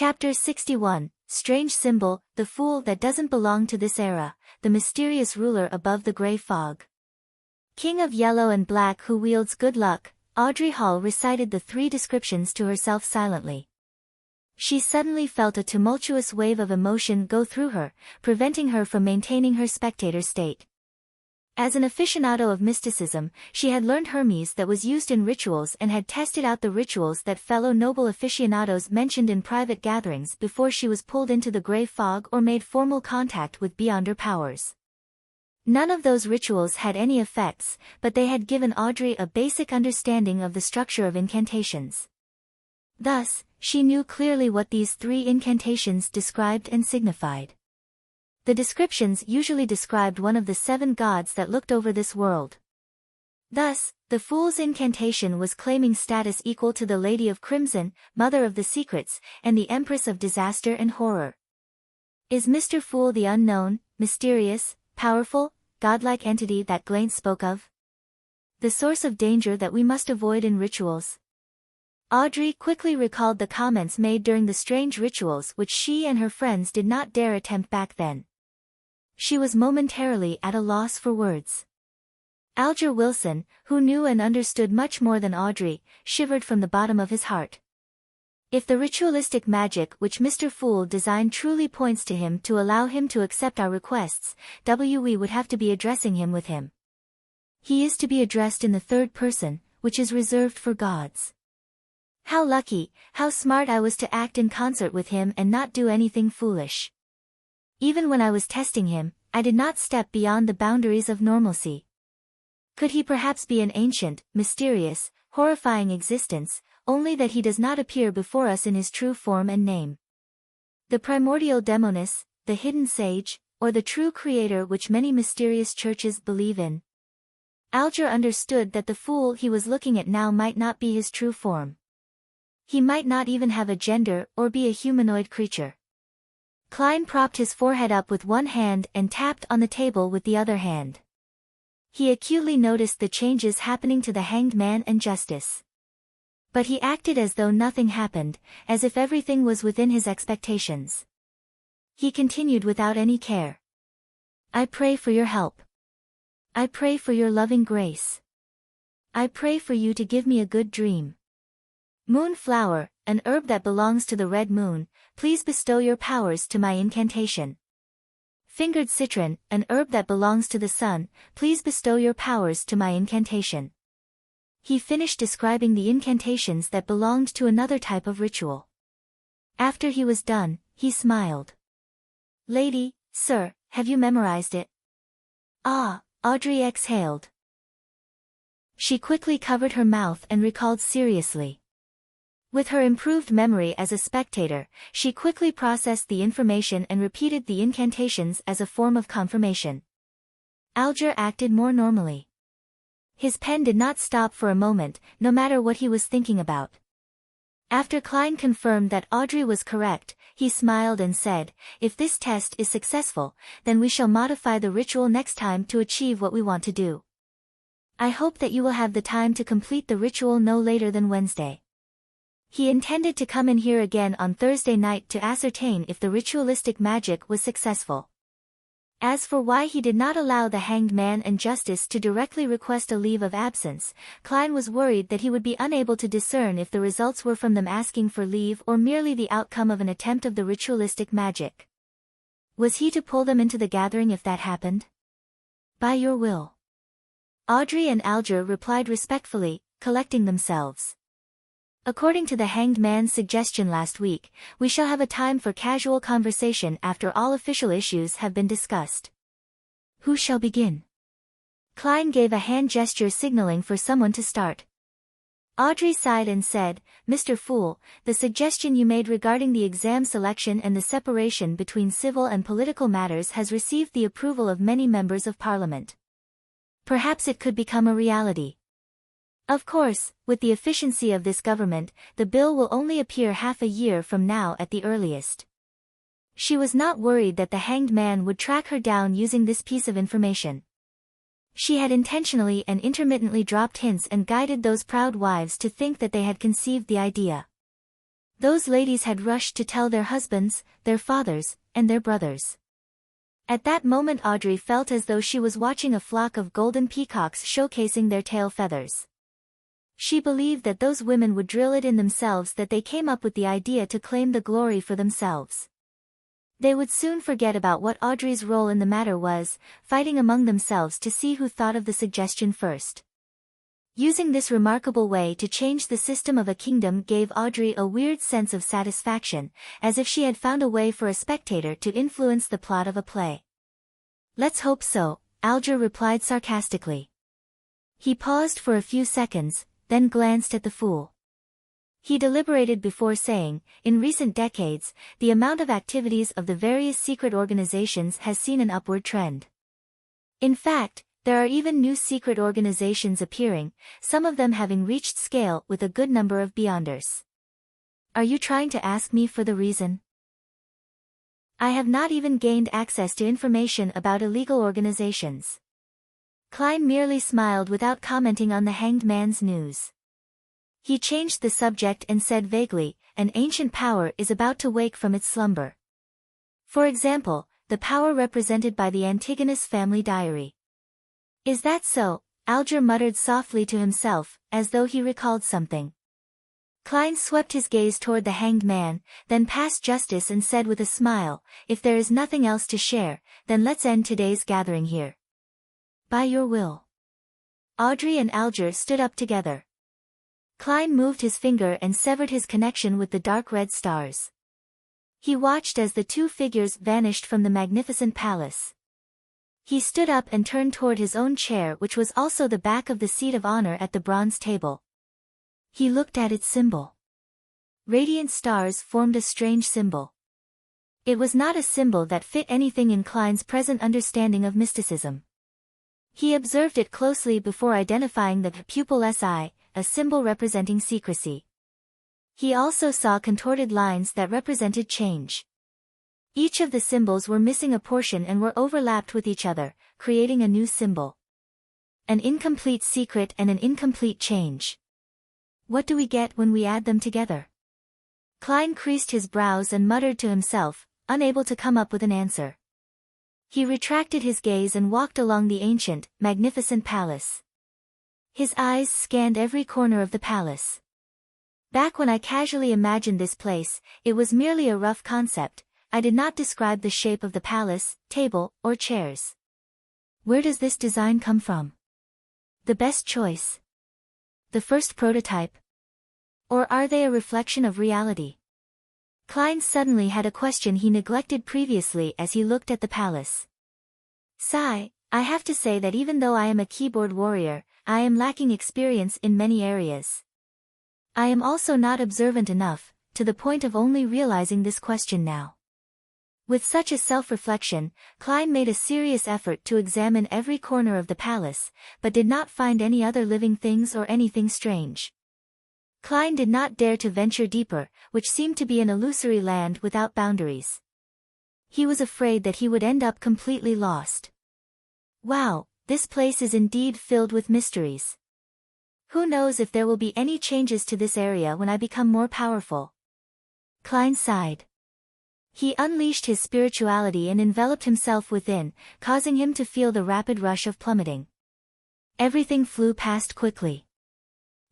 Chapter 61, Strange Symbol, the Fool That Doesn't Belong to This Era, the Mysterious Ruler Above the Grey Fog. King of Yellow and Black who wields good luck, Audrey Hall recited the three descriptions to herself silently. She suddenly felt a tumultuous wave of emotion go through her, preventing her from maintaining her spectator state. As an aficionado of mysticism, she had learned Hermes that was used in rituals and had tested out the rituals that fellow noble aficionados mentioned in private gatherings before she was pulled into the grey fog or made formal contact with beyonder powers. None of those rituals had any effects, but they had given Audrey a basic understanding of the structure of incantations. Thus, she knew clearly what these three incantations described and signified. The descriptions usually described one of the 7 gods that looked over this world. Thus, the Fool's incantation was claiming status equal to the Lady of Crimson, Mother of the Secrets, and the Empress of Disaster and Horror. Is Mr. Fool the unknown, mysterious, powerful, godlike entity that Glaint spoke of? The source of danger that we must avoid in rituals? Audrey quickly recalled the comments made during the strange rituals which she and her friends did not dare attempt back then. She was momentarily at a loss for words. Alger Wilson, who knew and understood much more than Audrey, shivered from the bottom of his heart. If the ritualistic magic which Mr. Fool designed truly points to him to allow him to accept our requests, we would have to be addressing him with him. He is to be addressed in the third person, which is reserved for gods. How lucky, how smart I was to act in concert with him and not do anything foolish. Even when I was testing him, I did not step beyond the boundaries of normalcy. Could he perhaps be an ancient, mysterious, horrifying existence, only that he does not appear before us in his true form and name? The primordial demoness, the hidden sage, or the true creator which many mysterious churches believe in? Alger understood that the fool he was looking at now might not be his true form. He might not even have a gender or be a humanoid creature. Klein propped his forehead up with one hand and tapped on the table with the other hand. He acutely noticed the changes happening to the Hanged Man and Justice. But he acted as though nothing happened, as if everything was within his expectations. He continued without any care. I pray for your help. I pray for your loving grace. I pray for you to give me a good dream. Moonflower, an herb that belongs to the red moon, please bestow your powers to my incantation. Fingered citron, an herb that belongs to the sun, please bestow your powers to my incantation. He finished describing the incantations that belonged to another type of ritual. After he was done, he smiled. Lady, sir, have you memorized it? Ah, Audrey exhaled. She quickly covered her mouth and recalled seriously. With her improved memory as a spectator, she quickly processed the information and repeated the incantations as a form of confirmation. Alger acted more normally. His pen did not stop for a moment, no matter what he was thinking about. After Klein confirmed that Audrey was correct, he smiled and said, if this test is successful, then we shall modify the ritual next time to achieve what we want to do. I hope that you will have the time to complete the ritual no later than Wednesday. He intended to come in here again on Thursday night to ascertain if the ritualistic magic was successful. As for why he did not allow the Hanged Man and Justice to directly request a leave of absence, Klein was worried that he would be unable to discern if the results were from them asking for leave or merely the outcome of an attempt of the ritualistic magic. Was he to pull them into the gathering if that happened? By your will. Audrey and Alger replied respectfully, collecting themselves. According to the Hanged Man's suggestion last week, we shall have a time for casual conversation after all official issues have been discussed. Who shall begin? Klein gave a hand gesture signaling for someone to start. Audrey sighed and said, Mr. Fool, the suggestion you made regarding the exam selection and the separation between civil and political matters has received the approval of many members of Parliament. Perhaps it could become a reality. Of course, with the efficiency of this government, the bill will only appear half a year from now at the earliest. She was not worried that the Hanged Man would track her down using this piece of information. She had intentionally and intermittently dropped hints and guided those proud wives to think that they had conceived the idea. Those ladies had rushed to tell their husbands, their fathers, and their brothers. At that moment Audrey felt as though she was watching a flock of golden peacocks showcasing their tail feathers. She believed that those women would drill it in themselves that they came up with the idea to claim the glory for themselves. They would soon forget about what Audrey's role in the matter was, fighting among themselves to see who thought of the suggestion first. Using this remarkable way to change the system of a kingdom gave Audrey a weird sense of satisfaction, as if she had found a way for a spectator to influence the plot of a play. "Let's hope so," Alger replied sarcastically. He paused for a few seconds, then glanced at the Fool. He deliberated before saying, "In recent decades, the amount of activities of the various secret organizations has seen an upward trend. In fact, there are even new secret organizations appearing, some of them having reached scale with a good number of Beyonders. Are you trying to ask me for the reason? I have not even gained access to information about illegal organizations." Klein merely smiled without commenting on the hanged man's news. He changed the subject and said vaguely, "An ancient power is about to wake from its slumber. For example, the power represented by the Antigonus family diary." "Is that so?" Alger muttered softly to himself, as though he recalled something. Klein swept his gaze toward the hanged man, then past Justice and said with a smile, "If there is nothing else to share, then let's end today's gathering here." "By your will." Audrey and Alger stood up together. Klein moved his finger and severed his connection with the dark red stars. He watched as the two figures vanished from the magnificent palace. He stood up and turned toward his own chair, which was also the back of the seat of honor at the bronze table. He looked at its symbol. Radiant stars formed a strange symbol. It was not a symbol that fit anything in Klein's present understanding of mysticism. He observed it closely before identifying the pupil-less eye, a symbol representing secrecy. He also saw contorted lines that represented change. Each of the symbols were missing a portion and were overlapped with each other, creating a new symbol. An incomplete secret and an incomplete change. What do we get when we add them together? Klein creased his brows and muttered to himself, unable to come up with an answer. He retracted his gaze and walked along the ancient, magnificent palace. His eyes scanned every corner of the palace. "Back when I casually imagined this place, it was merely a rough concept. I did not describe the shape of the palace, table, or chairs. Where does this design come from? The best choice? The first prototype? Or are they a reflection of reality?" Klein suddenly had a question he neglected previously as he looked at the palace. "Sigh, I have to say that even though I am a keyboard warrior, I am lacking experience in many areas. I am also not observant enough, to the point of only realizing this question now." With such a self-reflection, Klein made a serious effort to examine every corner of the palace, but did not find any other living things or anything strange. Klein did not dare to venture deeper, which seemed to be an illusory land without boundaries. He was afraid that he would end up completely lost. "Wow, this place is indeed filled with mysteries. Who knows if there will be any changes to this area when I become more powerful?" Klein sighed. He unleashed his spirituality and enveloped himself within, causing him to feel the rapid rush of plummeting. Everything flew past quickly.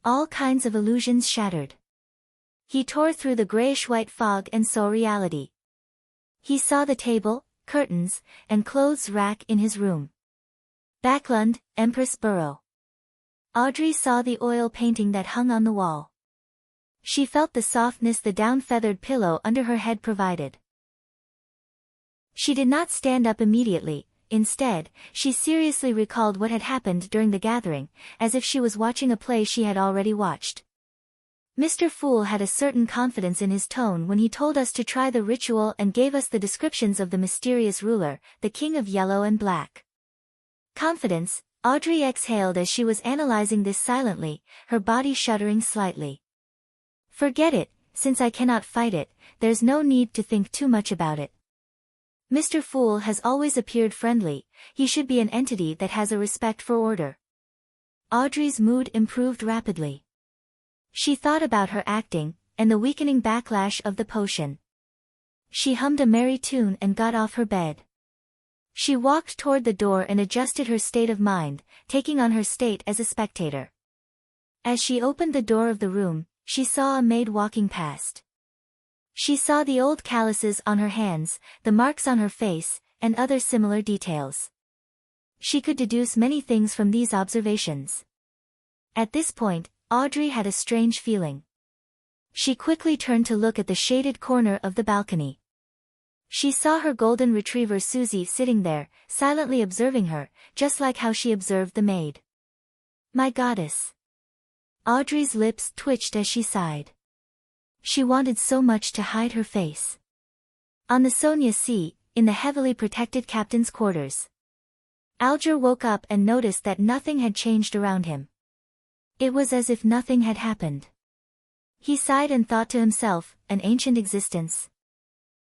All kinds of illusions shattered. He tore through the grayish-white fog and saw reality. He saw the table, curtains, and clothes rack in his room. Backlund, Empress Burrow. Audrey saw the oil painting that hung on the wall. She felt the softness the down-feathered pillow under her head provided. She did not stand up immediately. Instead, she seriously recalled what had happened during the gathering, as if she was watching a play she had already watched. Mr. Fool had a certain confidence in his tone when he told us to try the ritual and gave us the descriptions of the mysterious ruler, the King of Yellow and Black. Confidence, Audrey exhaled as she was analyzing this silently, her body shuddering slightly. "Forget it, since I cannot fight it, there's no need to think too much about it. Mr. Fool has always appeared friendly, he should be an entity that has a respect for order." Audrey's mood improved rapidly. She thought about her acting, and the weakening backlash of the potion. She hummed a merry tune and got off her bed. She walked toward the door and adjusted her state of mind, taking on her state as a spectator. As she opened the door of the room, she saw a maid walking past. She saw the old calluses on her hands, the marks on her face, and other similar details. She could deduce many things from these observations. At this point, Audrey had a strange feeling. She quickly turned to look at the shaded corner of the balcony. She saw her golden retriever Susie sitting there, silently observing her, just like how she observed the maid. My goddess! Audrey's lips twitched as she sighed. She wanted so much to hide her face. On the Sonia Sea, in the heavily protected captain's quarters, Alger woke up and noticed that nothing had changed around him. It was as if nothing had happened. He sighed and thought to himself, an ancient existence.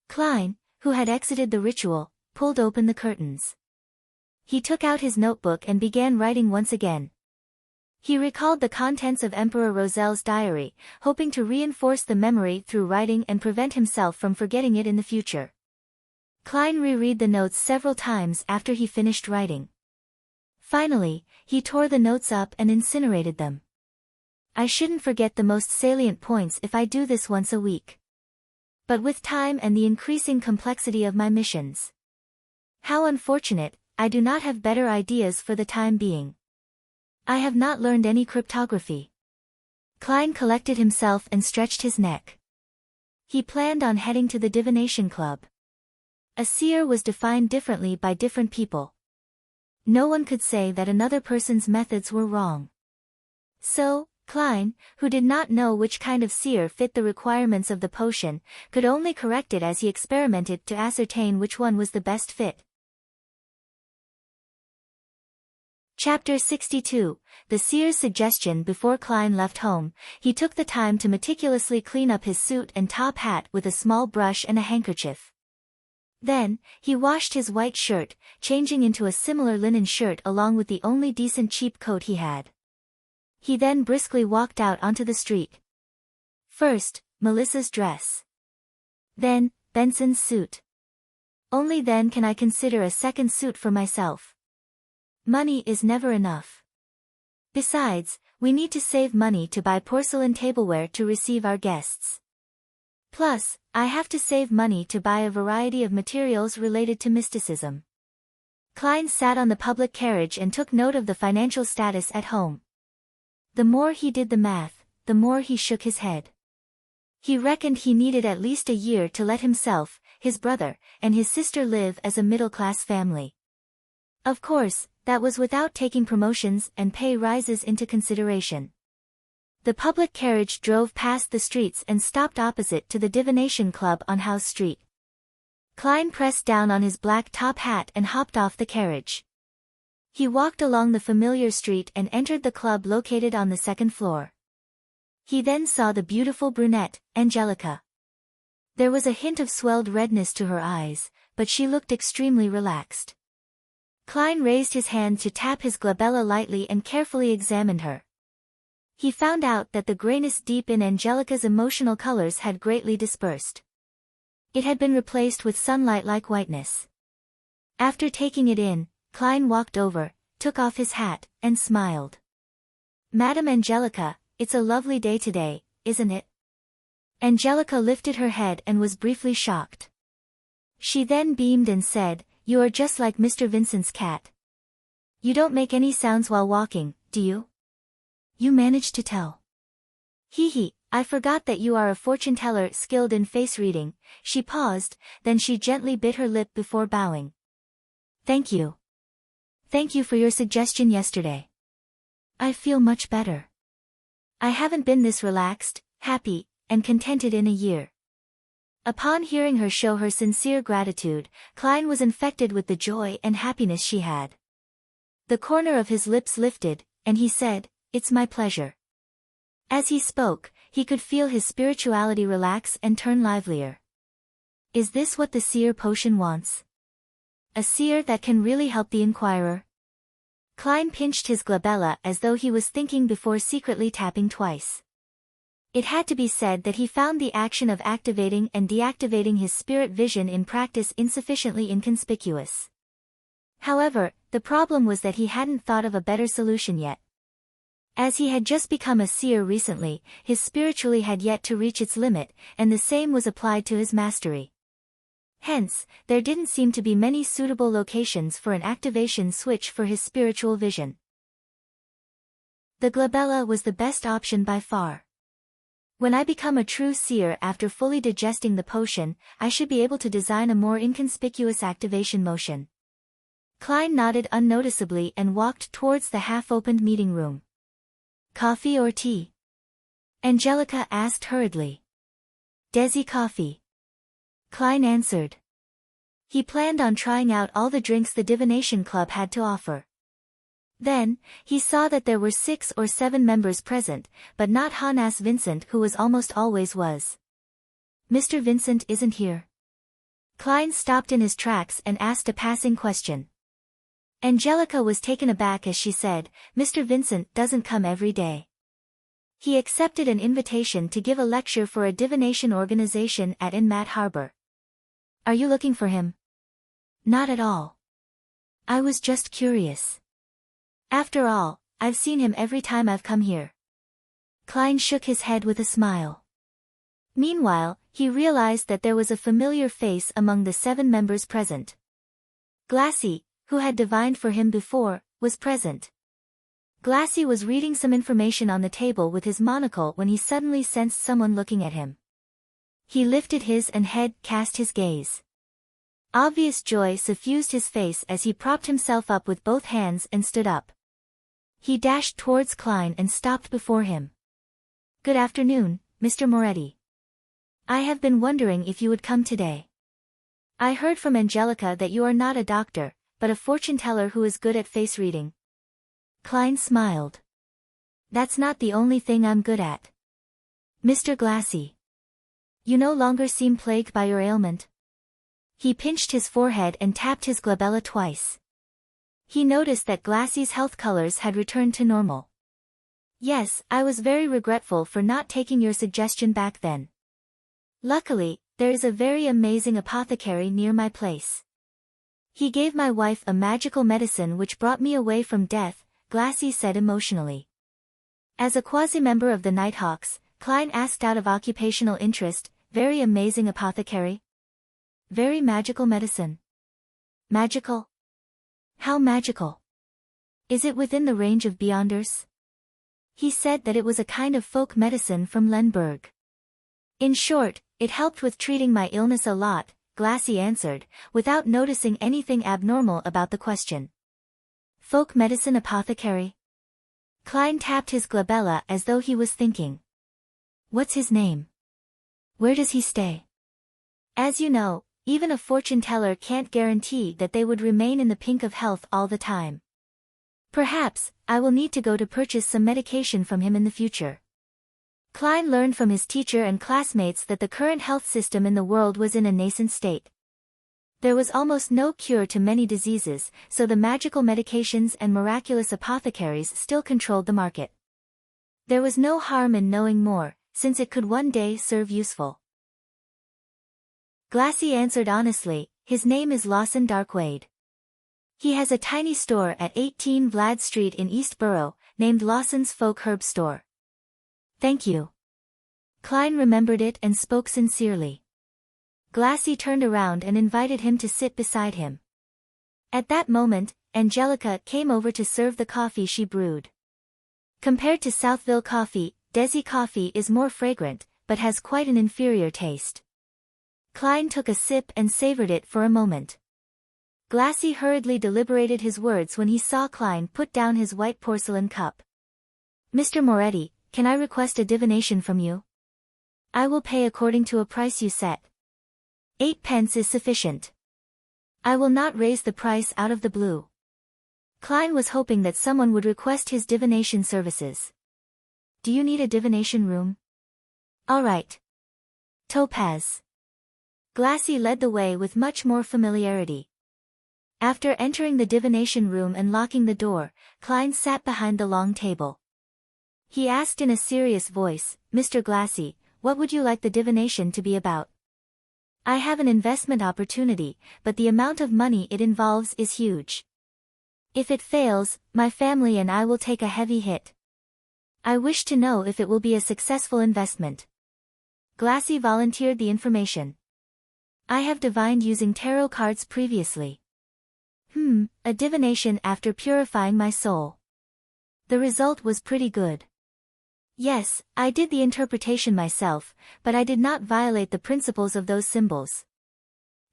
Klein, who had exited the ritual, pulled open the curtains. He took out his notebook and began writing once again. He recalled the contents of Emperor Roselle's diary, hoping to reinforce the memory through writing and prevent himself from forgetting it in the future. Klein reread the notes several times after he finished writing. Finally, he tore the notes up and incinerated them. I shouldn't forget the most salient points if I do this once a week. But with time and the increasing complexity of my missions. How unfortunate, I do not have better ideas for the time being. I have not learned any cryptography. Klein collected himself and stretched his neck. He planned on heading to the divination club. A seer was defined differently by different people. No one could say that another person's methods were wrong. So, Klein, who did not know which kind of seer fit the requirements of the potion, could only correct it as he experimented to ascertain which one was the best fit. Chapter 62, The Seer's Suggestion. Before Klein left home, he took the time to meticulously clean up his suit and top hat with a small brush and a handkerchief. Then, he washed his white shirt, changing into a similar linen shirt along with the only decent cheap coat he had. He then briskly walked out onto the street. First, Melissa's dress. Then, Benson's suit. Only then can I consider a second suit for myself. Money is never enough. Besides, we need to save money to buy porcelain tableware to receive our guests. Plus, I have to save money to buy a variety of materials related to mysticism. Klein sat on the public carriage and took note of the financial status at home. The more he did the math, the more he shook his head. He reckoned he needed at least a year to let himself, his brother, and his sister live as a middle-class family. Of course, that was without taking promotions and pay rises into consideration. The public carriage drove past the streets and stopped opposite to the Divination Club on House Street. Klein pressed down on his black top hat and hopped off the carriage. He walked along the familiar street and entered the club located on the second floor. He then saw the beautiful brunette, Angelica. There was a hint of swelled redness to her eyes, but she looked extremely relaxed. Klein raised his hand to tap his glabella lightly and carefully examined her. He found out that the grayness deep in Angelica's emotional colors had greatly dispersed. It had been replaced with sunlight-like whiteness. After taking it in, Klein walked over, took off his hat, and smiled. Madam Angelica, it's a lovely day today, isn't it? Angelica lifted her head and was briefly shocked. She then beamed and said, You are just like Mr. Vincent's cat. You don't make any sounds while walking, do you? You managed to tell. Hee, I forgot that you are a fortune teller skilled in face reading. She paused, then she gently bit her lip before bowing. Thank you. Thank you for your suggestion yesterday. I feel much better. I haven't been this relaxed, happy, and contented in a year. Upon hearing her show her sincere gratitude, Klein was infected with the joy and happiness she had. The corner of his lips lifted, and he said, It's my pleasure. As he spoke, he could feel his spirituality relax and turn livelier. Is this what the seer potion wants? A seer that can really help the inquirer? Klein pinched his glabella as though he was thinking before secretly tapping twice. It had to be said that he found the action of activating and deactivating his spirit vision in practice insufficiently inconspicuous. However, the problem was that he hadn't thought of a better solution yet. As he had just become a seer recently, his spiritually had yet to reach its limit, and the same was applied to his mastery. Hence, there didn't seem to be many suitable locations for an activation switch for his spiritual vision. The glabella was the best option by far. When I become a true seer after fully digesting the potion, I should be able to design a more inconspicuous activation motion. Klein nodded unnoticeably and walked towards the half-opened meeting room. Coffee or tea? Angelica asked hurriedly. Desi coffee. Klein answered. He planned on trying out all the drinks the Divination Club had to offer. Then, he saw that there were 6 or 7 members present, but not Hannes Vincent, who was almost always was. Mr. Vincent isn't here. Klein stopped in his tracks and asked a passing question. Angelica was taken aback as she said, Mr. Vincent doesn't come every day. He accepted an invitation to give a lecture for a divination organization at Inmat Harbor. Are you looking for him? Not at all. I was just curious. After all, I've seen him every time I've come here. Klein shook his head with a smile. Meanwhile, he realized that there was a familiar face among the 7 members present. Glassy, who had divined for him before, was present. Glassy was reading some information on the table with his monocle when he suddenly sensed someone looking at him. He lifted his head, cast his gaze. Obvious joy suffused his face as he propped himself up with both hands and stood up. He dashed towards Klein and stopped before him. Good afternoon, Mr. Moretti. I have been wondering if you would come today. I heard from Angelica that you are not a doctor, but a fortune-teller who is good at face reading. Klein smiled. That's not the only thing I'm good at. Mr. Glassy. You no longer seem plagued by your ailment. He pinched his forehead and tapped his glabella twice. He noticed that Glassy's health colors had returned to normal. Yes, I was very regretful for not taking your suggestion back then. Luckily, there is a very amazing apothecary near my place. He gave my wife a magical medicine which brought me away from death, Glassy said emotionally. As a quasi-member of the Nighthawks, Klein asked out of occupational interest, very amazing apothecary? Very magical medicine. Magical? How magical? Is it within the range of Beyonders? He said that it was a kind of folk medicine from Lemberg. In short, it helped with treating my illness a lot, Glassy answered, without noticing anything abnormal about the question. Folk medicine apothecary? Klein tapped his glabella as though he was thinking. What's his name? Where does he stay? As you know, even a fortune-teller can't guarantee that they would remain in the pink of health all the time. Perhaps, I will need to go to purchase some medication from him in the future. Klein learned from his teacher and classmates that the current health system in the world was in a nascent state. There was almost no cure to many diseases, so the magical medications and miraculous apothecaries still controlled the market. There was no harm in knowing more, since it could one day serve useful. Glassy answered honestly, his name is Lawson Darkwaide. He has a tiny store at 18 Vlad Street in East Borough, named Lawson's Folk Herb Store. Thank you. Klein remembered it and spoke sincerely. Glassy turned around and invited him to sit beside him. At that moment, Angelica came over to serve the coffee she brewed. Compared to Southville coffee, Desi coffee is more fragrant, but has quite an inferior taste. Klein took a sip and savored it for a moment. Glassy hurriedly deliberated his words when he saw Klein put down his white porcelain cup. Mr. Moretti, can I request a divination from you? I will pay according to a price you set. 8 pence is sufficient. I will not raise the price out of the blue. Klein was hoping that someone would request his divination services. Do you need a divination room? All right. Topaz. Glassy led the way with much more familiarity. After entering the divination room and locking the door, Klein sat behind the long table. He asked in a serious voice, Mr. Glassy, what would you like the divination to be about? I have an investment opportunity, but the amount of money it involves is huge. If it fails, my family and I will take a heavy hit. I wish to know if it will be a successful investment. Glassy volunteered the information. I have divined using tarot cards previously. A divination after purifying my soul. The result was pretty good. Yes, I did the interpretation myself, but I did not violate the principles of those symbols.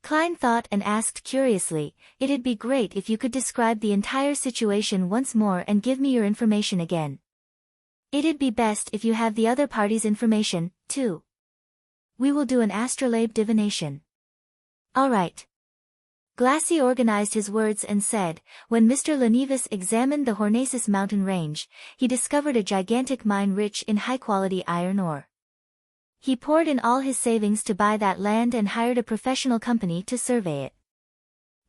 Klein thought and asked curiously, it'd be great if you could describe the entire situation once more and give me your information again. It'd be best if you have the other party's information, too. We will do an astrolabe divination. All right. Glassy organized his words and said, when Mr. Lenivas examined the Hornacis mountain range, he discovered a gigantic mine rich in high-quality iron ore. He poured in all his savings to buy that land and hired a professional company to survey it.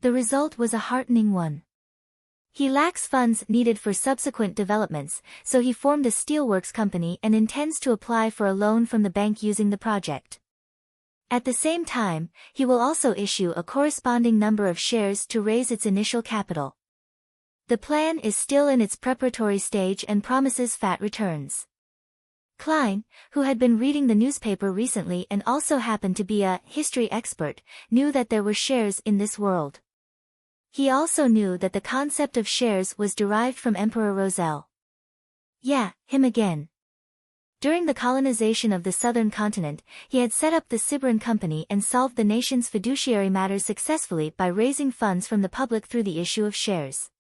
The result was a heartening one. He lacks funds needed for subsequent developments, so he formed a steelworks company and intends to apply for a loan from the bank using the project. At the same time, he will also issue a corresponding number of shares to raise its initial capital. The plan is still in its preparatory stage and promises fat returns. Klein, who had been reading the newspaper recently and also happened to be a history expert, knew that there were shares in this world. He also knew that the concept of shares was derived from Emperor Roselle. Yeah, him again. During the colonization of the southern continent, he had set up the Sibrin Company and solved the nation's fiduciary matters successfully by raising funds from the public through the issue of shares.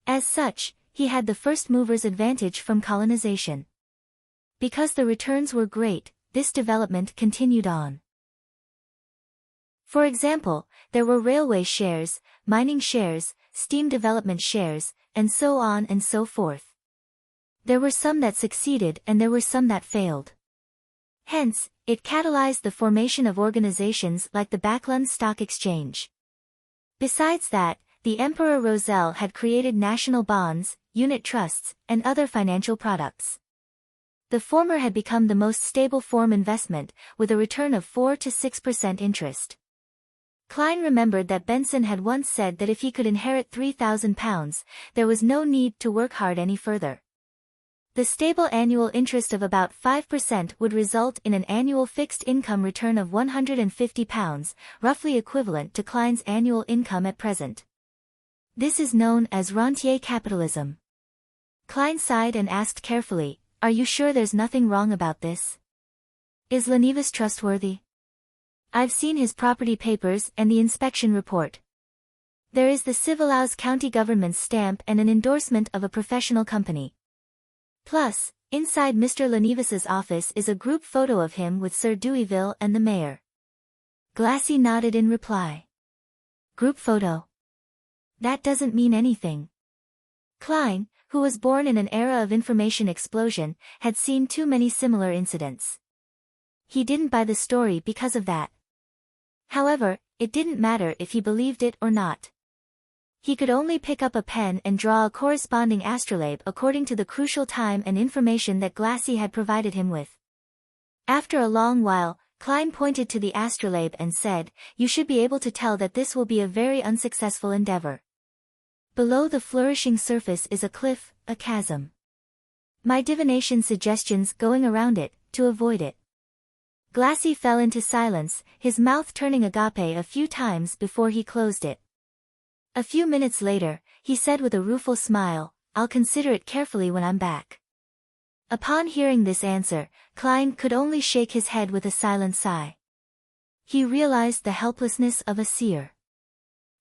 As such, he had the first mover's advantage from colonization. Because the returns were great, this development continued on. For example, there were railway shares, mining shares, steam development shares, and so on and so forth. There were some that succeeded and there were some that failed. Hence, it catalyzed the formation of organizations like the Backlund Stock Exchange. Besides that, the Emperor Roselle had created national bonds, unit trusts, and other financial products. The former had become the most stable form investment, with a return of 4 to 6% interest. Klein remembered that Benson had once said that if he could inherit £3,000, there was no need to work hard any further. The stable annual interest of about 5% would result in an annual fixed income return of £150, roughly equivalent to Klein's annual income at present. This is known as rentier capitalism. Klein sighed and asked carefully, are you sure there's nothing wrong about this? Is Lenivas trustworthy? I've seen his property papers and the inspection report. There is the Civilaus County government's stamp and an endorsement of a professional company. Plus, inside Mr. Lenivas's office is a group photo of him with Sir Deweyville and the mayor. Glassy nodded in reply. Group photo? That doesn't mean anything. Klein, who was born in an era of information explosion, had seen too many similar incidents. He didn't buy the story because of that. However, it didn't matter if he believed it or not. He could only pick up a pen and draw a corresponding astrolabe according to the crucial time and information that Glassy had provided him with. After a long while, Klein pointed to the astrolabe and said, you should be able to tell that this will be a very unsuccessful endeavor. Below the flourishing surface is a cliff, a chasm. My divination suggestions going around it, to avoid it. Glassy fell into silence, his mouth turning agape a few times before he closed it. A few minutes later, he said with a rueful smile, I'll consider it carefully when I'm back. Upon hearing this answer, Klein could only shake his head with a silent sigh. He realized the helplessness of a seer.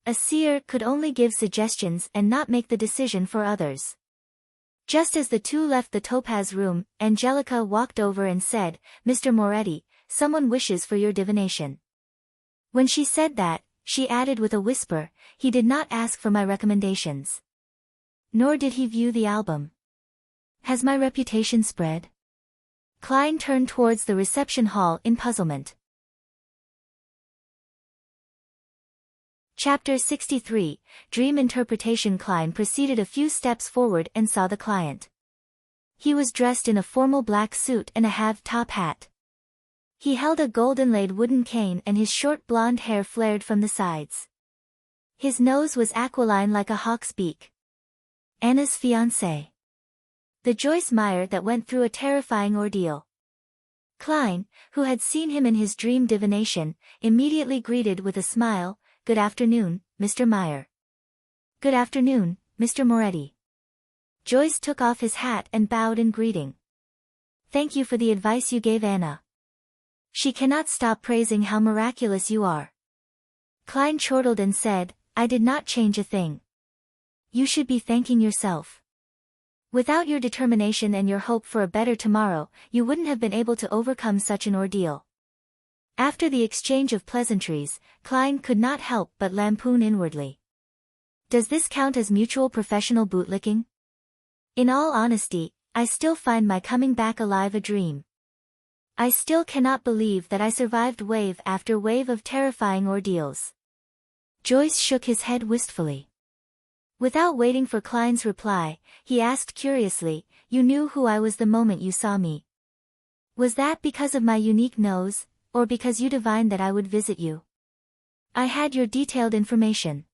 A seer could only give suggestions and not make the decision for others. Just as the two left the Topaz room, Angelica walked over and said, Mr. Moretti, someone wishes for your divination. When she said that, she added with a whisper, he did not ask for my recommendations. Nor did he view the album. Has my reputation spread? Klein turned towards the reception hall in puzzlement. Chapter 63, Dream Interpretation. Klein proceeded a few steps forward and saw the client. He was dressed in a formal black suit and a half-top hat. He held a gold-inlaid wooden cane and his short blonde hair flared from the sides. His nose was aquiline like a hawk's beak. Anna's fiancé. The Joyce Meyer that went through a terrifying ordeal. Klein, who had seen him in his dream divination, immediately greeted with a smile, "Good afternoon, Mr. Meyer." "Good afternoon, Mr. Moretti." Joyce took off his hat and bowed in greeting. "Thank you for the advice you gave Anna. She cannot stop praising how miraculous you are." Klein chortled and said, "I did not change a thing. You should be thanking yourself. Without your determination and your hope for a better tomorrow, you wouldn't have been able to overcome such an ordeal." After the exchange of pleasantries, Klein could not help but lampoon inwardly. Does this count as mutual professional bootlicking? In all honesty, I still find my coming back alive a dream. I still cannot believe that I survived wave after wave of terrifying ordeals. Joyce shook his head wistfully. Without waiting for Klein's reply, he asked curiously, "You knew who I was the moment you saw me. Was that because of my unique nose, or because you divined that I would visit you?" "I had your detailed information."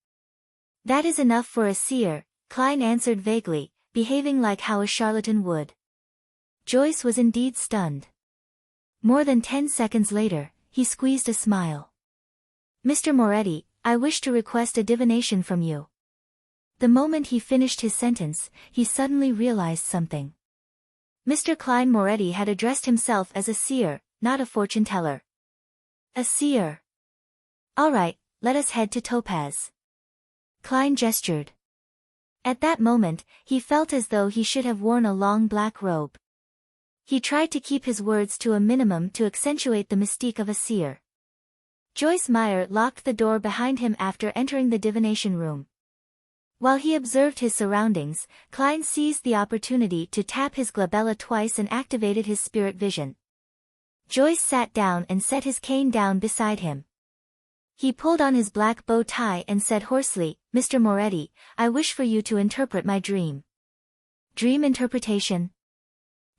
"That is enough for a seer," Klein answered vaguely, behaving like how a charlatan would. Joyce was indeed stunned. More than 10 seconds later, he squeezed a smile. "Mr. Moretti, I wish to request a divination from you." The moment he finished his sentence, he suddenly realized something. Mr. Klein Moretti had addressed himself as a seer, not a fortune-teller. A seer. "All right, let us head to Topaz." Klein gestured. At that moment, he felt as though he should have worn a long black robe. He tried to keep his words to a minimum to accentuate the mystique of a seer. Joyce Meyer locked the door behind him after entering the divination room. While he observed his surroundings, Klein seized the opportunity to tap his glabella twice and activated his spirit vision. Joyce sat down and set his cane down beside him. He pulled on his black bow tie and said hoarsely, "Mr. Moretti, I wish for you to interpret my dream." "Dream interpretation?"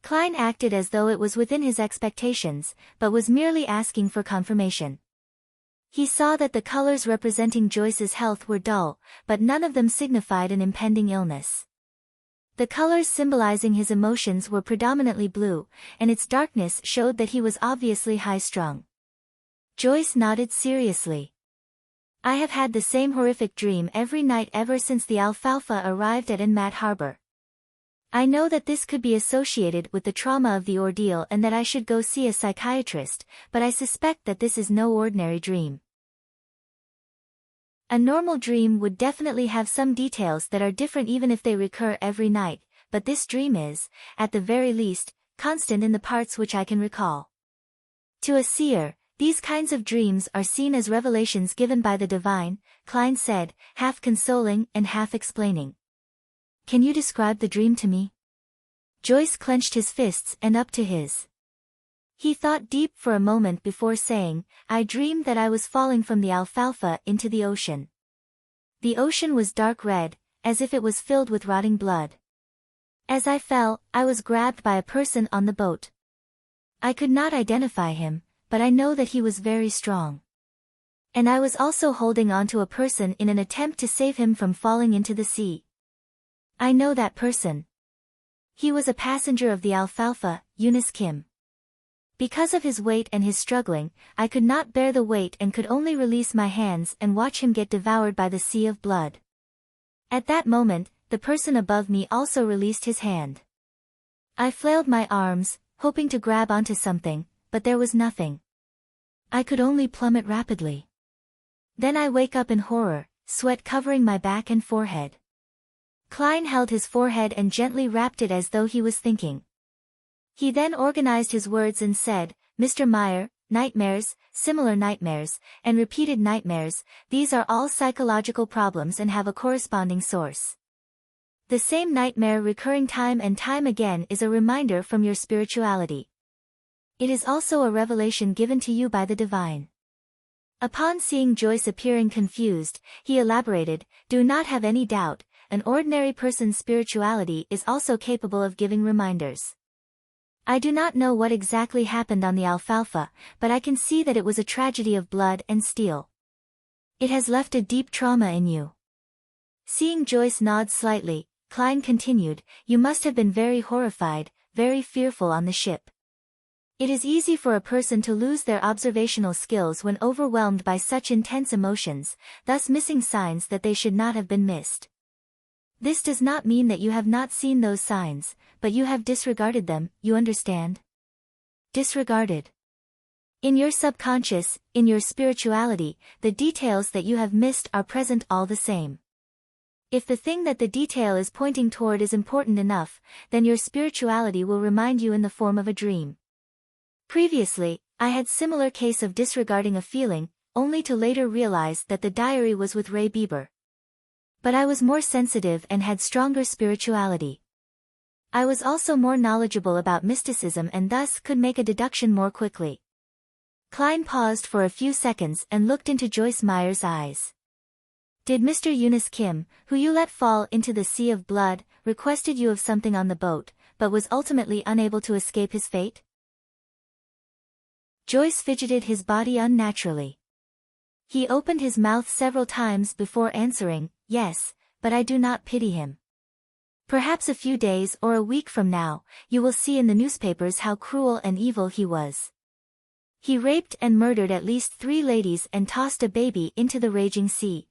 Klein acted as though it was within his expectations, but was merely asking for confirmation. He saw that the colors representing Joyce's health were dull, but none of them signified an impending illness. The colors symbolizing his emotions were predominantly blue, and its darkness showed that he was obviously high-strung. Joyce nodded seriously. "I have had the same horrific dream every night ever since the Alfalfa arrived at Enmat Harbor. I know that this could be associated with the trauma of the ordeal and that I should go see a psychiatrist, but I suspect that this is no ordinary dream. A normal dream would definitely have some details that are different even if they recur every night, but this dream is, at the very least, constant in the parts which I can recall." To a seer, these kinds of dreams are seen as revelations given by the divine, Klein said, half consoling and half explaining. "Can you describe the dream to me?" Joyce clenched his fists and up to his. He thought deep for a moment before saying, "I dreamed that I was falling from the Alfalfa into the ocean. The ocean was dark red, as if it was filled with rotting blood. As I fell, I was grabbed by a person on the boat. I could not identify him, but I know that he was very strong. And I was also holding onto a person in an attempt to save him from falling into the sea. I know that person. He was a passenger of the Alfalfa, Eunice Kim. Because of his weight and his struggling, I could not bear the weight and could only release my hands and watch him get devoured by the sea of blood. At that moment, the person above me also released his hand. I flailed my arms, hoping to grab onto something, but there was nothing. I could only plummet rapidly. Then I wake up in horror, sweat covering my back and forehead." Klein held his forehead and gently rapped it as though he was thinking. He then organized his words and said, "Mr. Meyer, nightmares, similar nightmares, and repeated nightmares, these are all psychological problems and have a corresponding source. The same nightmare recurring time and time again is a reminder from your spirituality. It is also a revelation given to you by the divine." Upon seeing Joyce appearing confused, he elaborated, "Do not have any doubt, an ordinary person's spirituality is also capable of giving reminders. I do not know what exactly happened on the alfalfa, but I can see that it was a tragedy of blood and steel. It has left a deep trauma in you. Seeing Joyce nod slightly, Klein continued, you must have been very horrified, very fearful on the ship. It is easy for a person to lose their observational skills when overwhelmed by such intense emotions, thus missing signs that they should not have been missed. This does not mean that you have not seen those signs, but you have disregarded them, you understand? Disregarded. In your subconscious, in your spirituality, the details that you have missed are present all the same. If the thing that the detail is pointing toward is important enough, then your spirituality will remind you in the form of a dream. Previously, I had similar case of disregarding a feeling, only to later realize that the diary was with Ray Bieber. But I was more sensitive and had stronger spirituality. I was also more knowledgeable about mysticism and thus could make a deduction more quickly. Klein paused for a few seconds and looked into Joyce Meyer's eyes. Did Mr. Eunice Kim, who you let fall into the sea of blood, requested you of something on the boat, but was ultimately unable to escape his fate? Joyce fidgeted his body unnaturally. He opened his mouth several times before answering, yes, but I do not pity him. Perhaps a few days or a week from now, you will see in the newspapers how cruel and evil he was. He raped and murdered at least 3 ladies and tossed a baby into the raging sea.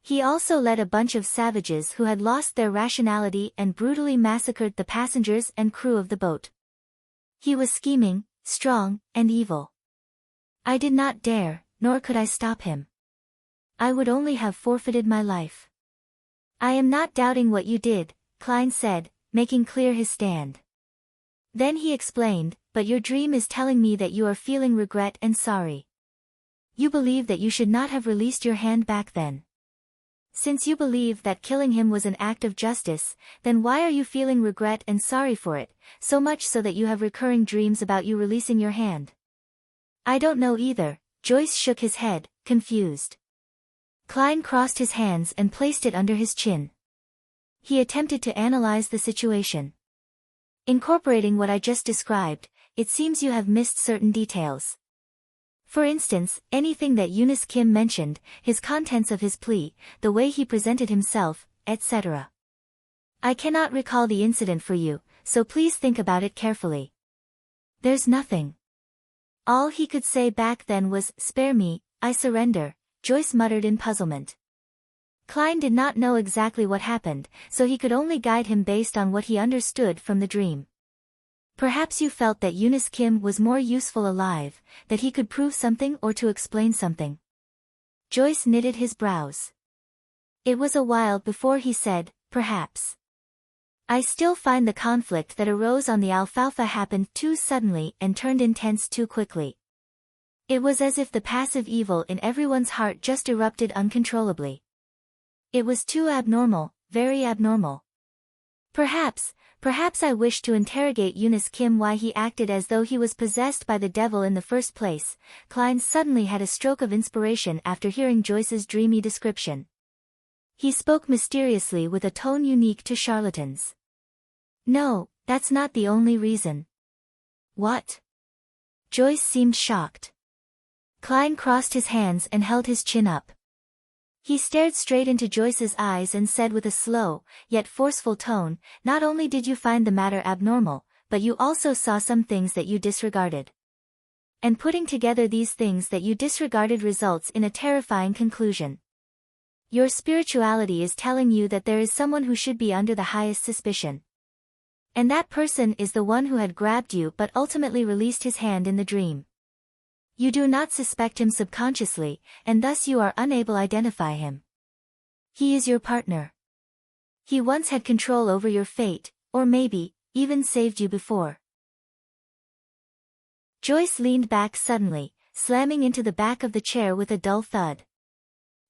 He also led a bunch of savages who had lost their rationality and brutally massacred the passengers and crew of the boat. He was scheming, strong, and evil. I did not dare, nor could I stop him. I would only have forfeited my life. I am not doubting what you did, Klein said, making clear his stand. Then he explained, but your dream is telling me that you are feeling regret and sorry. You believe that you should not have released your hand back then. Since you believe that killing him was an act of justice, then why are you feeling regret and sorry for it, so much so that you have recurring dreams about you releasing your hand? I don't know either, Joyce shook his head, confused. Klein crossed his hands and placed it under his chin. He attempted to analyze the situation. Incorporating what I just described, it seems you have missed certain details. For instance, anything that Eunice Kim mentioned, his contents of his plea, the way he presented himself, etc. I cannot recall the incident for you, so please think about it carefully. There's nothing. All he could say back then was, spare me, I surrender, Joyce muttered in puzzlement. Klein did not know exactly what happened, so he could only guide him based on what he understood from the dream. Perhaps you felt that Eunice Kim was more useful alive, that he could prove something or to explain something. Joyce knitted his brows. It was a while before he said, perhaps. I still find the conflict that arose on the alfalfa happened too suddenly and turned intense too quickly. It was as if the passive evil in everyone's heart just erupted uncontrollably. It was too abnormal, very abnormal. Perhaps I wish to interrogate Eunice Kim why he acted as though he was possessed by the devil in the first place. Klein suddenly had a stroke of inspiration after hearing Joyce's dreamy description. He spoke mysteriously with a tone unique to charlatans. No, that's not the only reason. What? Joyce seemed shocked. Klein crossed his hands and held his chin up. He stared straight into Joyce's eyes and said with a slow, yet forceful tone, not only did you find the matter abnormal, but you also saw some things that you disregarded. And putting together these things that you disregarded results in a terrifying conclusion. Your spirituality is telling you that there is someone who should be under the highest suspicion. And that person is the one who had grabbed you but ultimately released his hand in the dream. You do not suspect him subconsciously, and thus you are unable to identify him. He is your partner. He once had control over your fate, or maybe, even saved you before. Joyce leaned back suddenly, slamming into the back of the chair with a dull thud.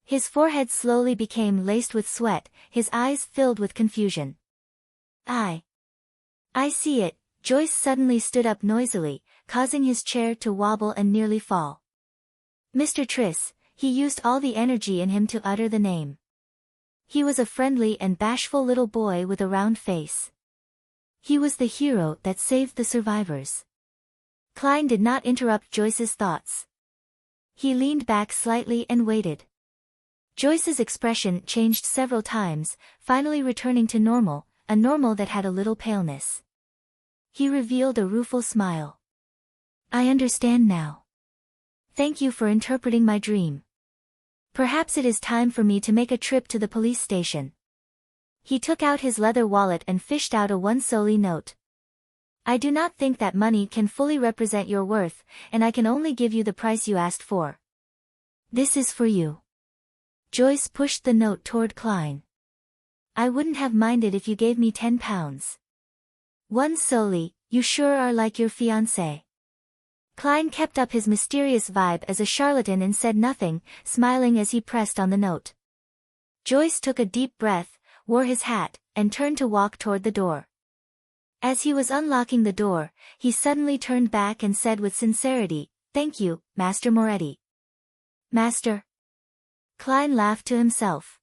His forehead slowly became laced with sweat, his eyes filled with confusion. I see it. Joyce suddenly stood up noisily, causing his chair to wobble and nearly fall. Mr. Triss, he used all the energy in him to utter the name. He was a friendly and bashful little boy with a round face. He was the hero that saved the survivors. Klein did not interrupt Joyce's thoughts. He leaned back slightly and waited. Joyce's expression changed several times, finally returning to normal, a normal that had a little paleness. He revealed a rueful smile. I understand now. Thank you for interpreting my dream. Perhaps it is time for me to make a trip to the police station. He took out his leather wallet and fished out a 1 soldi note. I do not think that money can fully represent your worth, and I can only give you the price you asked for. This is for you. Joyce pushed the note toward Klein. I wouldn't have minded if you gave me 10 pounds. 1 soldi, you sure are like your fiancé. Klein kept up his mysterious vibe as a charlatan and said nothing, smiling as he pressed on the note. Joyce took a deep breath, wore his hat, and turned to walk toward the door. As he was unlocking the door, he suddenly turned back and said with sincerity, Thank you, Master Moretti. Master? Klein laughed to himself.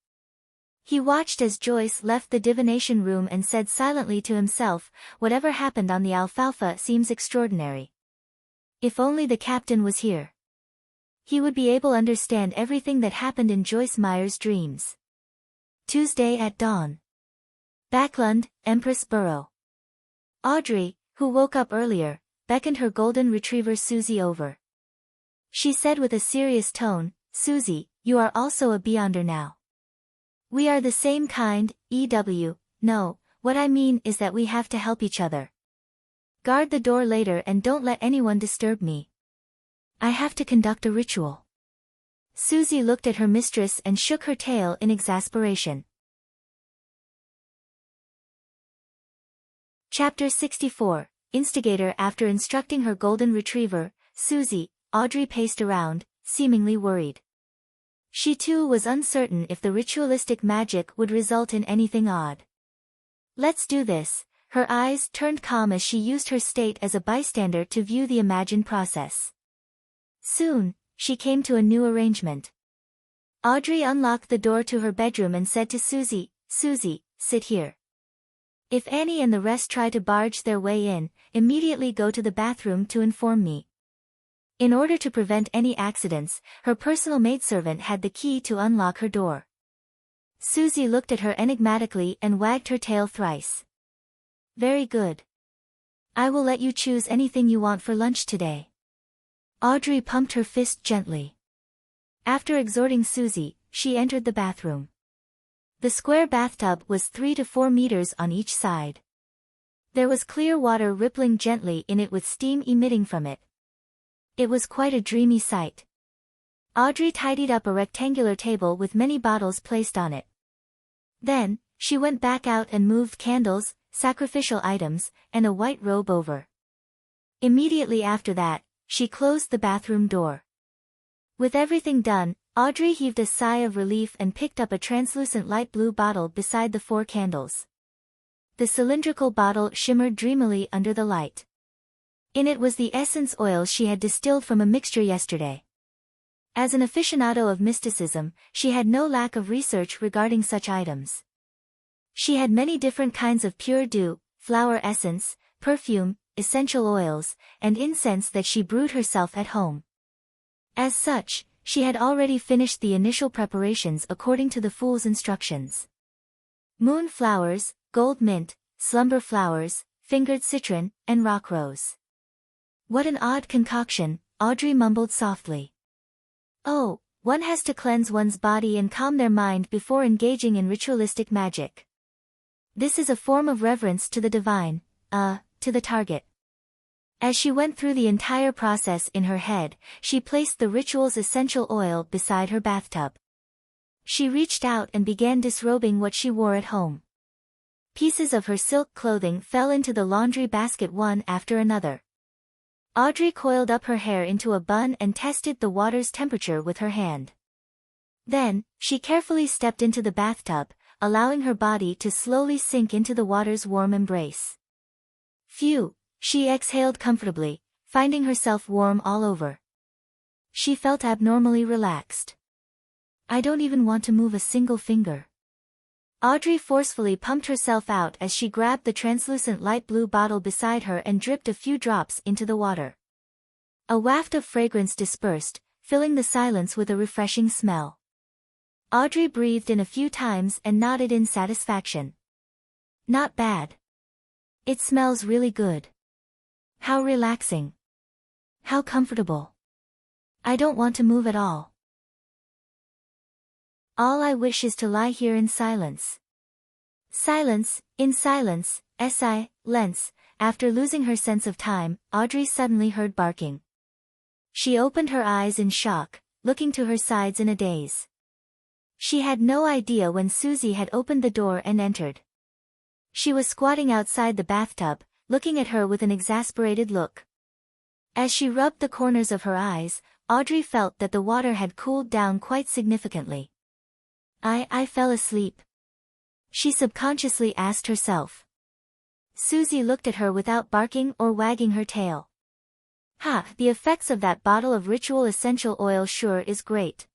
He watched as Joyce left the divination room and said silently to himself, Whatever happened on the alfalfa seems extraordinary. If only the captain was here. He would be able to understand everything that happened in Joyce Meyer's dreams. Tuesday at dawn. Backlund, Empress Borough. Audrey, who woke up earlier, beckoned her golden retriever Susie over. She said with a serious tone, Susie, you are also a beyonder now. We are the same kind, EW, no, what I mean is that we have to help each other. Guard the door later and don't let anyone disturb me. I have to conduct a ritual. Susie looked at her mistress and shook her tail in exasperation. Chapter 64, Instigator. After instructing her golden retriever, Susie, Audrey paced around, seemingly worried. She too was uncertain if the ritualistic magic would result in anything odd. Let's do this. Her eyes turned calm as she used her state as a bystander to view the imagined process. Soon, she came to a new arrangement. Audrey unlocked the door to her bedroom and said to Susie, Susie, sit here. If Annie and the rest try to barge their way in, immediately go to the bathroom to inform me. In order to prevent any accidents, her personal maidservant had the key to unlock her door. Susie looked at her enigmatically and wagged her tail thrice. Very good. I will let you choose anything you want for lunch today. Audrey pumped her fist gently. After exhorting Susie, she entered the bathroom. The square bathtub was 3 to 4 meters on each side. There was clear water rippling gently in it with steam emitting from it. It was quite a dreamy sight. Audrey tidied up a rectangular table with many bottles placed on it. Then, she went back out and moved candles, sacrificial items, and a white robe over. Immediately after that, she closed the bathroom door. With everything done, Audrey heaved a sigh of relief and picked up a translucent light blue bottle beside the 4 candles. The cylindrical bottle shimmered dreamily under the light. In it was the essence oil she had distilled from a mixture yesterday. As an aficionado of mysticism, she had no lack of research regarding such items. She had many different kinds of pure dew, flower essence, perfume, essential oils, and incense that she brewed herself at home. As such, she had already finished the initial preparations according to the fool's instructions. Moon flowers, gold mint, slumber flowers, fingered citron, and rock rose. What an odd concoction, Audrey mumbled softly. Oh, one has to cleanse one's body and calm their mind before engaging in ritualistic magic. This is a form of reverence to the divine, to the target. As she went through the entire process in her head, she placed the ritual's essential oil beside her bathtub. She reached out and began disrobing what she wore at home. Pieces of her silk clothing fell into the laundry basket one after another. Audrey coiled up her hair into a bun and tested the water's temperature with her hand. Then, she carefully stepped into the bathtub, allowing her body to slowly sink into the water's warm embrace. Phew, she exhaled comfortably, finding herself warm all over. She felt abnormally relaxed. I don't even want to move a single finger. Audrey forcefully pumped herself out as she grabbed the translucent light blue bottle beside her and dripped a few drops into the water. A waft of fragrance dispersed, filling the silence with a refreshing smell. Audrey breathed in a few times and nodded in satisfaction. Not bad. It smells really good. How relaxing. How comfortable. I don't want to move at all. All I wish is to lie here in silence. Silence, in silence, silence. After losing her sense of time, Audrey suddenly heard barking. She opened her eyes in shock, looking to her sides in a daze. She had no idea when Susie had opened the door and entered. She was squatting outside the bathtub, looking at her with an exasperated look. As she rubbed the corners of her eyes, Audrey felt that the water had cooled down quite significantly. I fell asleep. She subconsciously asked herself. Susie looked at her without barking or wagging her tail. The effects of that bottle of ritual essential oil sure is great.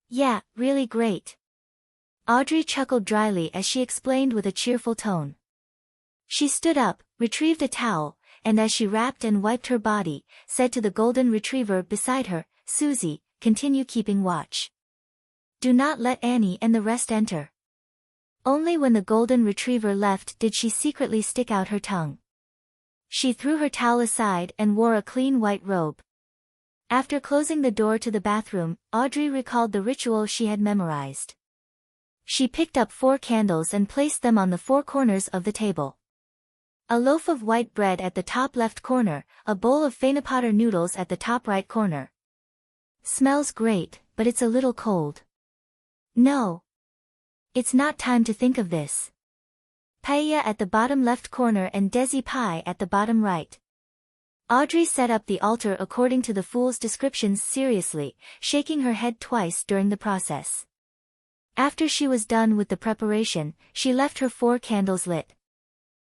Yeah, really great. Audrey chuckled dryly as she explained with a cheerful tone. She stood up, retrieved a towel, and as she wrapped and wiped her body, said to the golden retriever beside her, Susie, continue keeping watch. Do not let Annie and the rest enter. Only when the golden retriever left did she secretly stick out her tongue. She threw her towel aside and wore a clean white robe. After closing the door to the bathroom, Audrey recalled the ritual she had memorized. She picked up 4 candles and placed them on the 4 corners of the table. A loaf of white bread at the top left corner, a bowl of Fenipater noodles at the top right corner. Smells great, but it's a little cold. No. It's not time to think of this. Paella at the bottom left corner and desi pie at the bottom right. Audrey set up the altar according to the fool's descriptions seriously, shaking her head twice during the process. After she was done with the preparation, she left her 4 candles lit.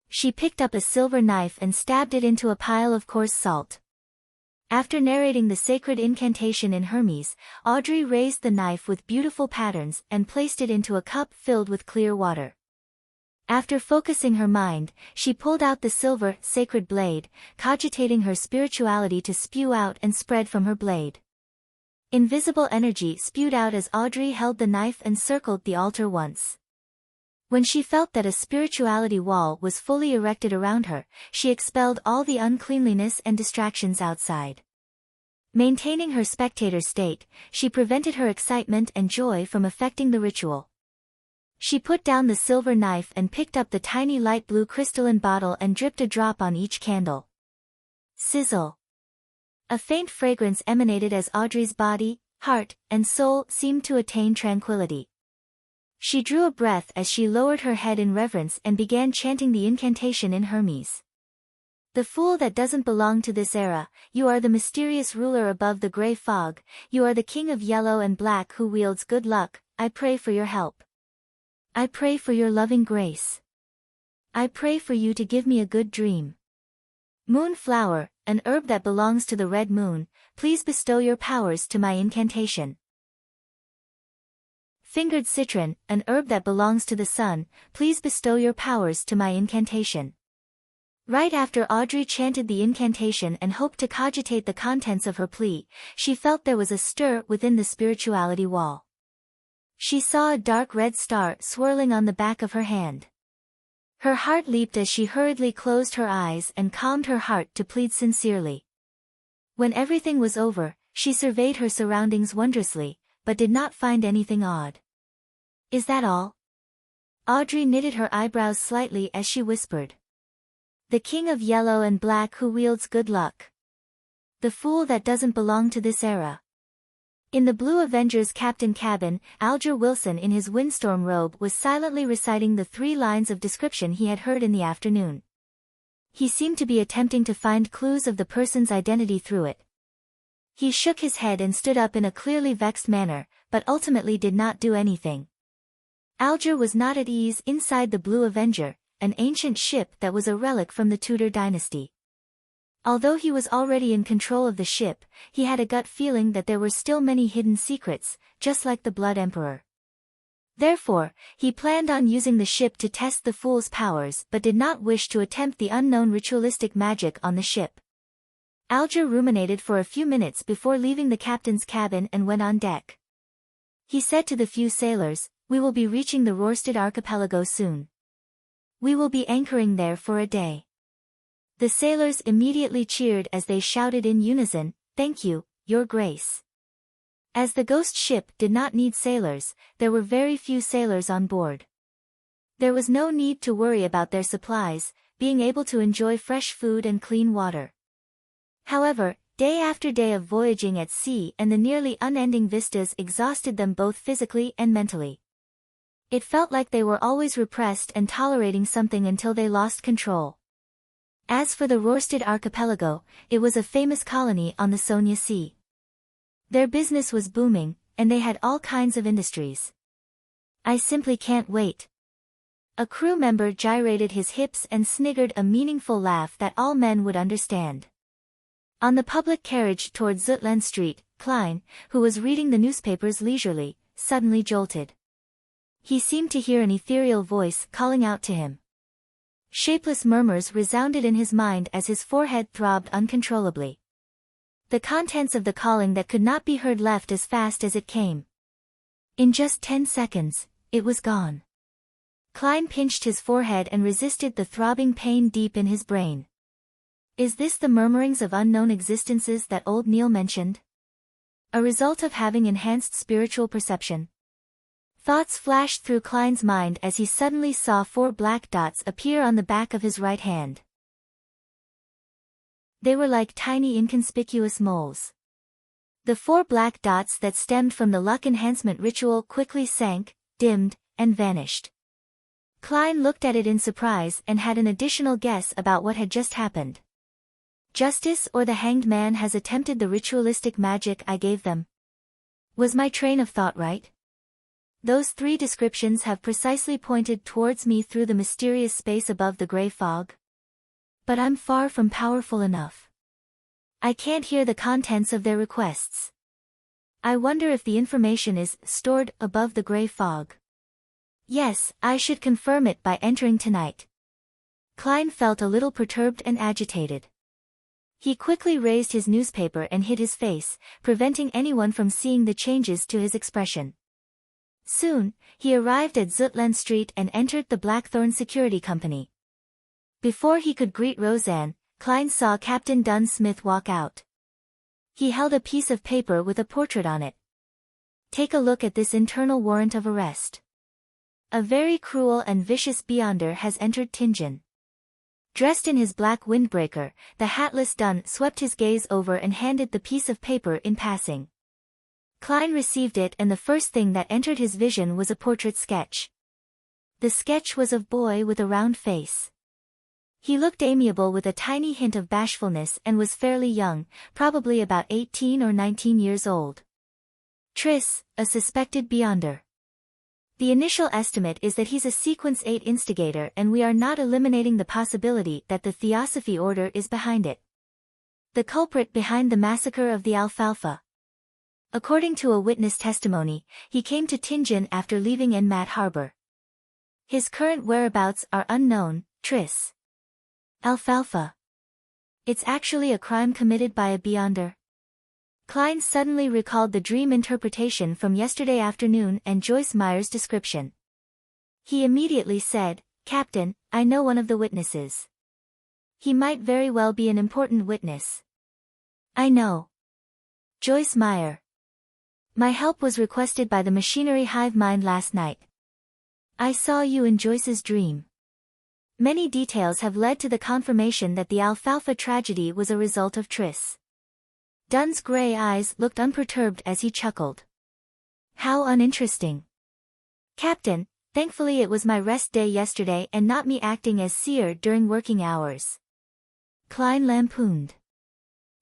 She picked up a silver knife and stabbed it into a pile of coarse salt. After narrating the sacred incantation in Hermes, Audrey raised the knife with beautiful patterns and placed it into a cup filled with clear water. After focusing her mind, she pulled out the silver, sacred blade, cogitating her spirituality to spew out and spread from her blade. Invisible energy spewed out as Audrey held the knife and circled the altar once. When she felt that a spirituality wall was fully erected around her, she expelled all the uncleanliness and distractions outside. Maintaining her spectator state, she prevented her excitement and joy from affecting the ritual. She put down the silver knife and picked up the tiny light blue crystalline bottle and dripped a drop on each candle. Sizzle. A faint fragrance emanated as Audrey's body, heart, and soul seemed to attain tranquility. She drew a breath as she lowered her head in reverence and began chanting the incantation in Hermes. The fool that doesn't belong to this era, you are the mysterious ruler above the gray fog, you are the king of yellow and black who wields good luck, I pray for your help. I pray for your loving grace. I pray for you to give me a good dream. Moonflower, an herb that belongs to the red moon, please bestow your powers to my incantation. Fingered citron, an herb that belongs to the sun, please bestow your powers to my incantation. Right after Audrey chanted the incantation and hoped to cogitate the contents of her plea, she felt there was a stir within the spirituality wall. She saw a dark red star swirling on the back of her hand. Her heart leaped as she hurriedly closed her eyes and calmed her heart to plead sincerely. When everything was over, she surveyed her surroundings wondrously, but did not find anything odd. Is that all? Audrey knitted her eyebrows slightly as she whispered. The king of yellow and black who wields good luck. The fool that doesn't belong to this era. In the Blue Avenger's captain cabin, Alger Wilson in his windstorm robe was silently reciting the 3 lines of description he had heard in the afternoon. He seemed to be attempting to find clues of the person's identity through it. He shook his head and stood up in a clearly vexed manner, but ultimately did not do anything. Alger was not at ease inside the Blue Avenger, an ancient ship that was a relic from the Tudor dynasty. Although he was already in control of the ship, he had a gut feeling that there were still many hidden secrets, just like the Blood Emperor. Therefore, he planned on using the ship to test the fool's powers but did not wish to attempt the unknown ritualistic magic on the ship. Alger ruminated for a few minutes before leaving the captain's cabin and went on deck. He said to the few sailors, "We will be reaching the Rorstad archipelago soon. We will be anchoring there for a day." The sailors immediately cheered as they shouted in unison, "Thank you, Your Grace." As the ghost ship did not need sailors, there were very few sailors on board. There was no need to worry about their supplies, being able to enjoy fresh food and clean water. However, day after day of voyaging at sea and the nearly unending vistas exhausted them both physically and mentally. It felt like they were always repressed and tolerating something until they lost control. As for the Rorstad archipelago, it was a famous colony on the Sonia Sea. Their business was booming, and they had all kinds of industries. "I simply can't wait." A crew member gyrated his hips and sniggered a meaningful laugh that all men would understand. On the public carriage toward Zutland Street, Klein, who was reading the newspapers leisurely, suddenly jolted. He seemed to hear an ethereal voice calling out to him. Shapeless murmurs resounded in his mind as his forehead throbbed uncontrollably. The contents of the calling that could not be heard left as fast as it came. In just 10 seconds, it was gone. Klein pinched his forehead and resisted the throbbing pain deep in his brain. Is this the murmurings of unknown existences that old Neil mentioned? A result of having enhanced spiritual perception? Thoughts flashed through Klein's mind as he suddenly saw 4 black dots appear on the back of his right hand. They were like tiny inconspicuous moles. The 4 black dots that stemmed from the luck enhancement ritual quickly sank, dimmed, and vanished. Klein looked at it in surprise and had an additional guess about what had just happened. Justice or the hanged man has attempted the ritualistic magic I gave them. Was my train of thought right? Those 3 descriptions have precisely pointed towards me through the mysterious space above the gray fog. But I'm far from powerful enough. I can't hear the contents of their requests. I wonder if the information is stored above the gray fog. Yes, I should confirm it by entering tonight. Klein felt a little perturbed and agitated. He quickly raised his newspaper and hid his face, preventing anyone from seeing the changes to his expression. Soon, he arrived at Zutland Street and entered the Blackthorn Security Company. Before he could greet Roseanne, Klein saw Captain Dunn Smith walk out. He held a piece of paper with a portrait on it. "Take a look at this internal warrant of arrest. A very cruel and vicious beyonder has entered Tingen." Dressed in his black windbreaker, the hatless Dunn swept his gaze over and handed the piece of paper in passing. Klein received it and the first thing that entered his vision was a portrait sketch. The sketch was of boy with a round face. He looked amiable with a tiny hint of bashfulness and was fairly young, probably about 18 or 19 years old. Triss, a suspected beyonder. The initial estimate is that he's a Sequence 8 instigator and we are not eliminating the possibility that the Theosophy Order is behind it. The culprit behind the massacre of the Alfalfa. According to a witness testimony, he came to Tingen after leaving Enmat Harbor. His current whereabouts are unknown. Triss. Alfalfa. It's actually a crime committed by a beyonder. Klein suddenly recalled the dream interpretation from yesterday afternoon and Joyce Meyer's description. He immediately said, "Captain, I know one of the witnesses. He might very well be an important witness." "I know. Joyce Meyer. My help was requested by the machinery hive mind last night. I saw you in Joyce's dream. Many details have led to the confirmation that the Alfalfa tragedy was a result of Triss." Dunn's gray eyes looked unperturbed as he chuckled. "How uninteresting. Captain, thankfully it was my rest day yesterday and not me acting as seer during working hours." Klein lampooned.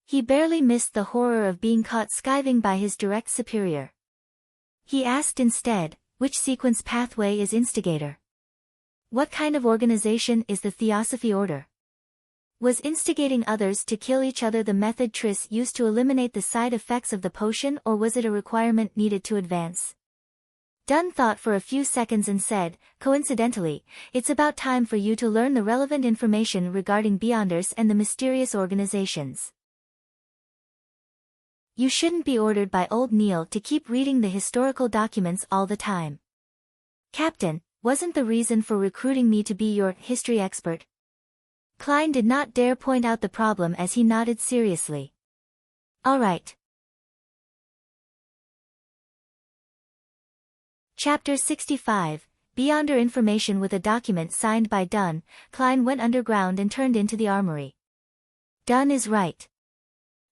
He barely missed the horror of being caught skiving by his direct superior. He asked instead, which sequence pathway is instigator? What kind of organization is the Theosophy Order? Was instigating others to kill each other the method Triss used to eliminate the side effects of the potion, or was it a requirement needed to advance? Dunn thought for a few seconds and said, coincidentally, it's about time for you to learn the relevant information regarding Beyonders and the mysterious organizations. You shouldn't be ordered by old Neil to keep reading the historical documents all the time. Captain, wasn't the reason for recruiting me to be your history expert? Klein did not dare point out the problem as he nodded seriously. All right. Chapter 65, Beyonder information with a document signed by Dunn. Klein went underground and turned into the armory. Dunn is right.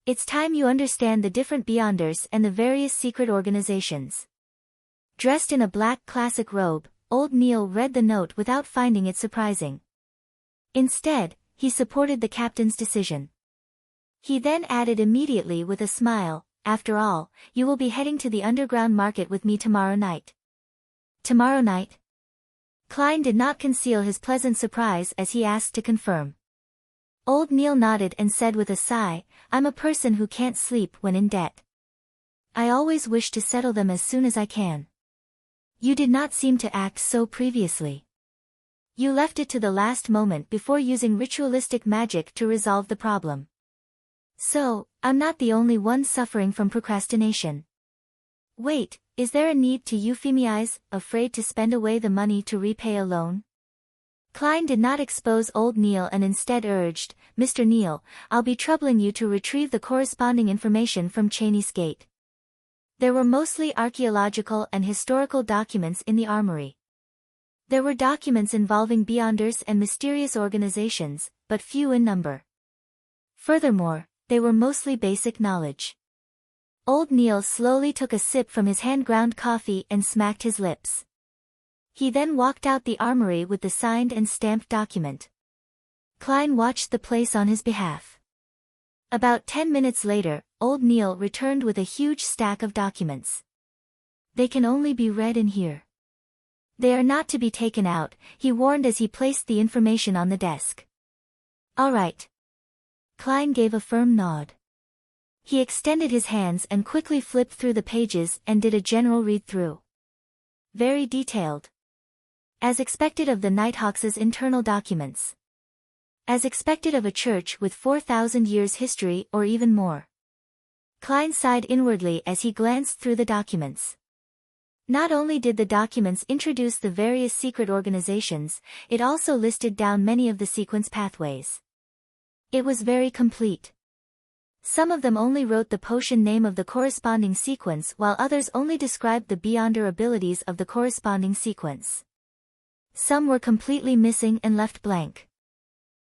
It's time you understand the different Beyonders and the various secret organizations. Dressed in a black classic robe, old Neil read the note without finding it surprising. Instead, he supported the captain's decision. He then added immediately with a smile, after all, you will be heading to the underground market with me tomorrow night. Tomorrow night? Klein did not conceal his pleasant surprise as he asked to confirm. Old Neil nodded and said with a sigh, I'm a person who can't sleep when in debt. I always wish to settle them as soon as I can. You did not seem to act so previously. You left it to the last moment before using ritualistic magic to resolve the problem. So, I'm not the only one suffering from procrastination. Wait, is there a need to euphemize, afraid to spend away the money to repay a loan? Klein did not expose old Neil and instead urged, Mr. Neil, I'll be troubling you to retrieve the corresponding information from Cheney's Gate. There were mostly archaeological and historical documents in the armory. There were documents involving Beyonders and mysterious organizations, but few in number. Furthermore, they were mostly basic knowledge. Old Neil slowly took a sip from his hand-ground coffee and smacked his lips. He then walked out the armory with the signed and stamped document. Klein watched the place on his behalf. About 10 minutes later, old Neil returned with a huge stack of documents. They can only be read in here. They are not to be taken out, he warned as he placed the information on the desk. All right. Klein gave a firm nod. He extended his hands and quickly flipped through the pages and did a general read-through. Very detailed. As expected of the Nighthawks' internal documents. As expected of a church with 4,000 years history or even more. Klein sighed inwardly as he glanced through the documents. Not only did the documents introduce the various secret organizations, it also listed down many of the sequence pathways. It was very complete. Some of them only wrote the potion name of the corresponding sequence while others only described the Beyonder abilities of the corresponding sequence. Some were completely missing and left blank.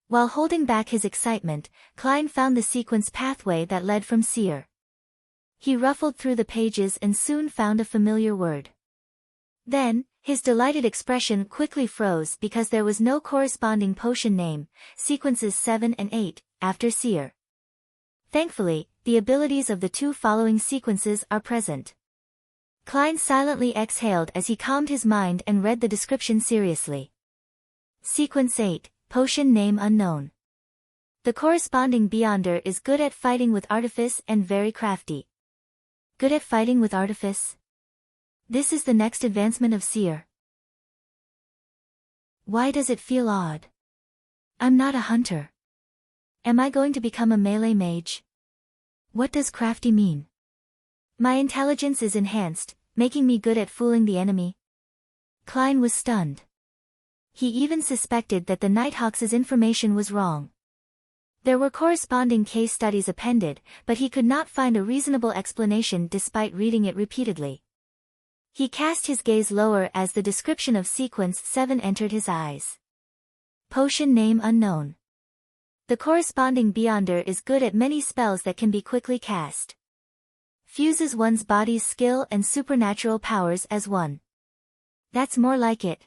While holding back his excitement, Klein found the sequence pathway that led from Seer. He ruffled through the pages and soon found a familiar word. Then, his delighted expression quickly froze because there was no corresponding potion name, sequences 7 and 8, after Seer. Thankfully, the abilities of the two following sequences are present. Klein silently exhaled as he calmed his mind and read the description seriously. Sequence 8, potion name unknown. The corresponding Beyonder is good at fighting with artifice and very crafty. Good at fighting with artifice? This is the next advancement of Seer. Why does it feel odd? I'm not a hunter. Am I going to become a melee mage? What does crafty mean? My intelligence is enhanced, making me good at fooling the enemy. Klein was stunned. He even suspected that the Nighthawks' information was wrong. There were corresponding case studies appended, but he could not find a reasonable explanation despite reading it repeatedly. He cast his gaze lower as the description of sequence 7 entered his eyes. Potion name unknown. The corresponding Beyonder is good at many spells that can be quickly cast. Fuses one's body's skill and supernatural powers as one. That's more like it.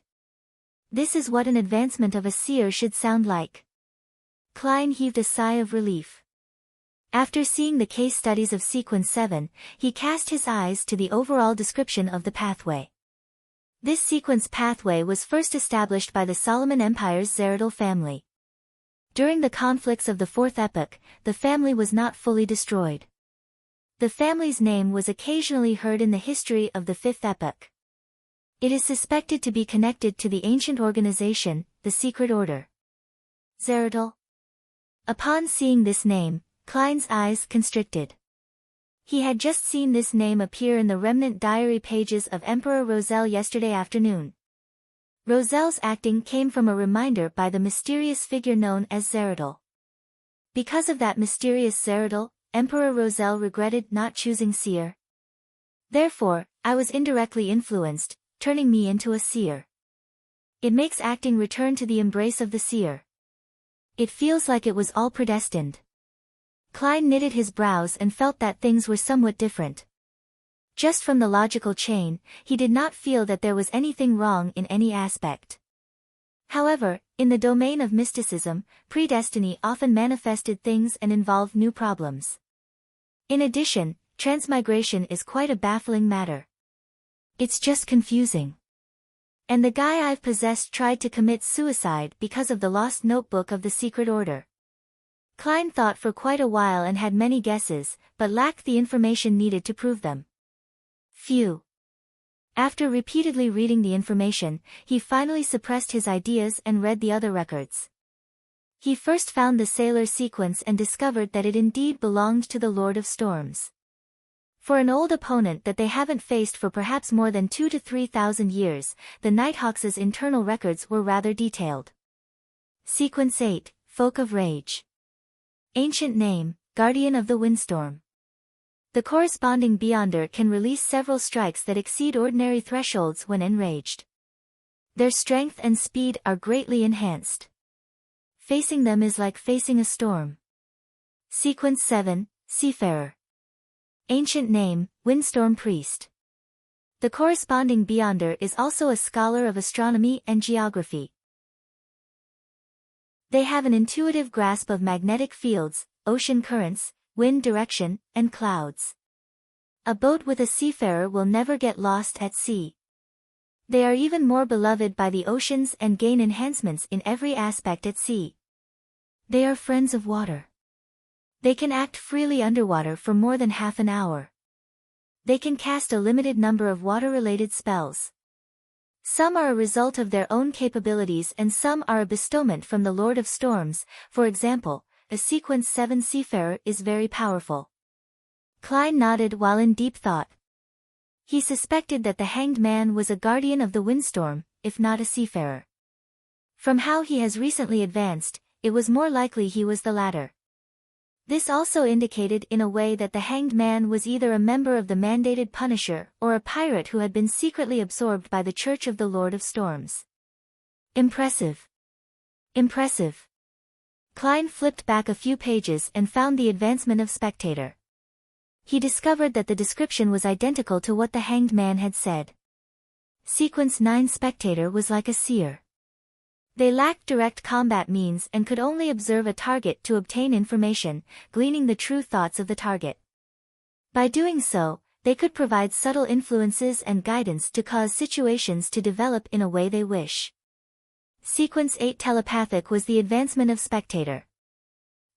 This is what an advancement of a seer should sound like. Klein heaved a sigh of relief. After seeing the case studies of sequence 7, he cast his eyes to the overall description of the pathway. This sequence pathway was first established by the Solomon Empire's Zeradal family. During the conflicts of the Fourth Epoch, the family was not fully destroyed. The family's name was occasionally heard in the history of the Fifth Epoch. It is suspected to be connected to the ancient organization, the Secret Order. Zeradol. Upon seeing this name, Klein's eyes constricted. He had just seen this name appear in the remnant diary pages of Emperor Roselle yesterday afternoon. Roselle's acting came from a reminder by the mysterious figure known as Zeradol. Because of that mysterious Zeradol, Emperor Roselle regretted not choosing seer. Therefore, I was indirectly influenced, turning me into a seer. It makes acting return to the embrace of the seer. It feels like it was all predestined. Klein knitted his brows and felt that things were somewhat different. Just from the logical chain, he did not feel that there was anything wrong in any aspect. However, in the domain of mysticism, predestiny often manifested things and involved new problems. In addition, transmigration is quite a baffling matter. It's just confusing. And the guy I've possessed tried to commit suicide because of the lost notebook of the Secret Order. Klein thought for quite a while and had many guesses, but lacked the information needed to prove them. Phew. After repeatedly reading the information, he finally suppressed his ideas and read the other records. He first found the sailor sequence and discovered that it indeed belonged to the Lord of Storms. For an old opponent that they haven't faced for perhaps more than 2,000 to 3,000 years, the Nighthawks' internal records were rather detailed. Sequence 8, Folk of Rage. Ancient name, Guardian of the Windstorm. The corresponding Beyonder can release several strikes that exceed ordinary thresholds when enraged. Their strength and speed are greatly enhanced. Facing them is like facing a storm. Sequence 7, Seafarer. Ancient name, Windstorm Priest. The corresponding Beyonder is also a scholar of astronomy and geography. They have an intuitive grasp of magnetic fields, ocean currents, wind direction, and clouds. A boat with a seafarer will never get lost at sea. They are even more beloved by the oceans and gain enhancements in every aspect at sea. They are friends of water. They can act freely underwater for more than half an hour. They can cast a limited number of water-related spells. Some are a result of their own capabilities and some are a bestowment from the Lord of Storms. For example, a Sequence 7 Seafarer is very powerful. Klein nodded while in deep thought. He suspected that the Hanged Man was a guardian of the windstorm, if not a seafarer. From how he has recently advanced, it was more likely he was the latter. This also indicated in a way that the Hanged Man was either a member of the mandated Punisher or a pirate who had been secretly absorbed by the Church of the Lord of Storms. Impressive. Impressive. Klein flipped back a few pages and found the advancement of Spectator. He discovered that the description was identical to what the Hanged Man had said. Sequence 9 Spectator was like a seer. They lacked direct combat means and could only observe a target to obtain information, gleaning the true thoughts of the target. By doing so, they could provide subtle influences and guidance to cause situations to develop in a way they wish. Sequence 8 Telepathic was the advancement of Spectator.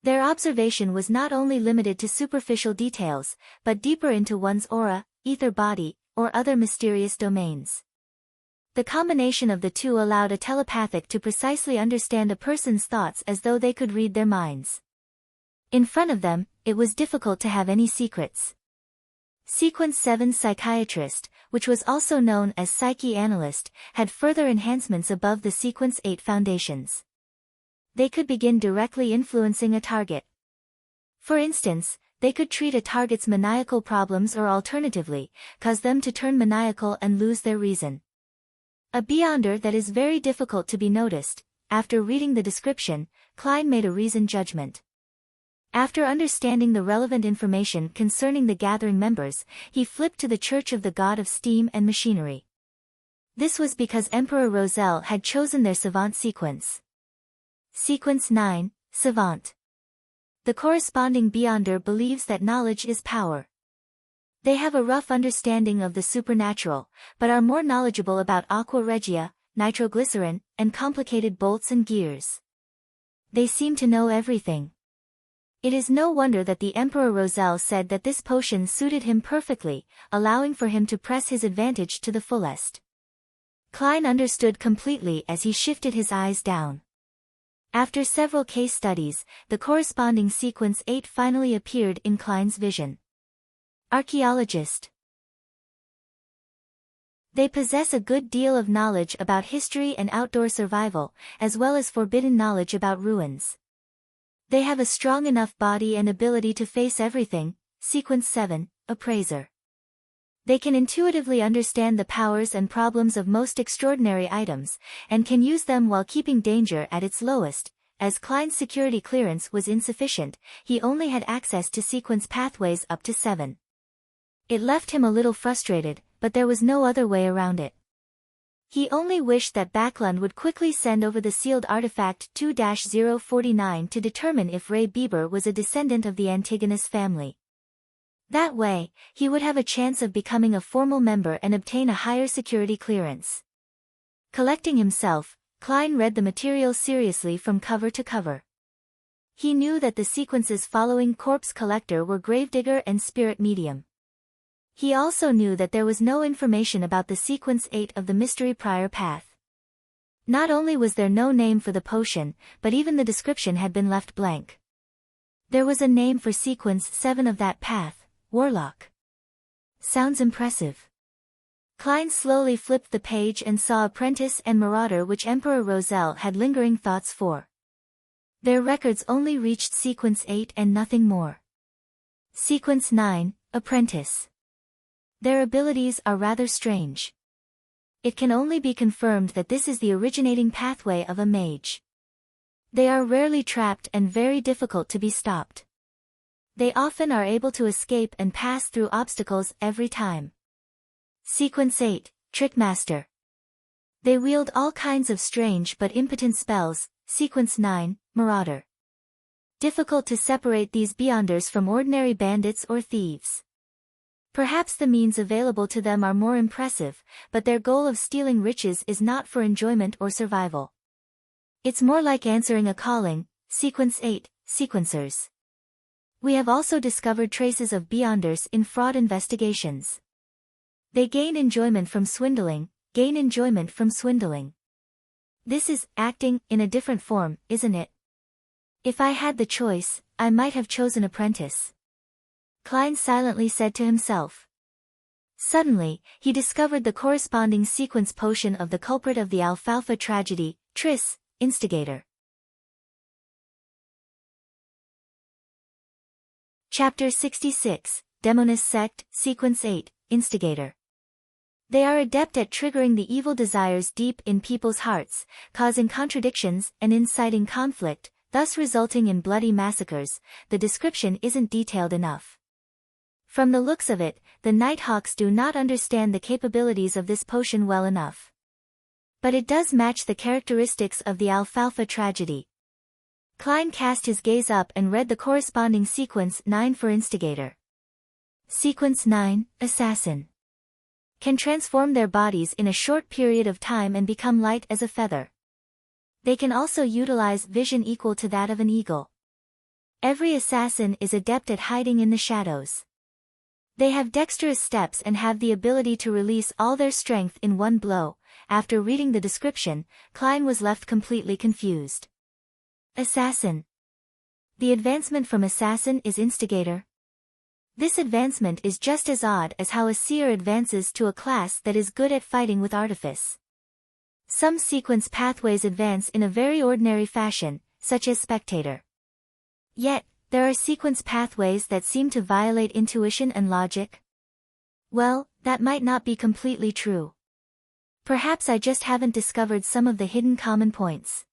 Their observation was not only limited to superficial details, but deeper into one's aura, ether body, or other mysterious domains. The combination of the two allowed a telepathic to precisely understand a person's thoughts as though they could read their minds. In front of them, it was difficult to have any secrets. Sequence 7 Psychiatrist, which was also known as Psyche Analyst, had further enhancements above the Sequence 8 foundations. They could begin directly influencing a target. For instance, they could treat a target's maniacal problems or alternatively, cause them to turn maniacal and lose their reason. A beyonder that is very difficult to be noticed. After reading the description, Klein made a reasoned judgment. After understanding the relevant information concerning the gathering members, he flipped to the Church of the God of Steam and Machinery. This was because Emperor Roselle had chosen their Savant sequence. Sequence 9, Savant. The corresponding beyonder believes that knowledge is power. They have a rough understanding of the supernatural, but are more knowledgeable about aqua regia, nitroglycerin, and complicated bolts and gears. They seem to know everything. It is no wonder that the Emperor Roselle said that this potion suited him perfectly, allowing for him to press his advantage to the fullest. Klein understood completely as he shifted his eyes down. After several case studies, the corresponding sequence 8 finally appeared in Klein's vision. Archaeologist. They possess a good deal of knowledge about history and outdoor survival, as well as forbidden knowledge about ruins. They have a strong enough body and ability to face everything. Sequence 7, Appraiser. They can intuitively understand the powers and problems of most extraordinary items, and can use them while keeping danger at its lowest. As Klein's security clearance was insufficient, he only had access to sequence pathways up to 7. It left him a little frustrated, but there was no other way around it. He only wished that Backlund would quickly send over the sealed artifact 2-049 to determine if Ray Bieber was a descendant of the Antigonus family. That way, he would have a chance of becoming a formal member and obtain a higher security clearance. Collecting himself, Klein read the material seriously from cover to cover. He knew that the sequences following Corpse Collector were Gravedigger and Spirit Medium. He also knew that there was no information about the sequence 8 of the Mystery Prior Path. Not only was there no name for the potion, but even the description had been left blank. There was a name for sequence 7 of that path. Warlock. Sounds impressive. Klein slowly flipped the page and saw Apprentice and Marauder, which Emperor Roselle had lingering thoughts for. Their records only reached sequence 8 and nothing more. Sequence 9, Apprentice. Their abilities are rather strange. It can only be confirmed that this is the originating pathway of a mage. They are rarely trapped and very difficult to be stopped. They often are able to escape and pass through obstacles every time. Sequence 8, Trickmaster. They wield all kinds of strange but impotent spells. Sequence 9, Marauder. Difficult to separate these beyonders from ordinary bandits or thieves. Perhaps the means available to them are more impressive, but their goal of stealing riches is not for enjoyment or survival. It's more like answering a calling. Sequence 8, Sequencers. We have also discovered traces of beyonders in fraud investigations. They gain enjoyment from swindling. This is acting in a different form, isn't it? If I had the choice, I might have chosen Apprentice. Klein silently said to himself. Suddenly, he discovered the corresponding sequence potion of the culprit of the Alfalfa tragedy, Triss, Instigator. Chapter 66, Demoness Sect, Sequence 8, Instigator. They are adept at triggering the evil desires deep in people's hearts, causing contradictions and inciting conflict, thus resulting in bloody massacres. The description isn't detailed enough. From the looks of it, the Nighthawks do not understand the capabilities of this potion well enough. But it does match the characteristics of the Alfalfa tragedy. Klein cast his gaze up and read the corresponding sequence 9 for Instigator. Sequence 9, Assassin. Can transform their bodies in a short period of time and become light as a feather. They can also utilize vision equal to that of an eagle. Every assassin is adept at hiding in the shadows. They have dexterous steps and have the ability to release all their strength in one blow. After reading the description, Klein was left completely confused. Assassin. The advancement from Assassin is Instigator. This advancement is just as odd as how a seer advances to a class that is good at fighting with artifice. Some sequence pathways advance in a very ordinary fashion, such as Spectator. Yet, there are sequence pathways that seem to violate intuition and logic. Well, that might not be completely true. Perhaps I just haven't discovered some of the hidden common points.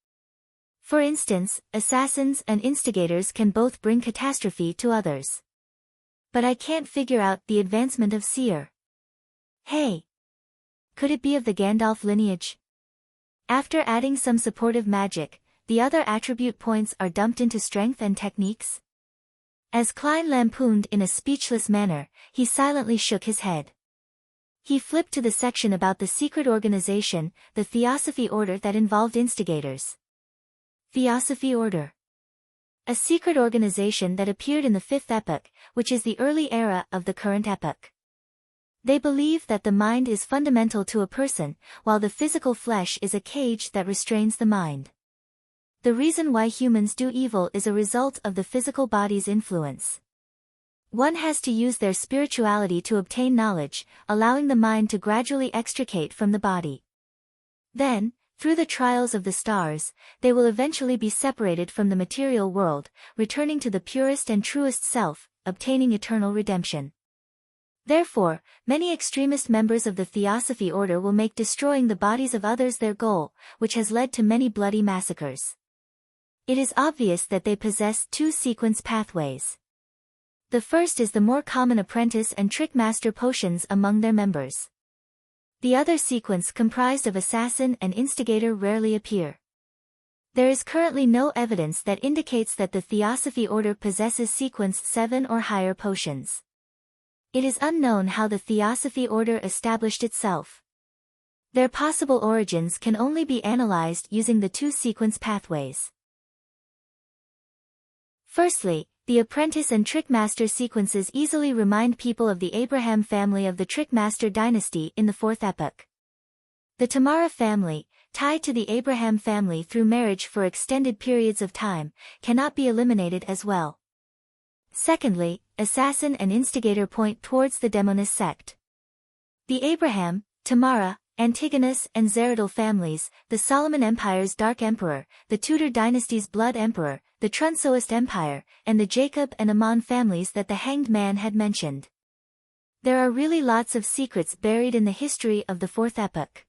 For instance, assassins and instigators can both bring catastrophe to others. But I can't figure out the advancement of seer. Hey! Could it be of the Gandalf lineage? After adding some supportive magic, the other attribute points are dumped into strength and techniques? As Klein lampooned in a speechless manner, he silently shook his head. He flipped to the section about the secret organization, the Theosophy Order that involved instigators. Theosophy Order. A secret organization that appeared in the 5th epoch, which is the early era of the current epoch. They believe that the mind is fundamental to a person, while the physical flesh is a cage that restrains the mind. The reason why humans do evil is a result of the physical body's influence. One has to use their spirituality to obtain knowledge, allowing the mind to gradually extricate from the body. Then, through the trials of the stars, they will eventually be separated from the material world, returning to the purest and truest self, obtaining eternal redemption. Therefore, many extremist members of the Theosophy order will make destroying the bodies of others their goal, which has led to many bloody massacres. It is obvious that they possess two sequence pathways. The first is the more common apprentice and trickmaster potions among their members. The other sequence comprised of assassin and instigator rarely appear. There is currently no evidence that indicates that the Theosophy order possesses sequence 7 or higher potions. It is unknown how the Theosophy order established itself. Their possible origins can only be analyzed using the two sequence pathways. Firstly, the apprentice and trickmaster sequences easily remind people of the Abraham family of the Trickmaster dynasty in the 4th epoch. The Tamara family, tied to the Abraham family through marriage for extended periods of time, cannot be eliminated as well. Secondly, assassin and instigator point towards the demonist sect. The Abraham, Tamara, Antigonus and Zeradal families, the Solomon Empire's Dark Emperor, the Tudor dynasty's Blood Emperor, the Trunsoist Empire, and the Jacob and Ammon families that the Hanged Man had mentioned. There are really lots of secrets buried in the history of the 4th epoch.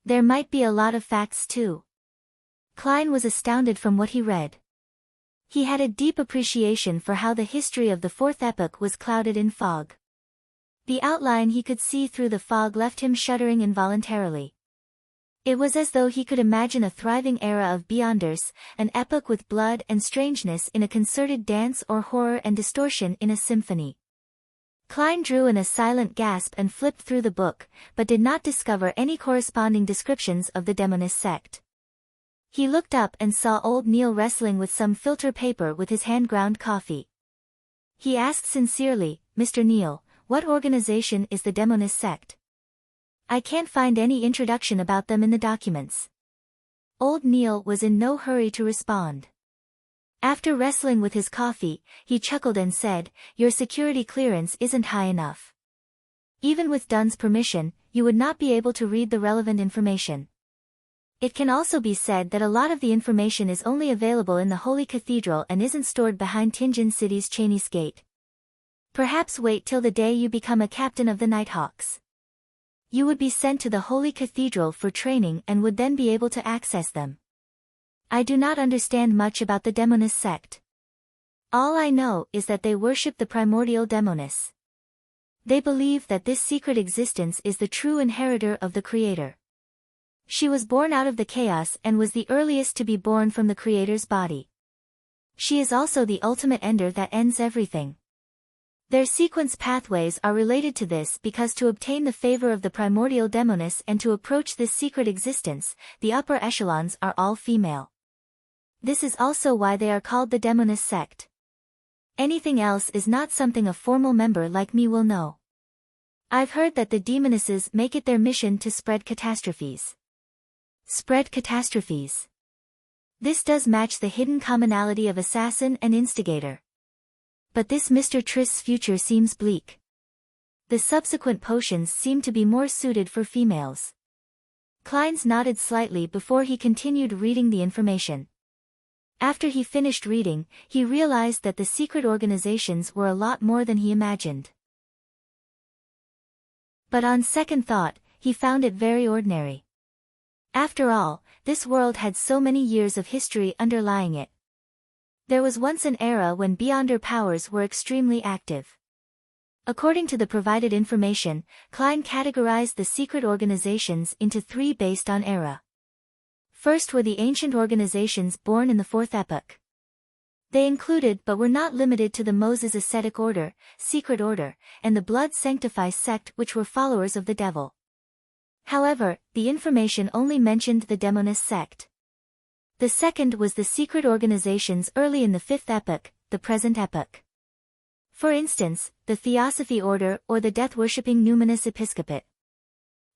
There might be a lot of facts too. Klein was astounded from what he read. He had a deep appreciation for how the history of the 4th epoch was clouded in fog. The outline he could see through the fog left him shuddering involuntarily. It was as though he could imagine a thriving era of Beyonders, an epoch with blood and strangeness in a concerted dance or horror and distortion in a symphony. Klein drew in a silent gasp and flipped through the book, but did not discover any corresponding descriptions of the demonist sect. He looked up and saw old Neil wrestling with some filter paper with his hand-ground coffee. He asked sincerely, "Mr. Neil, what organization is the demonist sect? I can't find any introduction about them in the documents." Old Neil was in no hurry to respond. After wrestling with his coffee, he chuckled and said, "Your security clearance isn't high enough. Even with Dunn's permission, you would not be able to read the relevant information. It can also be said that a lot of the information is only available in the Holy Cathedral and isn't stored behind Tinjin City's Chinese Gate. Perhaps wait till the day you become a captain of the Nighthawks. You would be sent to the Holy Cathedral for training and would then be able to access them. I do not understand much about the demonist sect. All I know is that they worship the primordial demoness. They believe that this secret existence is the true inheritor of the Creator. She was born out of the chaos and was the earliest to be born from the Creator's body. She is also the ultimate ender that ends everything. Their sequence pathways are related to this because to obtain the favor of the primordial demoness and to approach this secret existence, the upper echelons are all female. This is also why they are called the demonist sect. Anything else is not something a formal member like me will know. I've heard that the demonesses make it their mission to spread catastrophes. Spread catastrophes. This does match the hidden commonality of assassin and instigator. But this Mr. Trist's future seems bleak. The subsequent potions seem to be more suited for females. Kleins nodded slightly before he continued reading the information. After he finished reading, he realized that the secret organizations were a lot more than he imagined. But on second thought, he found it very ordinary. After all, this world had so many years of history underlying it. There was once an era when Beyonder powers were extremely active. According to the provided information, Klein categorized the secret organizations into three based on era. First were the ancient organizations born in the 4th epoch. They included but were not limited to the Moses Ascetic Order, Secret Order, and the Blood Sanctifies sect, which were followers of the devil. However, the information only mentioned the demonist sect. The second was the secret organizations early in the 5th epoch, the present epoch. For instance, the Theosophy order or the death-worshipping Numinous Episcopate.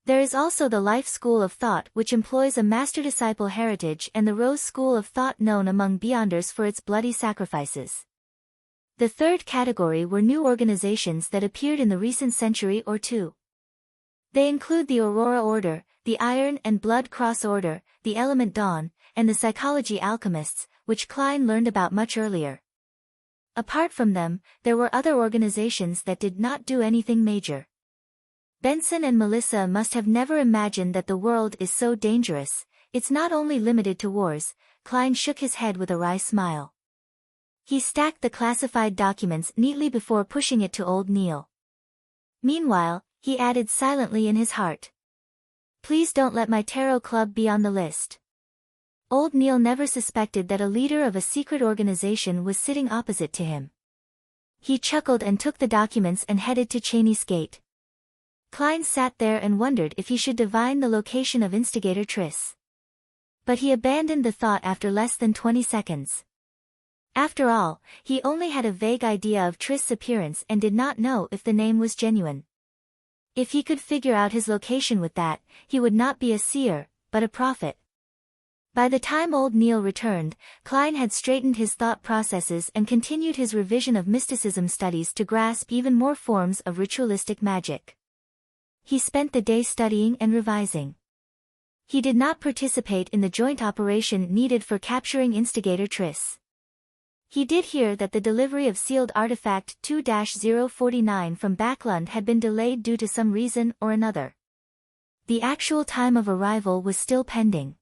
There is also the Life School of Thought, which employs a master-disciple heritage, and the Rose School of Thought, known among Beyonders for its bloody sacrifices. The third category were new organizations that appeared in the recent century or two. They include the Aurora Order, the Iron and Blood Cross Order, the Element Dawn, and the Psychology Alchemists, which Klein learned about much earlier. Apart from them, there were other organizations that did not do anything major. Benson and Melissa must have never imagined that the world is so dangerous. It's not only limited to wars. Klein shook his head with a wry smile. He stacked the classified documents neatly before pushing it to old Neil. Meanwhile, he added silently in his heart, "Please don't let my tarot club be on the list." Old Neil never suspected that a leader of a secret organization was sitting opposite to him. He chuckled and took the documents and headed to Cheney's gate. Klein sat there and wondered if he should divine the location of instigator Triss. But he abandoned the thought after less than 20 seconds. After all, he only had a vague idea of Triss' appearance and did not know if the name was genuine. If he could figure out his location with that, he would not be a seer, but a prophet. By the time old Neil returned, Klein had straightened his thought processes and continued his revision of mysticism studies to grasp even more forms of ritualistic magic. He spent the day studying and revising. He did not participate in the joint operation needed for capturing instigator Triss. He did hear that the delivery of sealed artifact 2-049 from Backlund had been delayed due to some reason or another. The actual time of arrival was still pending.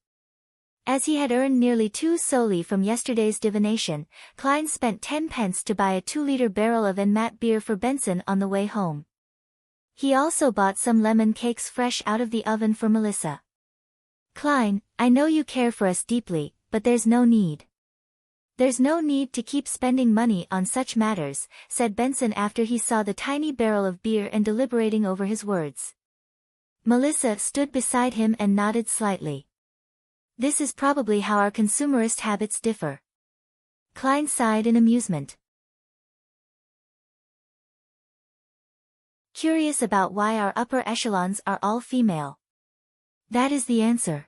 As he had earned nearly 2 soli from yesterday's divination, Klein spent 10 pence to buy a 2-liter barrel of Enmat beer for Benson on the way home. He also bought some lemon cakes fresh out of the oven for Melissa. "Klein, I know you care for us deeply, but there's no need. There's no need to keep spending money on such matters," said Benson after he saw the tiny barrel of beer and deliberating over his words. Melissa stood beside him and nodded slightly. "This is probably how our consumerist habits differ." Klein sighed in amusement. Curious about why our upper echelons are all female? That is the answer.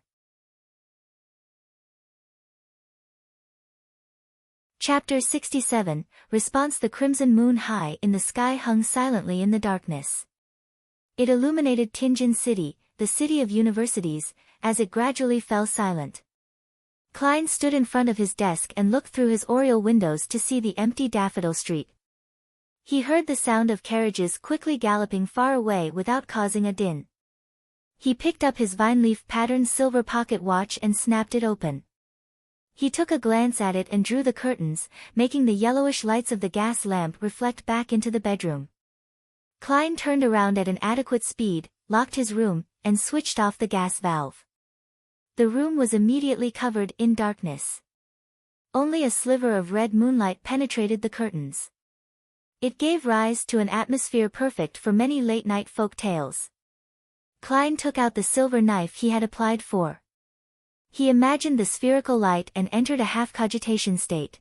Chapter 67, Response. The crimson moon high in the sky hung silently in the darkness. It illuminated Tianjin City, the city of universities, as it gradually fell silent. Klein stood in front of his desk and looked through his oriel windows to see the empty Daffodil Street. He heard the sound of carriages quickly galloping far away without causing a din. He picked up his vine-leaf-patterned silver pocket watch and snapped it open. He took a glance at it and drew the curtains, making the yellowish lights of the gas lamp reflect back into the bedroom. Klein turned around at an adequate speed, locked his room, and switched off the gas valve. The room was immediately covered in darkness. Only a sliver of red moonlight penetrated the curtains. It gave rise to an atmosphere perfect for many late-night folk tales. Klein took out the silver knife he had applied for. He imagined the spherical light and entered a half-cogitation state.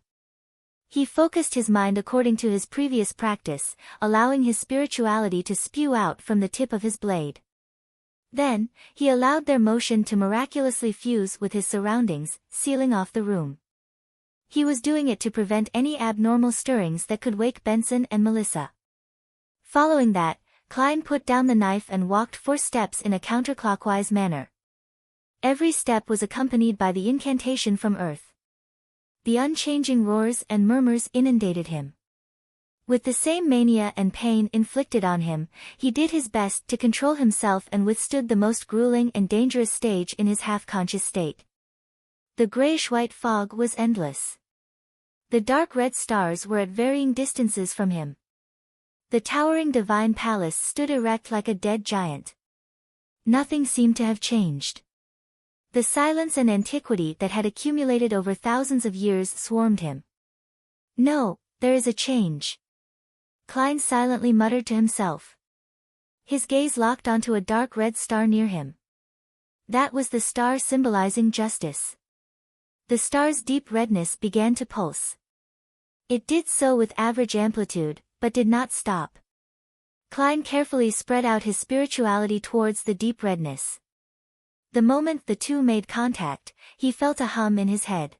He focused his mind according to his previous practice, allowing his spirituality to spew out from the tip of his blade. Then, he allowed their motion to miraculously fuse with his surroundings, sealing off the room. He was doing it to prevent any abnormal stirrings that could wake Benson and Melissa. Following that, Klein put down the knife and walked 4 steps in a counterclockwise manner. Every step was accompanied by the incantation from Earth. The unchanging roars and murmurs inundated him. With the same mania and pain inflicted on him, he did his best to control himself and withstood the most grueling and dangerous stage in his half-conscious state. The grayish-white fog was endless. The dark red stars were at varying distances from him. The towering divine palace stood erect like a dead giant. Nothing seemed to have changed. The silence and antiquity that had accumulated over thousands of years swarmed him. "No, there is a change," Klein silently muttered to himself. His gaze locked onto a dark red star near him. That was the star symbolizing justice. The star's deep redness began to pulse. It did so with average amplitude, but did not stop. Klein carefully spread out his spirituality towards the deep redness. The moment the two made contact, he felt a hum in his head.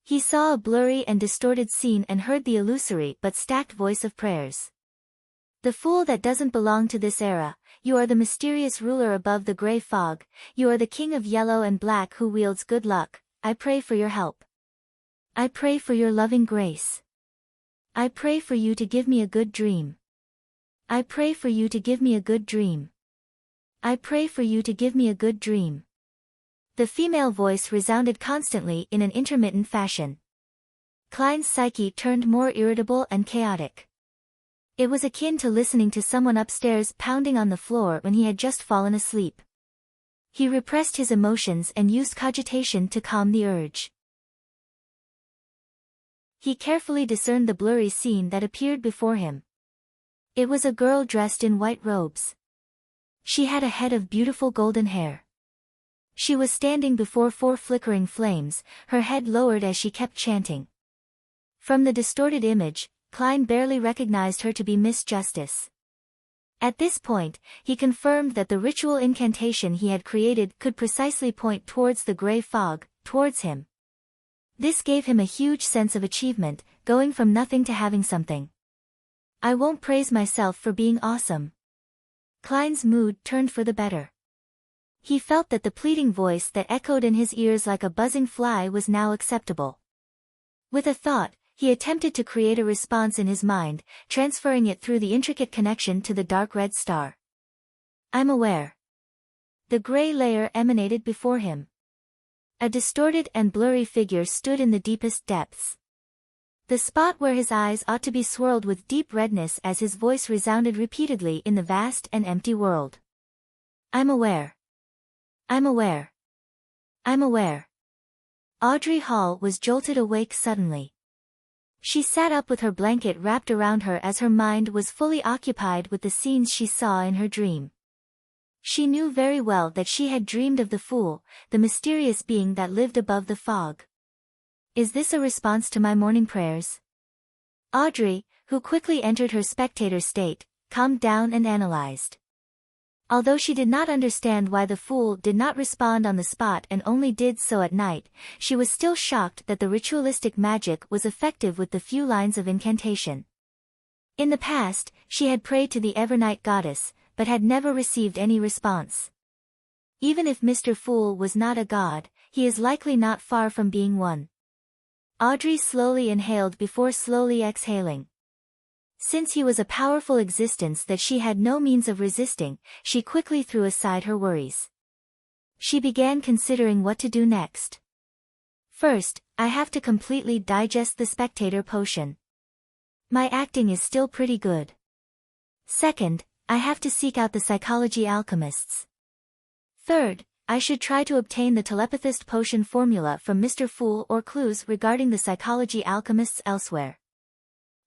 He saw a blurry and distorted scene and heard the illusory but stacked voice of prayers. The fool that doesn't belong to this era, you are the mysterious ruler above the gray fog, you are the king of yellow and black who wields good luck, I pray for your help. I pray for your loving grace. I pray for you to give me a good dream. I pray for you to give me a good dream. I pray for you to give me a good dream. The female voice resounded constantly in an intermittent fashion. Klein's psyche turned more irritable and chaotic. It was akin to listening to someone upstairs pounding on the floor when he had just fallen asleep. He repressed his emotions and used cogitation to calm the urge. He carefully discerned the blurry scene that appeared before him. It was a girl dressed in white robes. She had a head of beautiful golden hair. She was standing before 4 flickering flames, her head lowered as she kept chanting. From the distorted image, Klein barely recognized her to be Miss Justice. At this point, he confirmed that the ritual incantation he had created could precisely point towards the gray fog, towards him. This gave him a huge sense of achievement, going from nothing to having something. I won't praise myself for being awesome. Klein's mood turned for the better. He felt that the pleading voice that echoed in his ears like a buzzing fly was now acceptable. With a thought, he attempted to create a response in his mind, transferring it through the intricate connection to the dark red star. I'm aware. The gray layer emanated before him. A distorted and blurry figure stood in the deepest depths. The spot where his eyes ought to be swirled with deep redness as his voice resounded repeatedly in the vast and empty world. I'm aware. I'm aware. I'm aware. Audrey Hall was jolted awake suddenly. She sat up with her blanket wrapped around her as her mind was fully occupied with the scenes she saw in her dream. She knew very well that she had dreamed of the fool, the mysterious being that lived above the fog. Is this a response to my morning prayers? Audrey, who quickly entered her spectator state, calmed down and analyzed. Although she did not understand why the fool did not respond on the spot and only did so at night, she was still shocked that the ritualistic magic was effective with the few lines of incantation. In the past, she had prayed to the Evernight goddess, but had never received any response. Even if Mr. Fool was not a god, he is likely not far from being one. Audrey slowly inhaled before slowly exhaling. Since he was a powerful existence that she had no means of resisting, she quickly threw aside her worries. She began considering what to do next. First, I have to completely digest the spectator potion. My acting is still pretty good. Second, I have to seek out the psychology alchemists. Third, I should try to obtain the telepathist potion formula from Mr. Fool or clues regarding the psychology alchemists elsewhere.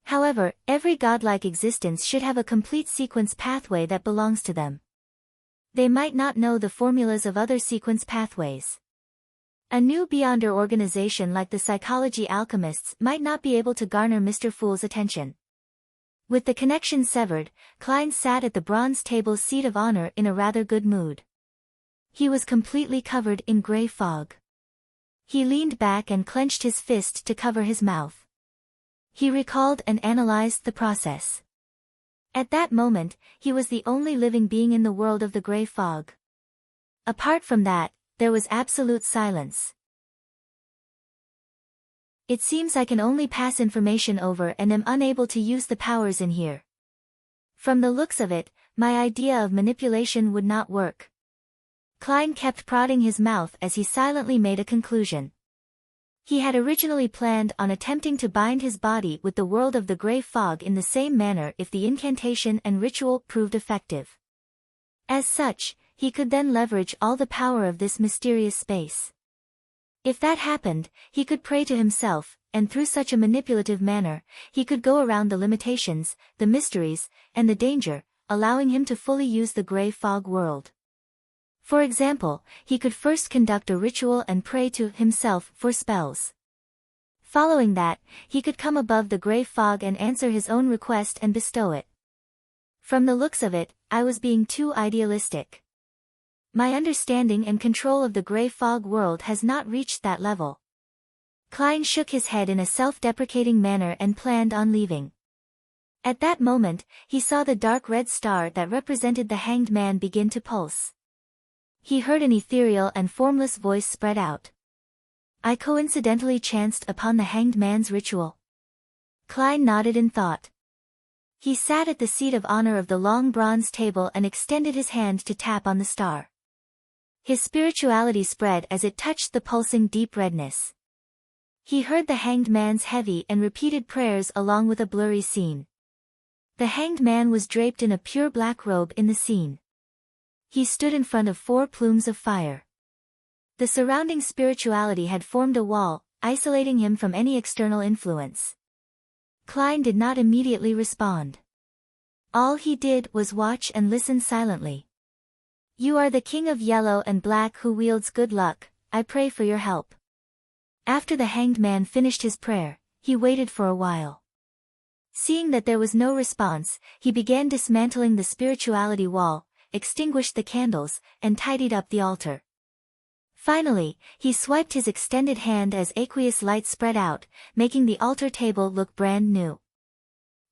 However, every godlike existence should have a complete sequence pathway that belongs to them. They might not know the formulas of other sequence pathways. A new Beyonder organization like the psychology alchemists might not be able to garner Mr. Fool's attention. With the connection severed, Klein sat at the bronze table's seat of honor in a rather good mood. He was completely covered in gray fog. He leaned back and clenched his fist to cover his mouth. He recalled and analyzed the process. At that moment, he was the only living being in the world of the gray fog. Apart from that, there was absolute silence. It seems I can only pass information over and am unable to use the powers in here. From the looks of it, my idea of manipulation would not work. Klein kept prodding his mouth as he silently made a conclusion. He had originally planned on attempting to bind his body with the world of the gray fog in the same manner if the incantation and ritual proved effective. As such, he could then leverage all the power of this mysterious space. If that happened, he could pray to himself, and through such a manipulative manner, he could go around the limitations, the mysteries, and the danger, allowing him to fully use the gray fog world. For example, he could first conduct a ritual and pray to himself for spells. Following that, he could come above the gray fog and answer his own request and bestow it. From the looks of it, I was being too idealistic. My understanding and control of the gray fog world has not reached that level. Klein shook his head in a self-deprecating manner and planned on leaving. At that moment, he saw the dark red star that represented the hanged man begin to pulse. He heard an ethereal and formless voice spread out. I coincidentally chanced upon the hanged man's ritual. Klein nodded in thought. He sat at the seat of honor of the long bronze table and extended his hand to tap on the star. His spirituality spread as it touched the pulsing deep redness. He heard the hanged man's heavy and repeated prayers along with a blurry scene. The hanged man was draped in a pure black robe in the scene. He stood in front of 4 plumes of fire. The surrounding spirituality had formed a wall, isolating him from any external influence. Klein did not immediately respond. All he did was watch and listen silently. You are the king of yellow and black who wields good luck, I pray for your help. After the hanged man finished his prayer, he waited for a while. Seeing that there was no response, he began dismantling the spirituality wall, extinguished the candles, and tidied up the altar. Finally, he swiped his extended hand as aqueous light spread out, making the altar table look brand new.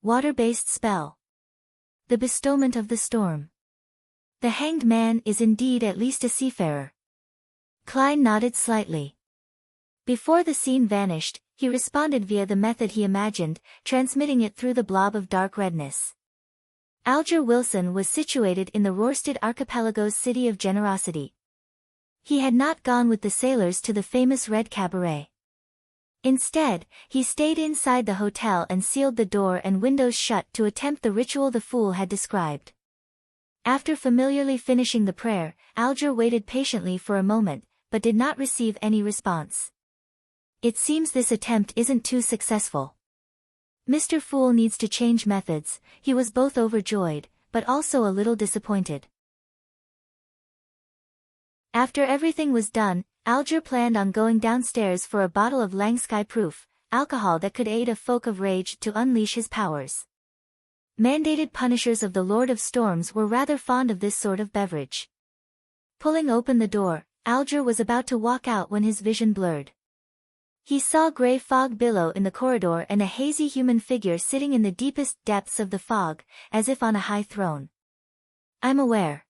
Water-based spell. The bestowment of the storm. The hanged man is indeed at least a seafarer. Klein nodded slightly. Before the scene vanished, he responded via the method he imagined, transmitting it through the blob of dark redness. Alger Wilson was situated in the Rorsted Archipelago's city of generosity. He had not gone with the sailors to the famous Red Cabaret. Instead, he stayed inside the hotel and sealed the door and windows shut to attempt the ritual the fool had described. After familiarly finishing the prayer, Alger waited patiently for a moment, but did not receive any response. It seems this attempt isn't too successful. Mr. Fool needs to change methods. He was both overjoyed, but also a little disappointed. After everything was done, Alger planned on going downstairs for a bottle of Langsky Proof, alcohol that could aid a folk of rage to unleash his powers. Mandated punishers of the Lord of Storms were rather fond of this sort of beverage. Pulling open the door, Alger was about to walk out when his vision blurred. He saw gray fog billow in the corridor and a hazy human figure sitting in the deepest depths of the fog, as if on a high throne. I'm aware.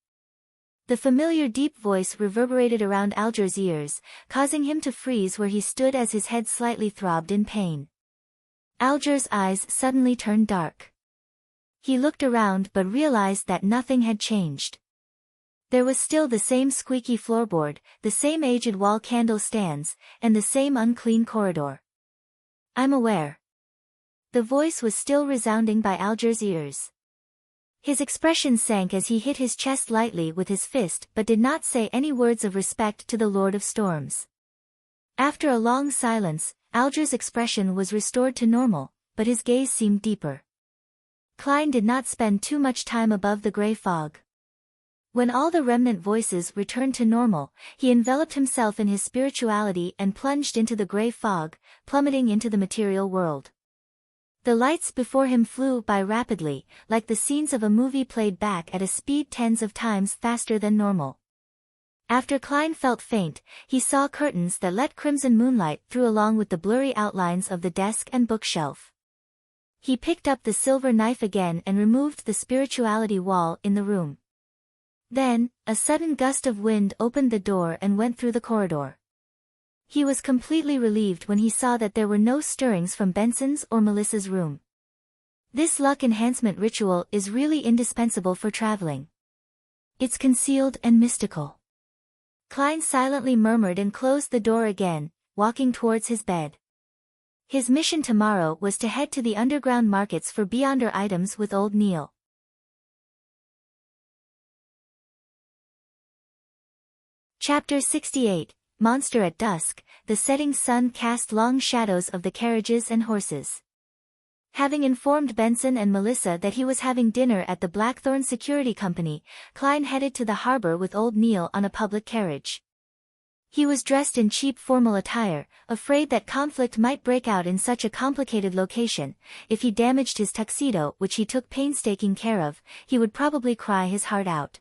The familiar deep voice reverberated around Alger's ears, causing him to freeze where he stood as his head slightly throbbed in pain. Alger's eyes suddenly turned dark. He looked around but realized that nothing had changed. There was still the same squeaky floorboard, the same aged wall candle stands, and the same unclean corridor. I'm aware. The voice was still resounding by Alger's ears. His expression sank as he hit his chest lightly with his fist but did not say any words of respect to the Lord of Storms. After a long silence, Alger's expression was restored to normal, but his gaze seemed deeper. Klein did not spend too much time above the gray fog. When all the remnant voices returned to normal, he enveloped himself in his spirituality and plunged into the gray fog, plummeting into the material world. The lights before him flew by rapidly, like the scenes of a movie played back at a speed tens of times faster than normal. After Klein felt faint, he saw curtains that let crimson moonlight through along with the blurry outlines of the desk and bookshelf. He picked up the silver knife again and removed the spirituality wall in the room. Then, a sudden gust of wind opened the door and went through the corridor. He was completely relieved when he saw that there were no stirrings from Benson's or Melissa's room. This luck enhancement ritual is really indispensable for traveling. It's concealed and mystical. Klein silently murmured and closed the door again, walking towards his bed. His mission tomorrow was to head to the underground markets for Beyonder items with old Neil. Chapter 68, Monster at Dusk. The setting sun cast long shadows of the carriages and horses. Having informed Benson and Melissa that he was having dinner at the Blackthorn Security Company, Klein headed to the harbor with old Neil on a public carriage. He was dressed in cheap formal attire, afraid that conflict might break out in such a complicated location. If he damaged his tuxedo, which he took painstaking care of, he would probably cry his heart out.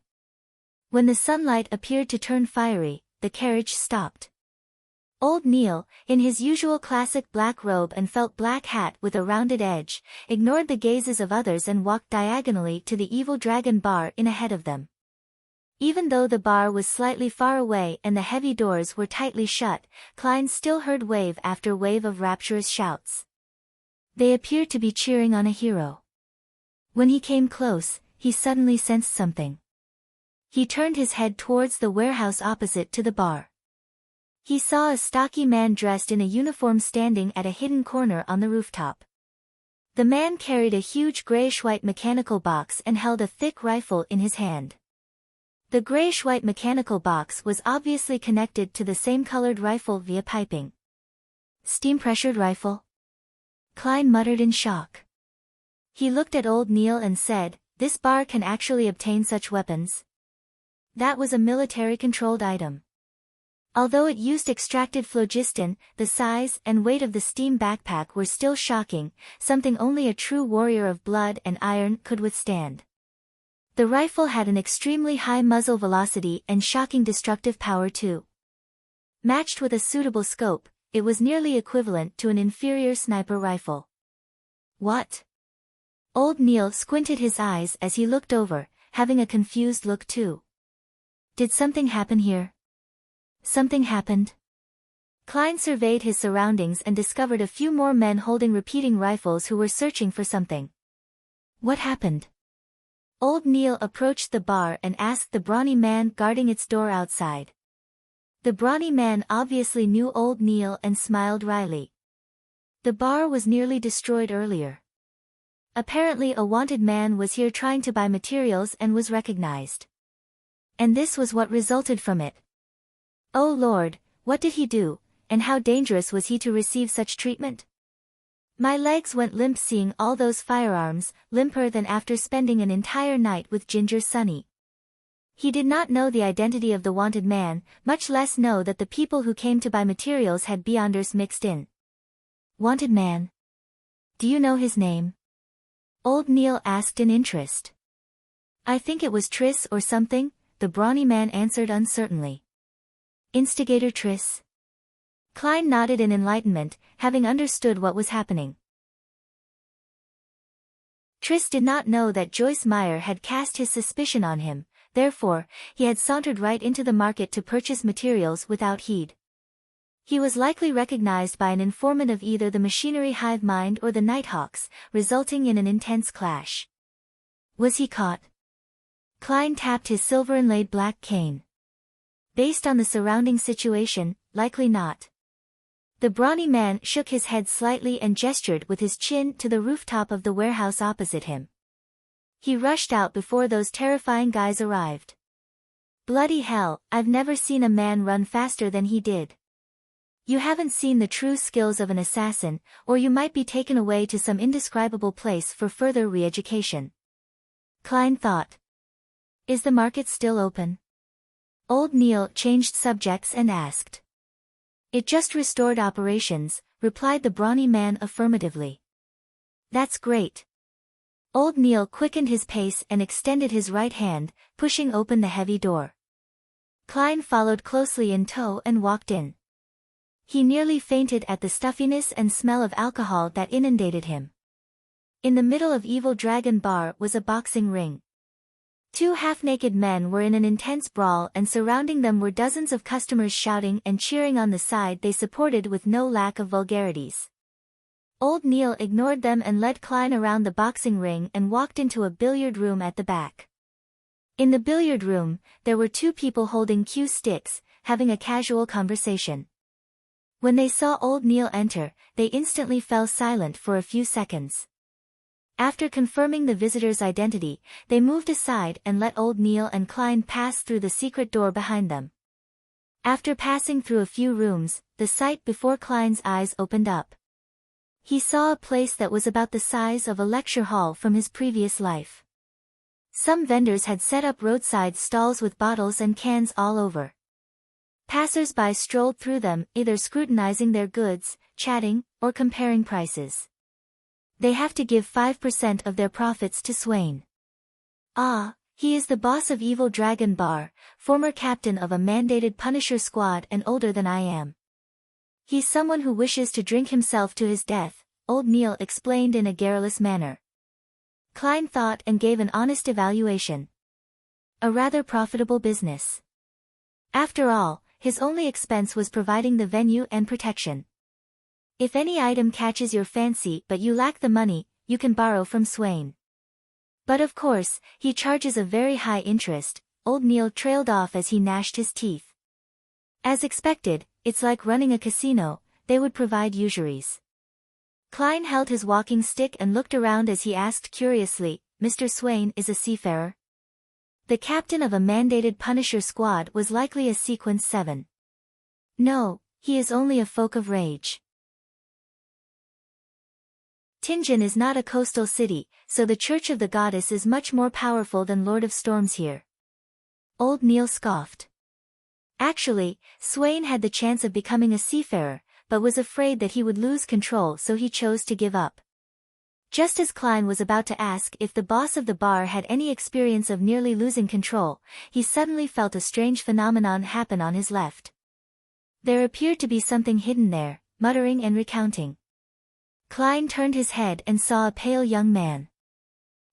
When the sunlight appeared to turn fiery, the carriage stopped. Old Neil, in his usual classic black robe and felt black hat with a rounded edge, ignored the gazes of others and walked diagonally to the Evil Dragon bar in ahead of them. Even though the bar was slightly far away and the heavy doors were tightly shut, Klein still heard wave after wave of rapturous shouts. They appeared to be cheering on a hero. When he came close, he suddenly sensed something. He turned his head towards the warehouse opposite to the bar. He saw a stocky man dressed in a uniform standing at a hidden corner on the rooftop. The man carried a huge grayish-white mechanical box and held a thick rifle in his hand. The grayish-white mechanical box was obviously connected to the same colored rifle via piping. Steam-pressured rifle? Klein muttered in shock. He looked at Old Neil and said, "This bar can actually obtain such weapons?" That was a military-controlled item. Although it used extracted phlogiston, the size and weight of the steam backpack were still shocking, something only a true warrior of blood and iron could withstand. The rifle had an extremely high muzzle velocity and shocking destructive power too. Matched with a suitable scope, it was nearly equivalent to an inferior sniper rifle. What? Old Neil squinted his eyes as he looked over, having a confused look too. Did something happen here? Something happened? Klein surveyed his surroundings and discovered a few more men holding repeating rifles who were searching for something. What happened? Old Neil approached the bar and asked the brawny man guarding its door outside. The brawny man obviously knew Old Neil and smiled wryly. The bar was nearly destroyed earlier. Apparently a wanted man was here trying to buy materials and was recognized. And this was what resulted from it. Oh Lord, what did he do, and how dangerous was he to receive such treatment? My legs went limp seeing all those firearms, limper than after spending an entire night with Ginger Sunny. He did not know the identity of the wanted man, much less know that the people who came to buy materials had Beyonders mixed in. Wanted man? Do you know his name? Old Neil asked in interest. I think it was Triss or something, the brawny man answered uncertainly. Instigator Triss? Klein nodded in enlightenment, having understood what was happening. Triss did not know that Joyce Meyer had cast his suspicion on him, therefore, he had sauntered right into the market to purchase materials without heed. He was likely recognized by an informant of either the machinery hive mind or the Nighthawks, resulting in an intense clash. Was he caught? Klein tapped his silver-inlaid black cane. Based on the surrounding situation, likely not. The brawny man shook his head slightly and gestured with his chin to the rooftop of the warehouse opposite him. He rushed out before those terrifying guys arrived. Bloody hell, I've never seen a man run faster than he did. You haven't seen the true skills of an assassin, or you might be taken away to some indescribable place for further re-education. Klein thought. Is the market still open? Old Neil changed subjects and asked. It just restored operations, replied the brawny man affirmatively. That's great. Old Neil quickened his pace and extended his right hand, pushing open the heavy door. Klein followed closely in tow and walked in. He nearly fainted at the stuffiness and smell of alcohol that inundated him. In the middle of Evil Dragon Bar was a boxing ring. Two half-naked men were in an intense brawl and surrounding them were dozens of customers shouting and cheering on the side they supported with no lack of vulgarities. Old Neil ignored them and led Klein around the boxing ring and walked into a billiard room at the back. In the billiard room, there were two people holding cue sticks, having a casual conversation. When they saw Old Neil enter, they instantly fell silent for a few seconds. After confirming the visitor's identity, they moved aside and let Old Neil and Klein pass through the secret door behind them. After passing through a few rooms, the sight before Klein's eyes opened up. He saw a place that was about the size of a lecture hall from his previous life. Some vendors had set up roadside stalls with bottles and cans all over. Passers-by strolled through them, either scrutinizing their goods, chatting, or comparing prices. They have to give 5% of their profits to Swain. Ah, he is the boss of Evil Dragon Bar, former captain of a mandated Punisher squad and older than I am. He's someone who wishes to drink himself to his death, old Neil explained in a garrulous manner. Klein thought and gave an honest evaluation. A rather profitable business. After all, his only expense was providing the venue and protection. If any item catches your fancy but you lack the money, you can borrow from Swain. But of course, he charges a very high interest. Old Neil trailed off as he gnashed his teeth. As expected, it's like running a casino, they would provide usuries. Klein held his walking stick and looked around as he asked curiously, Mr. Swain is a seafarer? The captain of a mandated Punisher squad was likely a Sequence 7. No, he is only a folk of rage. Tingen is not a coastal city, so the Church of the Goddess is much more powerful than Lord of Storms here. Old Neil scoffed. Actually, Swain had the chance of becoming a seafarer, but was afraid that he would lose control, so he chose to give up. Just as Klein was about to ask if the boss of the bar had any experience of nearly losing control, he suddenly felt a strange phenomenon happen on his left. There appeared to be something hidden there, muttering and recounting. Klein turned his head and saw a pale young man.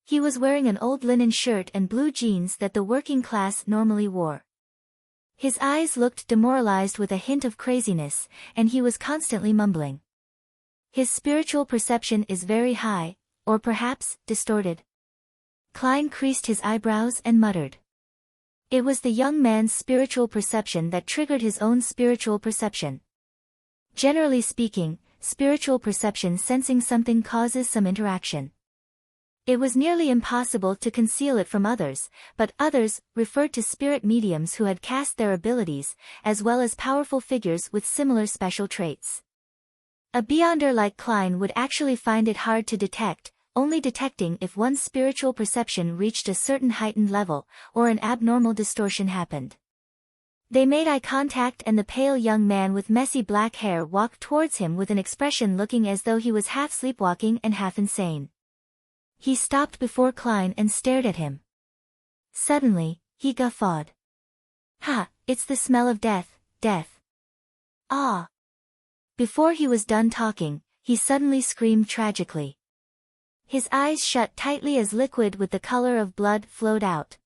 He was wearing an old linen shirt and blue jeans that the working class normally wore. His eyes looked demoralized with a hint of craziness, and he was constantly mumbling. His spiritual perception is very high, or perhaps, distorted. Klein creased his eyebrows and muttered. It was the young man's spiritual perception that triggered his own spiritual perception. Generally speaking, spiritual perception sensing something causes some interaction. It was nearly impossible to conceal it from others, but others referred to spirit mediums who had cast their abilities, as well as powerful figures with similar special traits. A beyonder like Klein would actually find it hard to detect, only detecting if one's spiritual perception reached a certain heightened level, or an abnormal distortion happened. They made eye contact and the pale young man with messy black hair walked towards him with an expression looking as though he was half sleepwalking and half insane. He stopped before Klein and stared at him. Suddenly, he guffawed. Ha, it's the smell of death, death. Ah! Before he was done talking, he suddenly screamed tragically. His eyes shut tightly as liquid with the color of blood flowed out.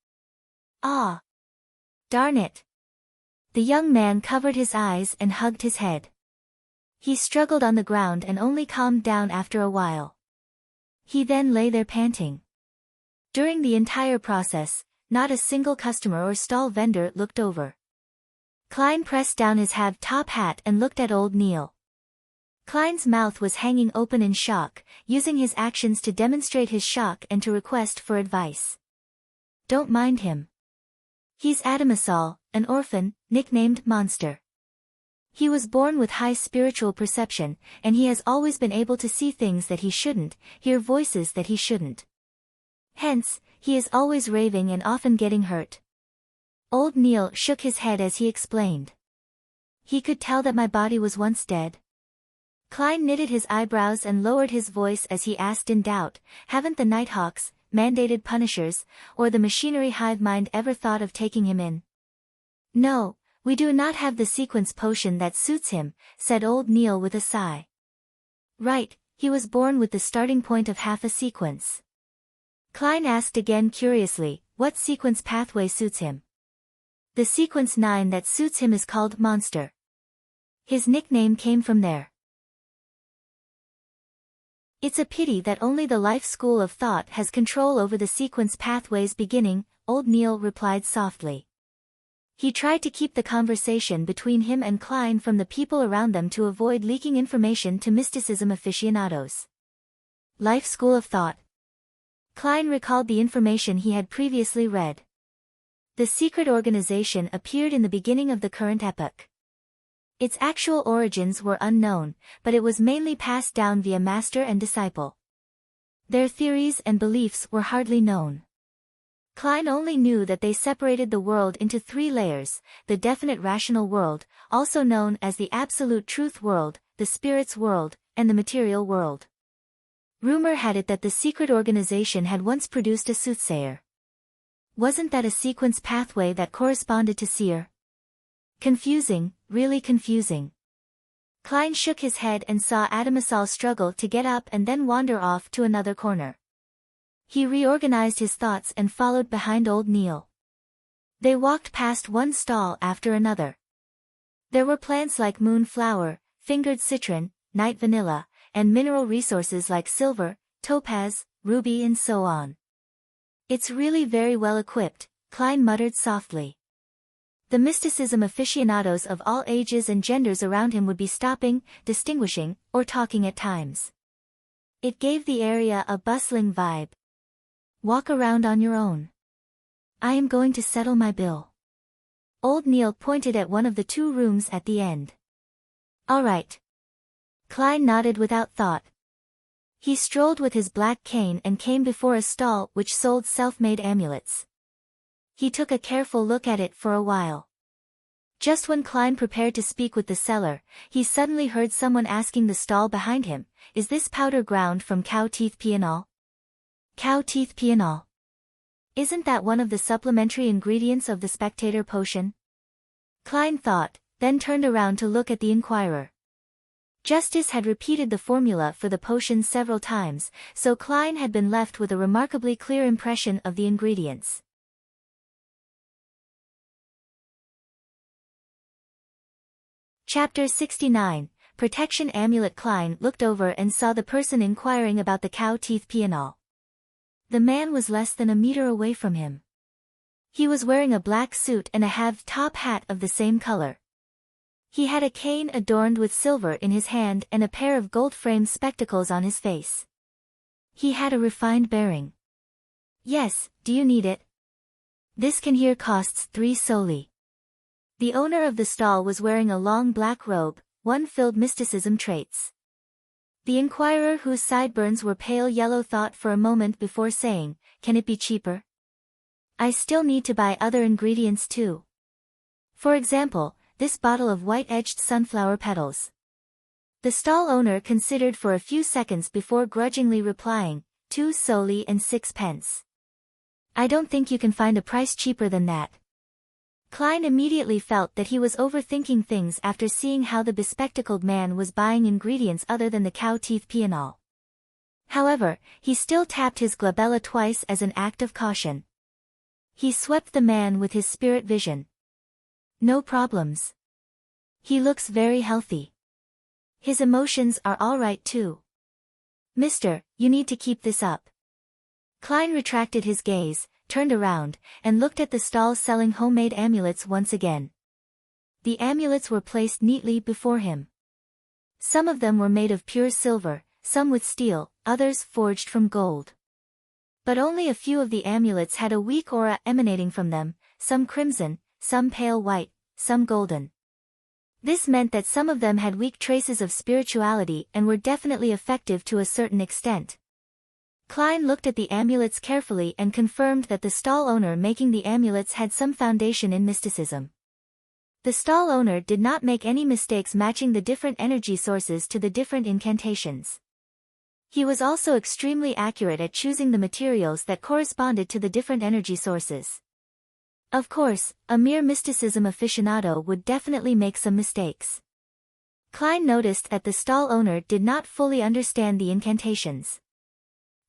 Ah! Darn it! The young man covered his eyes and hugged his head. He struggled on the ground and only calmed down after a while. He then lay there panting. During the entire process, not a single customer or stall vendor looked over. Klein pressed down his top hat and looked at old Neil. Klein's mouth was hanging open in shock, using his actions to demonstrate his shock and to request for advice. Don't mind him. He's Adamasol, an orphan, nicknamed Monster. He was born with high spiritual perception, and he has always been able to see things that he shouldn't, hear voices that he shouldn't. Hence, he is always raving and often getting hurt. Old Neil shook his head as he explained. He could tell that my body was once dead. Klein knitted his eyebrows and lowered his voice as he asked in doubt, haven't the Nighthawks, mandated Punishers, or the machinery hive mind ever thought of taking him in? No. We do not have the sequence potion that suits him, said old Neil with a sigh. Right, he was born with the starting point of half a sequence. Klein asked again curiously, what sequence pathway suits him? The sequence 9 that suits him is called Monster. His nickname came from there. It's a pity that only the life school of thought has control over the sequence pathways beginning, old Neil replied softly. He tried to keep the conversation between him and Klein from the people around them to avoid leaking information to mysticism aficionados. Life School of Thought. Klein recalled the information he had previously read. The secret organization appeared in the beginning of the current epoch. Its actual origins were unknown, but it was mainly passed down via master and disciple. Their theories and beliefs were hardly known. Klein only knew that they separated the world into 3 layers: the definite rational world, also known as the absolute truth world, the spirit's world, and the material world. Rumor had it that the secret organization had once produced a soothsayer. Wasn't that a sequence pathway that corresponded to seer? Confusing, really confusing. Klein shook his head and saw Adamasal struggle to get up and then wander off to another corner. He reorganized his thoughts and followed behind old Neil. They walked past one stall after another. There were plants like moonflower, fingered citron, night vanilla, and mineral resources like silver, topaz, ruby and so on. It's really very well equipped, Klein muttered softly. The mysticism aficionados of all ages and genders around him would be stopping, distinguishing, or talking at times. It gave the area a bustling vibe. Walk around on your own. I am going to settle my bill. Old Neil pointed at one of the 2 rooms at the end. All right. Klein nodded without thought. He strolled with his black cane and came before a stall which sold self-made amulets. He took a careful look at it for a while. Just when Klein prepared to speak with the seller, he suddenly heard someone asking the stall behind him, "Is this powder ground from cow teeth pianol?" Cow teeth pianol. Isn't that one of the supplementary ingredients of the spectator potion? Klein thought, then turned around to look at the inquirer. Justice had repeated the formula for the potion several times, so Klein had been left with a remarkably clear impression of the ingredients. Chapter 69, Protection Amulet. Klein looked over and saw the person inquiring about the cow teeth pianol. The man was less than a meter away from him. He was wearing a black suit and a halved top hat of the same color. He had a cane adorned with silver in his hand and a pair of gold-framed spectacles on his face. He had a refined bearing. Yes, do you need it? This can here costs 3 soli. The owner of the stall was wearing a long black robe, one filled mysticism traits. The inquirer, whose sideburns were pale yellow, thought for a moment before saying, "Can it be cheaper? I still need to buy other ingredients too. For example, this bottle of white-edged sunflower petals." The stall owner considered for a few seconds before grudgingly replying, 2 soli and 6 pence. I don't think you can find a price cheaper than that. Klein immediately felt that he was overthinking things after seeing how the bespectacled man was buying ingredients other than the cow teeth pianol. However, he still tapped his glabella twice as an act of caution. He swept the man with his spirit vision. No problems. He looks very healthy. His emotions are all right too. Mister, you need to keep this up. Klein retracted his gaze, turned around, and looked at the stall selling homemade amulets once again. The amulets were placed neatly before him. Some of them were made of pure silver, some with steel, others forged from gold. But only a few of the amulets had a weak aura emanating from them, some crimson, some pale white, some golden. This meant that some of them had weak traces of spirituality and were definitely effective to a certain extent. Klein looked at the amulets carefully and confirmed that the stall owner making the amulets had some foundation in mysticism. The stall owner did not make any mistakes matching the different energy sources to the different incantations. He was also extremely accurate at choosing the materials that corresponded to the different energy sources. Of course, a mere mysticism aficionado would definitely make some mistakes. Klein noticed that the stall owner did not fully understand the incantations.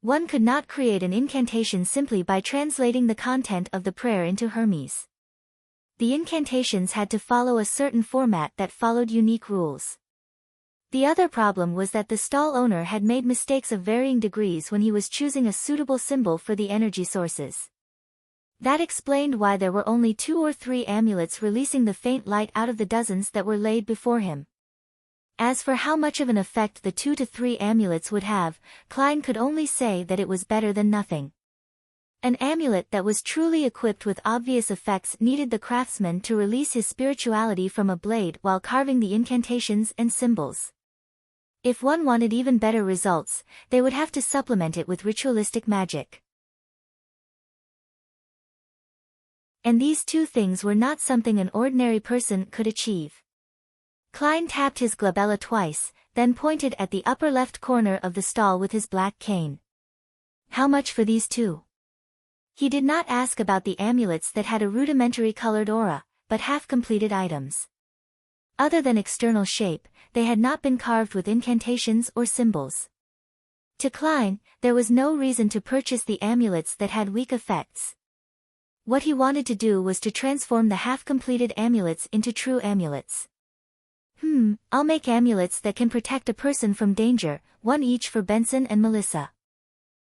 One could not create an incantation simply by translating the content of the prayer into Hermes. The incantations had to follow a certain format that followed unique rules. The other problem was that the stall owner had made mistakes of varying degrees when he was choosing a suitable symbol for the energy sources. That explained why there were only 2 or 3 amulets releasing the faint light out of the dozens that were laid before him. As for how much of an effect the 2 to 3 amulets would have, Klein could only say that it was better than nothing. An amulet that was truly equipped with obvious effects needed the craftsman to release his spirituality from a blade while carving the incantations and symbols. If one wanted even better results, they would have to supplement it with ritualistic magic. And these two things were not something an ordinary person could achieve. Klein tapped his glabella twice, then pointed at the upper left corner of the stall with his black cane. How much for these two? He did not ask about the amulets that had a rudimentary colored aura, but half-completed items. Other than external shape, they had not been carved with incantations or symbols. To Klein, there was no reason to purchase the amulets that had weak effects. What he wanted to do was to transform the half-completed amulets into true amulets. I'll make amulets that can protect a person from danger, one each for Benson and Melissa.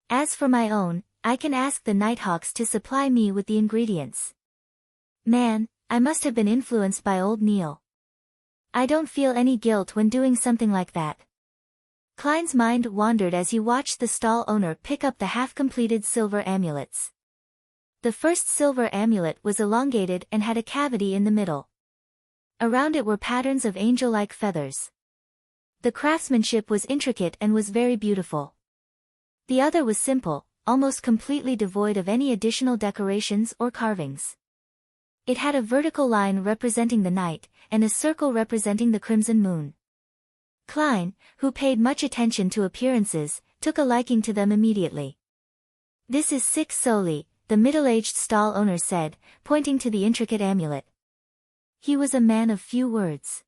As for my own, I can ask the Nighthawks to supply me with the ingredients. Man, I must have been influenced by old Neil. I don't feel any guilt when doing something like that. Klein's mind wandered as he watched the stall owner pick up the half-completed silver amulets. The first silver amulet was elongated and had a cavity in the middle. Around it were patterns of angel-like feathers. The craftsmanship was intricate and was very beautiful. The other was simple, almost completely devoid of any additional decorations or carvings. It had a vertical line representing the night, and a circle representing the crimson moon. Klein, who paid much attention to appearances, took a liking to them immediately. This is 6 soli, the middle-aged stall owner said, pointing to the intricate amulet. He was a man of few words.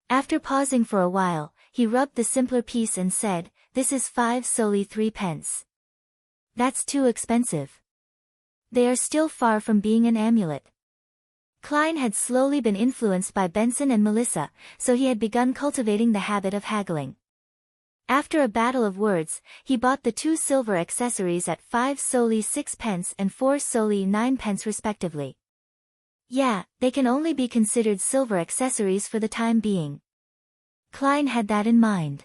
After pausing for a while, he rubbed the simpler piece and said, "This is 5 soli 3 pence. That's too expensive. They are still far from being an amulet." Klein had slowly been influenced by Benson and Melissa, so he had begun cultivating the habit of haggling. After a battle of words, he bought the 2 silver accessories at 5 soli 6 pence and 4 soli 9 pence respectively. Yeah, they can only be considered silver accessories for the time being. Klein had that in mind.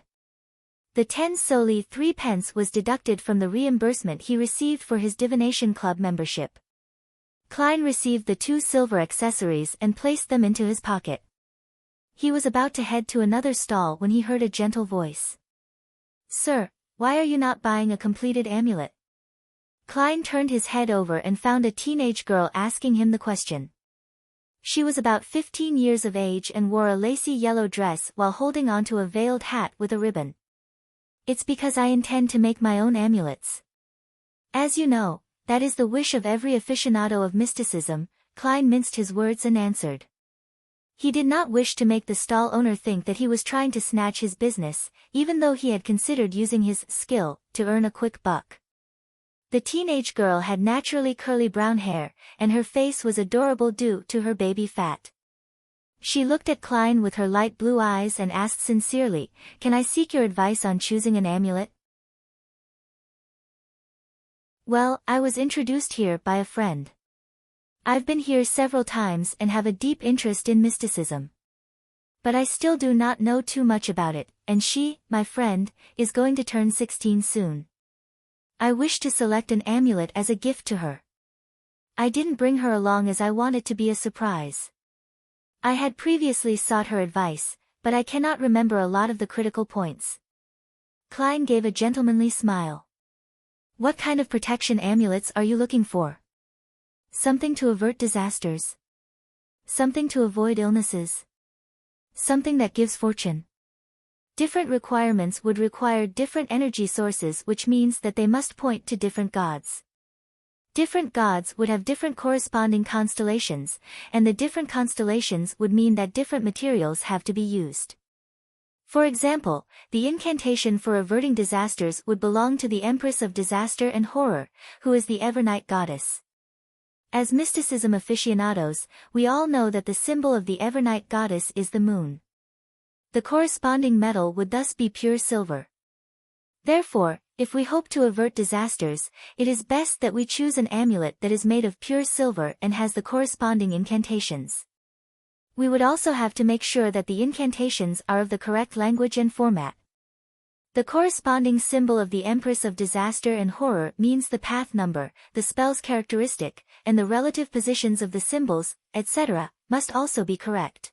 The 10 soli 3 pence was deducted from the reimbursement he received for his divination club membership. Klein received the 2 silver accessories and placed them into his pocket. He was about to head to another stall when he heard a gentle voice. "Sir, why are you not buying a completed amulet?" Klein turned his head over and found a teenage girl asking him the question. She was about 15 years of age and wore a lacy yellow dress while holding onto a veiled hat with a ribbon. "It's because I intend to make my own amulets. As you know, that is the wish of every aficionado of mysticism," Klein minced his words and answered. He did not wish to make the stall owner think that he was trying to snatch his business, even though he had considered using his skill to earn a quick buck. The teenage girl had naturally curly brown hair, and her face was adorable due to her baby fat. She looked at Klein with her light blue eyes and asked sincerely, "Can I seek your advice on choosing an amulet?" "Well, I was introduced here by a friend. I've been here several times and have a deep interest in mysticism. But I still do not know too much about it, and she, my friend, is going to turn 16 soon. I wish to select an amulet as a gift to her. I didn't bring her along as I want it to be a surprise. I had previously sought her advice, but I cannot remember a lot of the critical points." Klein gave a gentlemanly smile. "What kind of protection amulets are you looking for? Something to avert disasters? Something to avoid illnesses? Something that gives fortune?" Different requirements would require different energy sources, which means that they must point to different gods. Different gods would have different corresponding constellations, and the different constellations would mean that different materials have to be used. For example, the incantation for averting disasters would belong to the Empress of Disaster and Horror, who is the Evernight goddess. As mysticism aficionados, we all know that the symbol of the Evernight goddess is the moon. The corresponding metal would thus be pure silver. Therefore, if we hope to avert disasters, it is best that we choose an amulet that is made of pure silver and has the corresponding incantations. We would also have to make sure that the incantations are of the correct language and format. The corresponding symbol of the Empress of Disaster and Horror means the path number, the spell's characteristic, and the relative positions of the symbols, etc., must also be correct.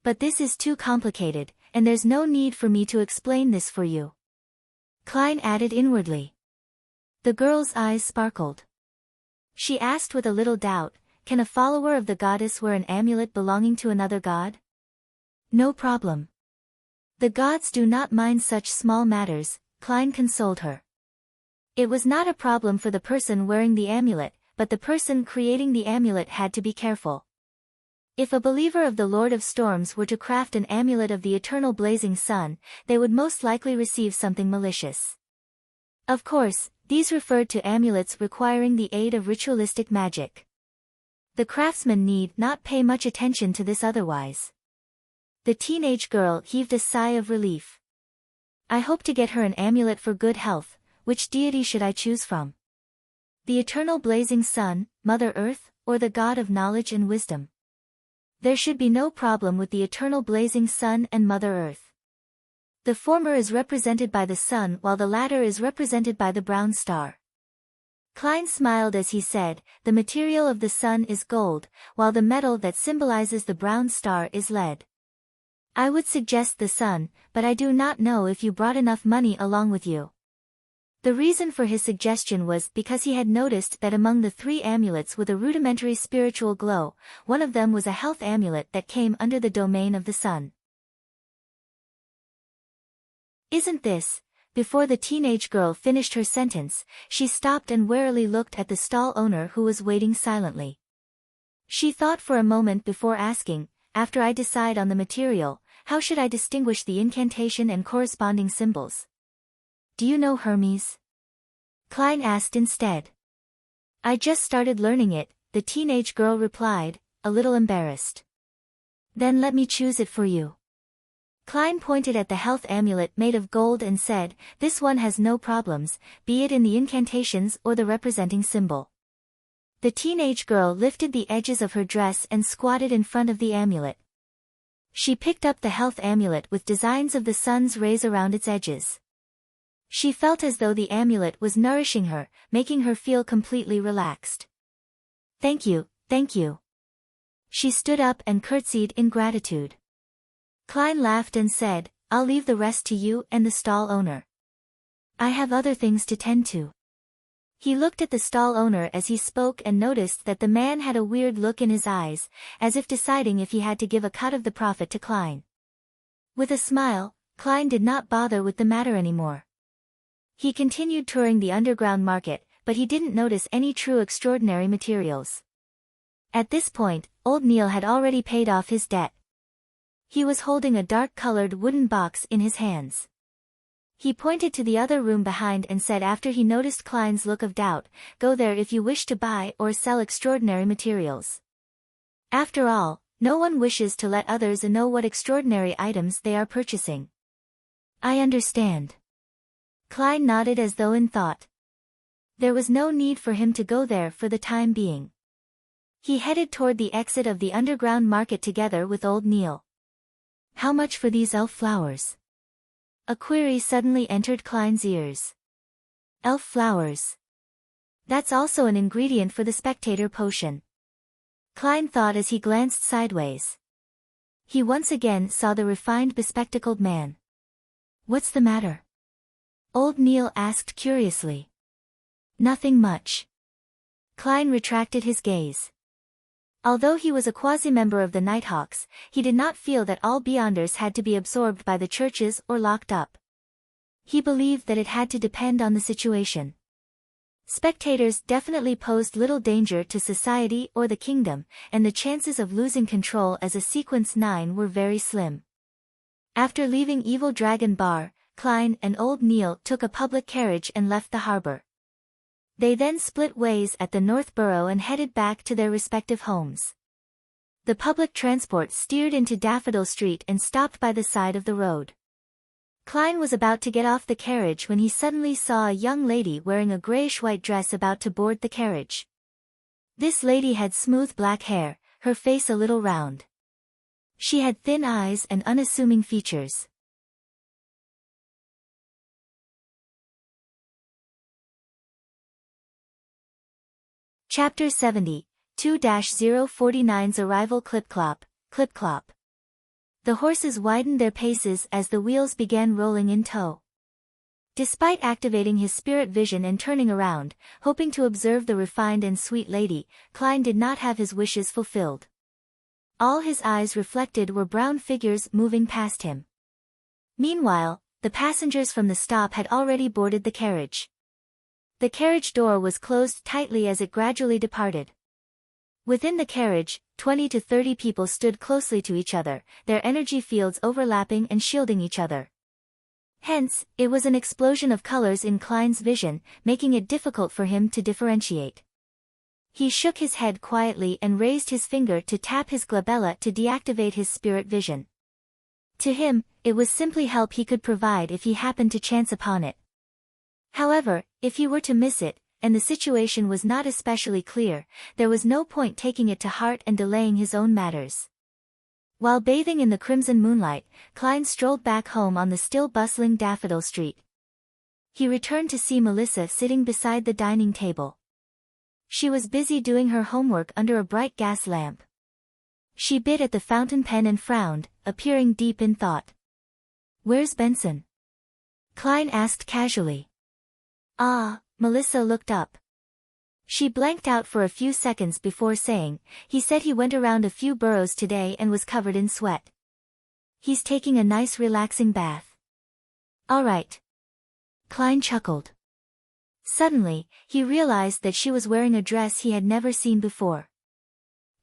But this is too complicated, and there's no need for me to explain this for you," Klein added inwardly. The girl's eyes sparkled. She asked with a little doubt, can a follower of the goddess wear an amulet belonging to another god? No problem. The gods do not mind such small matters, Klein consoled her. It was not a problem for the person wearing the amulet, but the person creating the amulet had to be careful. If a believer of the Lord of Storms were to craft an amulet of the eternal blazing sun, they would most likely receive something malicious. Of course, these referred to amulets requiring the aid of ritualistic magic. The craftsman need not pay much attention to this otherwise. The teenage girl heaved a sigh of relief. I hope to get her an amulet for good health. Which deity should I choose from? The eternal blazing sun, Mother Earth, or the god of knowledge and wisdom? There should be no problem with the eternal blazing sun and Mother Earth. The former is represented by the sun while the latter is represented by the brown star. Klein smiled as he said, the material of the sun is gold, while the metal that symbolizes the brown star is lead. I would suggest the sun, but I do not know if you brought enough money along with you. The reason for his suggestion was because he had noticed that among the 3 amulets with a rudimentary spiritual glow, one of them was a health amulet that came under the domain of the sun. Isn't this? Before the teenage girl finished her sentence, she stopped and warily looked at the stall owner who was waiting silently. She thought for a moment before asking, after I decide on the material, how should I distinguish the incantation and corresponding symbols? Do you know Hermes? Klein asked instead. I just started learning it, the teenage girl replied, a little embarrassed. Then let me choose it for you. Klein pointed at the health amulet made of gold and said, this one has no problems, be it in the incantations or the representing symbol. The teenage girl lifted the edges of her dress and squatted in front of the amulet. She picked up the health amulet with designs of the sun's rays around its edges. She felt as though the amulet was nourishing her, making her feel completely relaxed. Thank you, thank you. She stood up and curtsied in gratitude. Klein laughed and said, I'll leave the rest to you and the stall owner. I have other things to tend to. He looked at the stall owner as he spoke and noticed that the man had a weird look in his eyes, as if deciding if he had to give a cut of the profit to Klein. With a smile, Klein did not bother with the matter anymore. He continued touring the underground market, but he didn't notice any true extraordinary materials. At this point, old Neil had already paid off his debt. He was holding a dark-colored wooden box in his hands. He pointed to the other room behind and said after he noticed Klein's look of doubt, go there if you wish to buy or sell extraordinary materials. After all, no one wishes to let others know what extraordinary items they are purchasing. I understand. Klein nodded as though in thought. There was no need for him to go there for the time being. He headed toward the exit of the underground market together with old Neil. How much for these elf flowers? A query suddenly entered Klein's ears. Elf flowers. That's also an ingredient for the spectator potion. Klein thought as he glanced sideways. He once again saw the refined bespectacled man. What's the matter? Old Neil asked curiously. Nothing much. Klein retracted his gaze. Although he was a quasi-member of the Nighthawks, he did not feel that all Beyonders had to be absorbed by the churches or locked up. He believed that it had to depend on the situation. Spectators definitely posed little danger to society or the kingdom, and the chances of losing control as a Sequence 9 were very slim. After leaving Evil Dragon Bar, Klein and old Neil took a public carriage and left the harbor. They then split ways at the North Borough and headed back to their respective homes. The public transport steered into Daffodil Street and stopped by the side of the road. Klein was about to get off the carriage when he suddenly saw a young lady wearing a grayish-white dress about to board the carriage. This lady had smooth black hair, her face a little round. She had thin eyes and unassuming features. Chapter 70, 2-049's arrival. Clip-clop, clip-clop. The horses widened their paces as the wheels began rolling in tow. Despite activating his spirit vision and turning around, hoping to observe the refined and sweet lady, Klein did not have his wishes fulfilled. All his eyes reflected were brown figures moving past him. Meanwhile, the passengers from the stop had already boarded the carriage. The carriage door was closed tightly as it gradually departed. Within the carriage, 20 to 30 people stood closely to each other, their energy fields overlapping and shielding each other. Hence, it was an explosion of colors in Klein's vision, making it difficult for him to differentiate. He shook his head quietly and raised his finger to tap his glabella to deactivate his spirit vision. To him, it was simply help he could provide if he happened to chance upon it. However, if he were to miss it, and the situation was not especially clear, there was no point taking it to heart and delaying his own matters. While bathing in the crimson moonlight, Klein strolled back home on the still bustling Daffodil Street. He returned to see Melissa sitting beside the dining table. She was busy doing her homework under a bright gas lamp. She bit at the fountain pen and frowned, appearing deep in thought. "Where's Benson?" Klein asked casually. "Ah," Melissa looked up. She blanked out for a few seconds before saying, "He said he went around a few boroughs today and was covered in sweat. He's taking a nice relaxing bath." "All right." Klein chuckled. Suddenly, he realized that she was wearing a dress he had never seen before.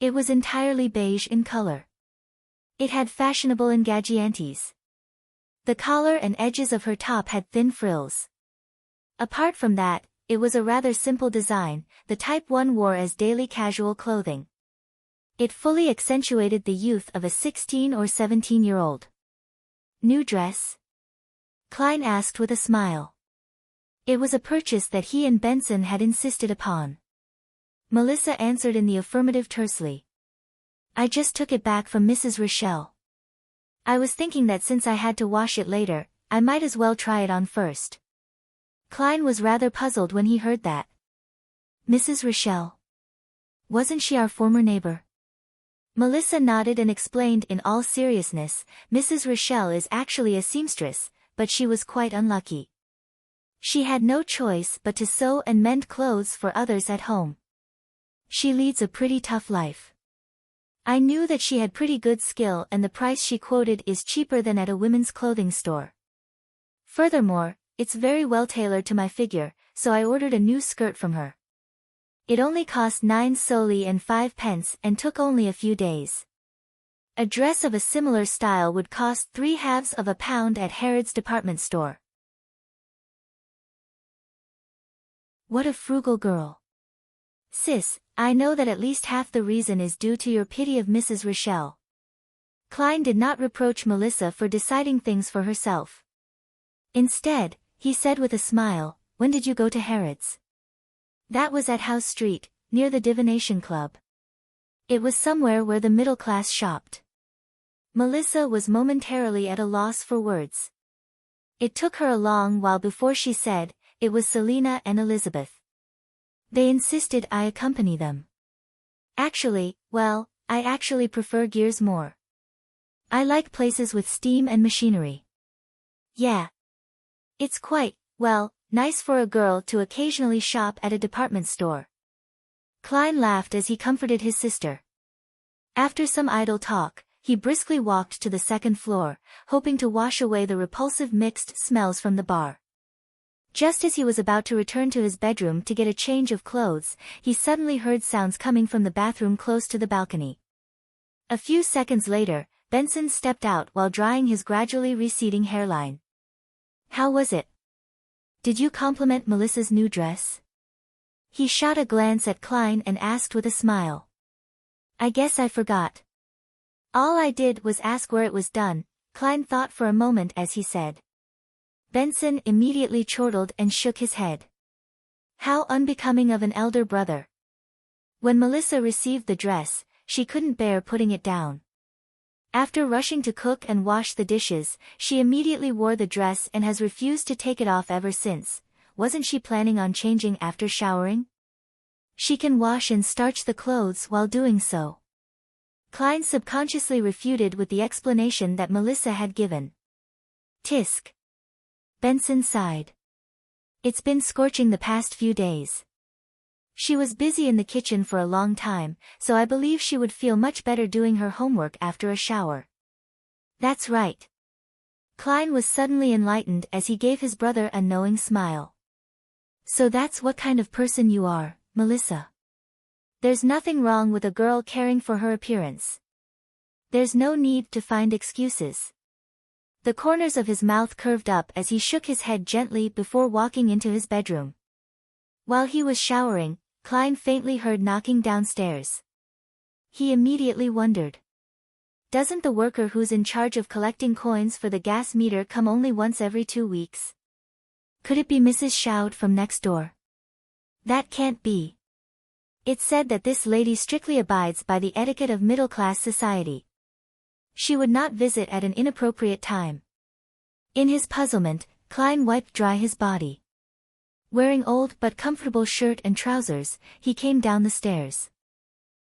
It was entirely beige in color. It had fashionable engagiantes. The collar and edges of her top had thin frills. Apart from that, it was a rather simple design, the type one wore as daily casual clothing. It fully accentuated the youth of a 16 or 17-year-old. "New dress?" Klein asked with a smile. It was a purchase that he and Benson had insisted upon. Melissa answered in the affirmative tersely. "I just took it back from Mrs. Rochelle. I was thinking that since I had to wash it later, I might as well try it on first." Klein was rather puzzled when he heard that. "Mrs. Rochelle? Wasn't she our former neighbor?" Melissa nodded and explained in all seriousness, "Mrs. Rochelle is actually a seamstress, but she was quite unlucky. She had no choice but to sew and mend clothes for others at home. She leads a pretty tough life. I knew that she had pretty good skill and the price she quoted is cheaper than at a women's clothing store. Furthermore, it's very well tailored to my figure, so I ordered a new skirt from her. It only cost 9 soldi and 5 pence and took only a few days. A dress of a similar style would cost 3/2 of a pound at Harrods department store." "What a frugal girl. Sis, I know that at least half the reason is due to your pity of Mrs. Rochelle." Klein did not reproach Melissa for deciding things for herself. Instead, he said with a smile, "When did you go to Harrods?" "That was at House Street, near the Divination Club. It was somewhere where the middle class shopped." Melissa was momentarily at a loss for words. It took her a long while before she said, "It was Selina and Elizabeth. They insisted I accompany them. Actually, well, I actually prefer gears more. I like places with steam and machinery. Yeah. It's quite, well, nice for a girl to occasionally shop at a department store." Klein laughed as he comforted his sister. After some idle talk, he briskly walked to the second floor, hoping to wash away the repulsive mixed smells from the bar. Just as he was about to return to his bedroom to get a change of clothes, he suddenly heard sounds coming from the bathroom close to the balcony. A few seconds later, Benson stepped out while drying his gradually receding hairline. "How was it? Did you compliment Melissa's new dress?" He shot a glance at Klein and asked with a smile. "I guess I forgot. All I did was ask where it was done." Klein thought for a moment as he said. Benson immediately chortled and shook his head. How unbecoming of an elder brother. When Melissa received the dress, she couldn't bear putting it down. After rushing to cook and wash the dishes, she immediately wore the dress and has refused to take it off ever since. Wasn't she planning on changing after showering? She can wash and starch the clothes while doing so. Klein subconsciously refuted with the explanation that Melissa had given. Tisk. Benson sighed. It's been scorching the past few days. She was busy in the kitchen for a long time, so I believe she would feel much better doing her homework after a shower. That's right. Klein was suddenly enlightened as he gave his brother a knowing smile. So that's what kind of person you are, Melissa. There's nothing wrong with a girl caring for her appearance. There's no need to find excuses. The corners of his mouth curved up as he shook his head gently before walking into his bedroom. While he was showering, Klein faintly heard knocking downstairs. He immediately wondered. Doesn't the worker who's in charge of collecting coins for the gas meter come only once every 2 weeks? Could it be Mrs. Shout from next door? That can't be. It's said that this lady strictly abides by the etiquette of middle-class society. She would not visit at an inappropriate time. In his puzzlement, Klein wiped dry his body. Wearing old but comfortable shirt and trousers, he came down the stairs.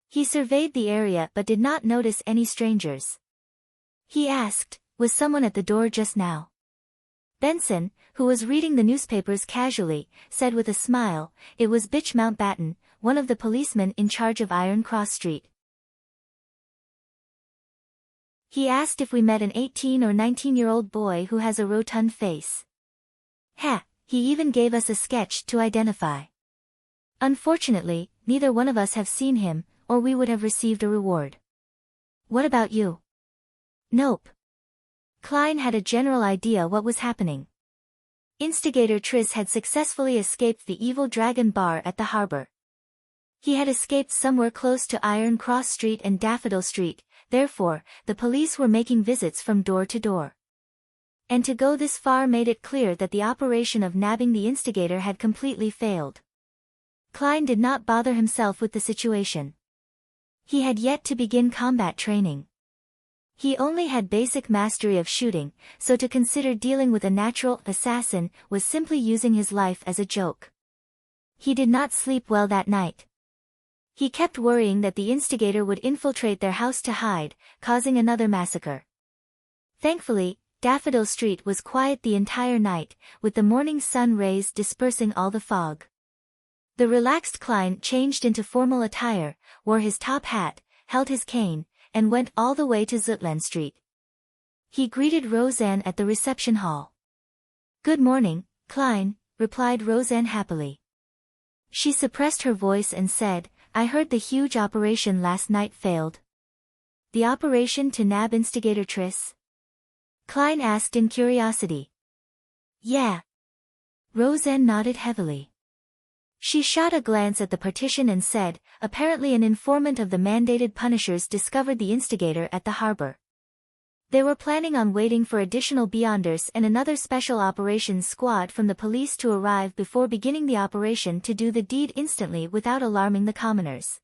He surveyed the area but did not notice any strangers. He asked, was someone at the door just now? Benson, who was reading the newspapers casually, said with a smile, it was Bitch Mountbatten, one of the policemen in charge of Iron Cross Street. He asked if we met an 18 or 19-year-old boy who has a rotund face. He even gave us a sketch to identify. Unfortunately, neither one of us have seen him, or we would have received a reward. What about you? Nope. Klein had a general idea what was happening. Instigator Triss had successfully escaped the evil Dragon Bar at the harbor. He had escaped somewhere close to Iron Cross Street and Daffodil Street, therefore, the police were making visits from door to door. And to go this far made it clear that the operation of nabbing the instigator had completely failed. Klein did not bother himself with the situation. He had yet to begin combat training. He only had basic mastery of shooting, so to consider dealing with a natural assassin was simply using his life as a joke. He did not sleep well that night. He kept worrying that the instigator would infiltrate their house to hide, causing another massacre. Thankfully, Daffodil Street was quiet the entire night, with the morning sun rays dispersing all the fog. The relaxed Klein changed into formal attire, wore his top hat, held his cane, and went all the way to Zutland Street. He greeted Roseanne at the reception hall. Good morning, Klein, replied Roseanne happily. She suppressed her voice and said, I heard the huge operation last night failed. The operation to nab instigator Triss? Klein asked in curiosity. Yeah. Roseanne nodded heavily. She shot a glance at the partition and said, apparently an informant of the mandated punishers discovered the instigator at the harbor. They were planning on waiting for additional Beyonders and another special operations squad from the police to arrive before beginning the operation to do the deed instantly without alarming the commoners.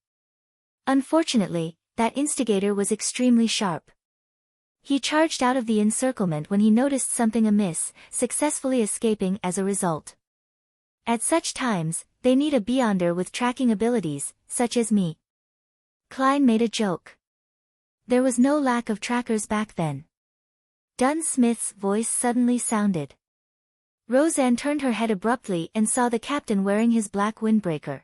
Unfortunately, that instigator was extremely sharp. He charged out of the encirclement when he noticed something amiss, successfully escaping as a result. At such times, they need a Beyonder with tracking abilities, such as me. Klein made a joke. There was no lack of trackers back then. Dunn Smith's voice suddenly sounded. Roseanne turned her head abruptly and saw the captain wearing his black windbreaker.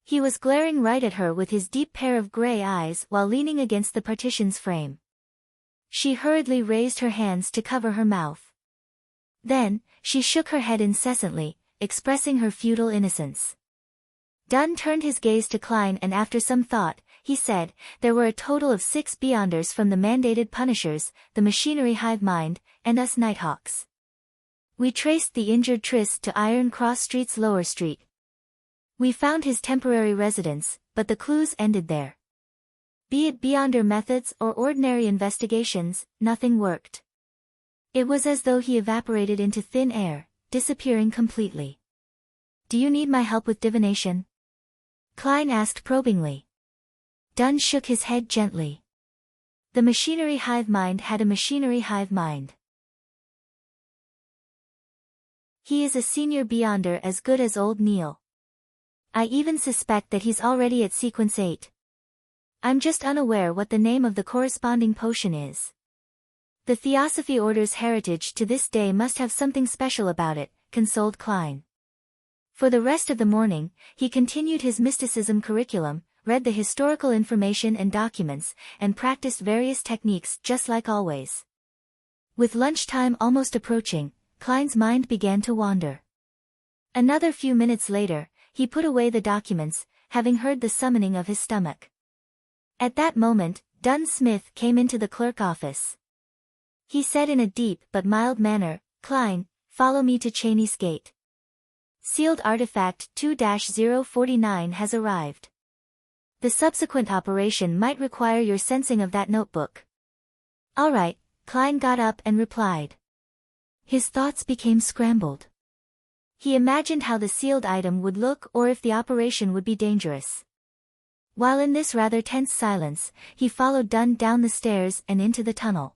He was glaring right at her with his deep pair of gray eyes while leaning against the partition's frame. She hurriedly raised her hands to cover her mouth. Then, she shook her head incessantly, expressing her futile innocence. Dunn turned his gaze to Klein and after some thought, he said, there were a total of 6 Beyonders from the mandated punishers, the machinery hive mind, and us Nighthawks. We traced the injured Triss to Iron Cross Street's Lower Street. We found his temporary residence, but the clues ended there. Be it Beyonder methods or ordinary investigations, nothing worked. It was as though he evaporated into thin air, disappearing completely. Do you need my help with divination? Klein asked probingly. Dunn shook his head gently. The machinery hive mind had a machinery hive mind. He is a senior Beyonder as good as old Neil. I even suspect that he's already at sequence 8. I'm just unaware what the name of the corresponding potion is. The Theosophy Order's heritage to this day must have something special about it, consoled Klein. For the rest of the morning, he continued his mysticism curriculum, read the historical information and documents, and practiced various techniques just like always. With lunchtime almost approaching, Klein's mind began to wander. Another few minutes later, he put away the documents, having heard the summoning of his stomach. At that moment, Dunn Smith came into the clerk office. He said in a deep but mild manner, "Klein, follow me to Cheney's Gate. Sealed artifact 2-049 has arrived. The subsequent operation might require your sensing of that notebook." "All right," Klein got up and replied. His thoughts became scrambled. He imagined how the sealed item would look or if the operation would be dangerous. While in this rather tense silence, he followed Dunn down the stairs and into the tunnel.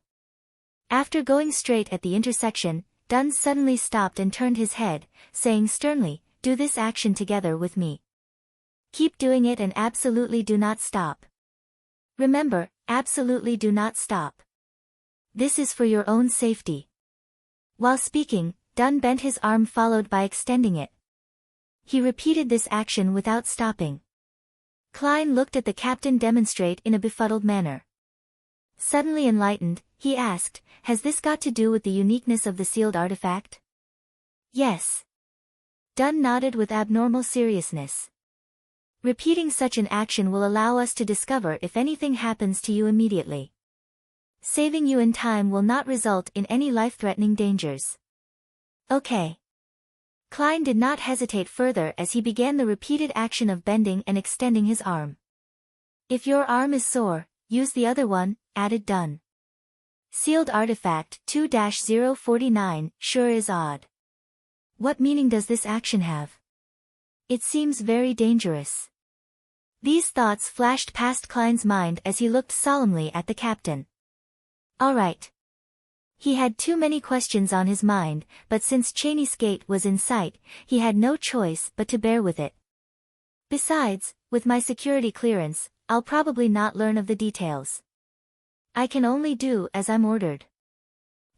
After going straight at the intersection, Dunn suddenly stopped and turned his head, saying sternly, "Do this action together with me. Keep doing it and absolutely do not stop. Remember, absolutely do not stop. This is for your own safety." While speaking, Dunn bent his arm followed by extending it. He repeated this action without stopping. Klein looked at the captain demonstrate in a befuddled manner. Suddenly enlightened, he asked, "Has this got to do with the uniqueness of the sealed artifact?" "Yes." Dunn nodded with abnormal seriousness. "Repeating such an action will allow us to discover if anything happens to you immediately. Saving you in time will not result in any life-threatening dangers." "Okay." Klein did not hesitate further as he began the repeated action of bending and extending his arm. "If your arm is sore, use the other one," added Dunn. Sealed artifact 2-049 sure is odd. What meaning does this action have? It seems very dangerous. These thoughts flashed past Klein's mind as he looked solemnly at the captain. All right. He had too many questions on his mind, but since Cheney's Gate was in sight, he had no choice but to bear with it. Besides, with my security clearance, I'll probably not learn of the details. I can only do as I'm ordered.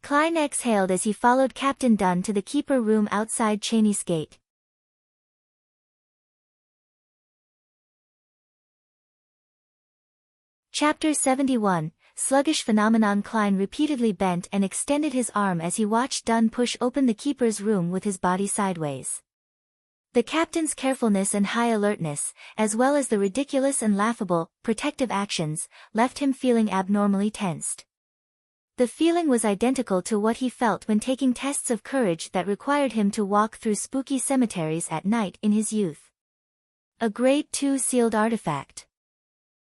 Klein exhaled as he followed Captain Dunn to the keeper room outside Cheney's Gate. Chapter 71, Sluggish Phenomenon. Klein repeatedly bent and extended his arm as he watched Dunn push open the keeper's room with his body sideways. The captain's carefulness and high alertness, as well as the ridiculous and laughable, protective actions, left him feeling abnormally tensed. The feeling was identical to what he felt when taking tests of courage that required him to walk through spooky cemeteries at night in his youth. A Grade 2 sealed artifact.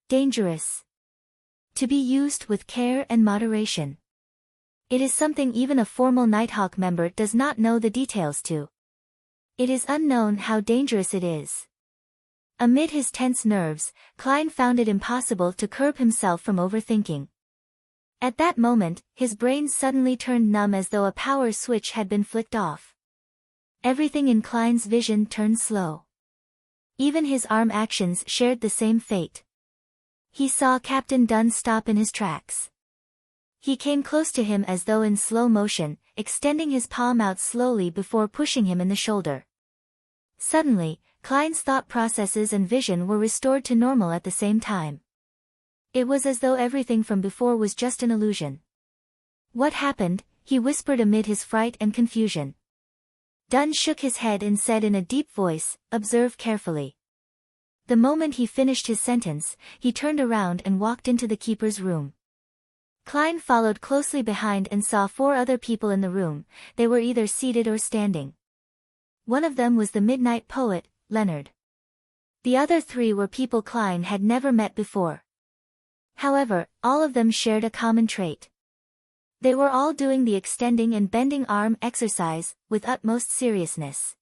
Dangerous. To be used with care and moderation. It is something even a formal Nighthawk member does not know the details to. It is unknown how dangerous it is. Amid his tense nerves, Klein found it impossible to curb himself from overthinking. At that moment, his brain suddenly turned numb as though a power switch had been flicked off. Everything in Klein's vision turned slow. Even his arm actions shared the same fate. He saw Captain Dunn stop in his tracks. He came close to him as though in slow motion, extending his palm out slowly before pushing him in the shoulder. Suddenly, Klein's thought processes and vision were restored to normal at the same time. It was as though everything from before was just an illusion. "What happened?" he whispered amid his fright and confusion. Dunn shook his head and said in a deep voice, "Observe carefully." The moment he finished his sentence, he turned around and walked into the keeper's room. Klein followed closely behind and saw 4 other people in the room. They were either seated or standing. One of them was the midnight poet, Leonard. The other 3 were people Klein had never met before. However, all of them shared a common trait. They were all doing the extending and bending arm exercise with utmost seriousness.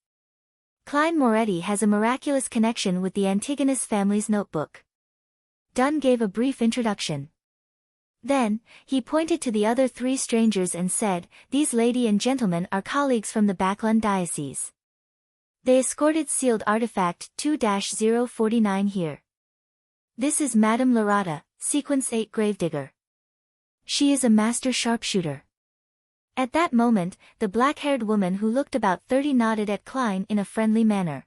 Klein Moretti has a miraculous connection with the Antigonus family's notebook. Dunn gave a brief introduction. Then, he pointed to the other 3 strangers and said, "These lady and gentlemen are colleagues from the Backlund Diocese. They escorted sealed artifact 2-049 here. This is Madame Lorata, Sequence 8 Gravedigger." She is a master sharpshooter. At that moment, the black-haired woman who looked about 30 nodded at Klein in a friendly manner.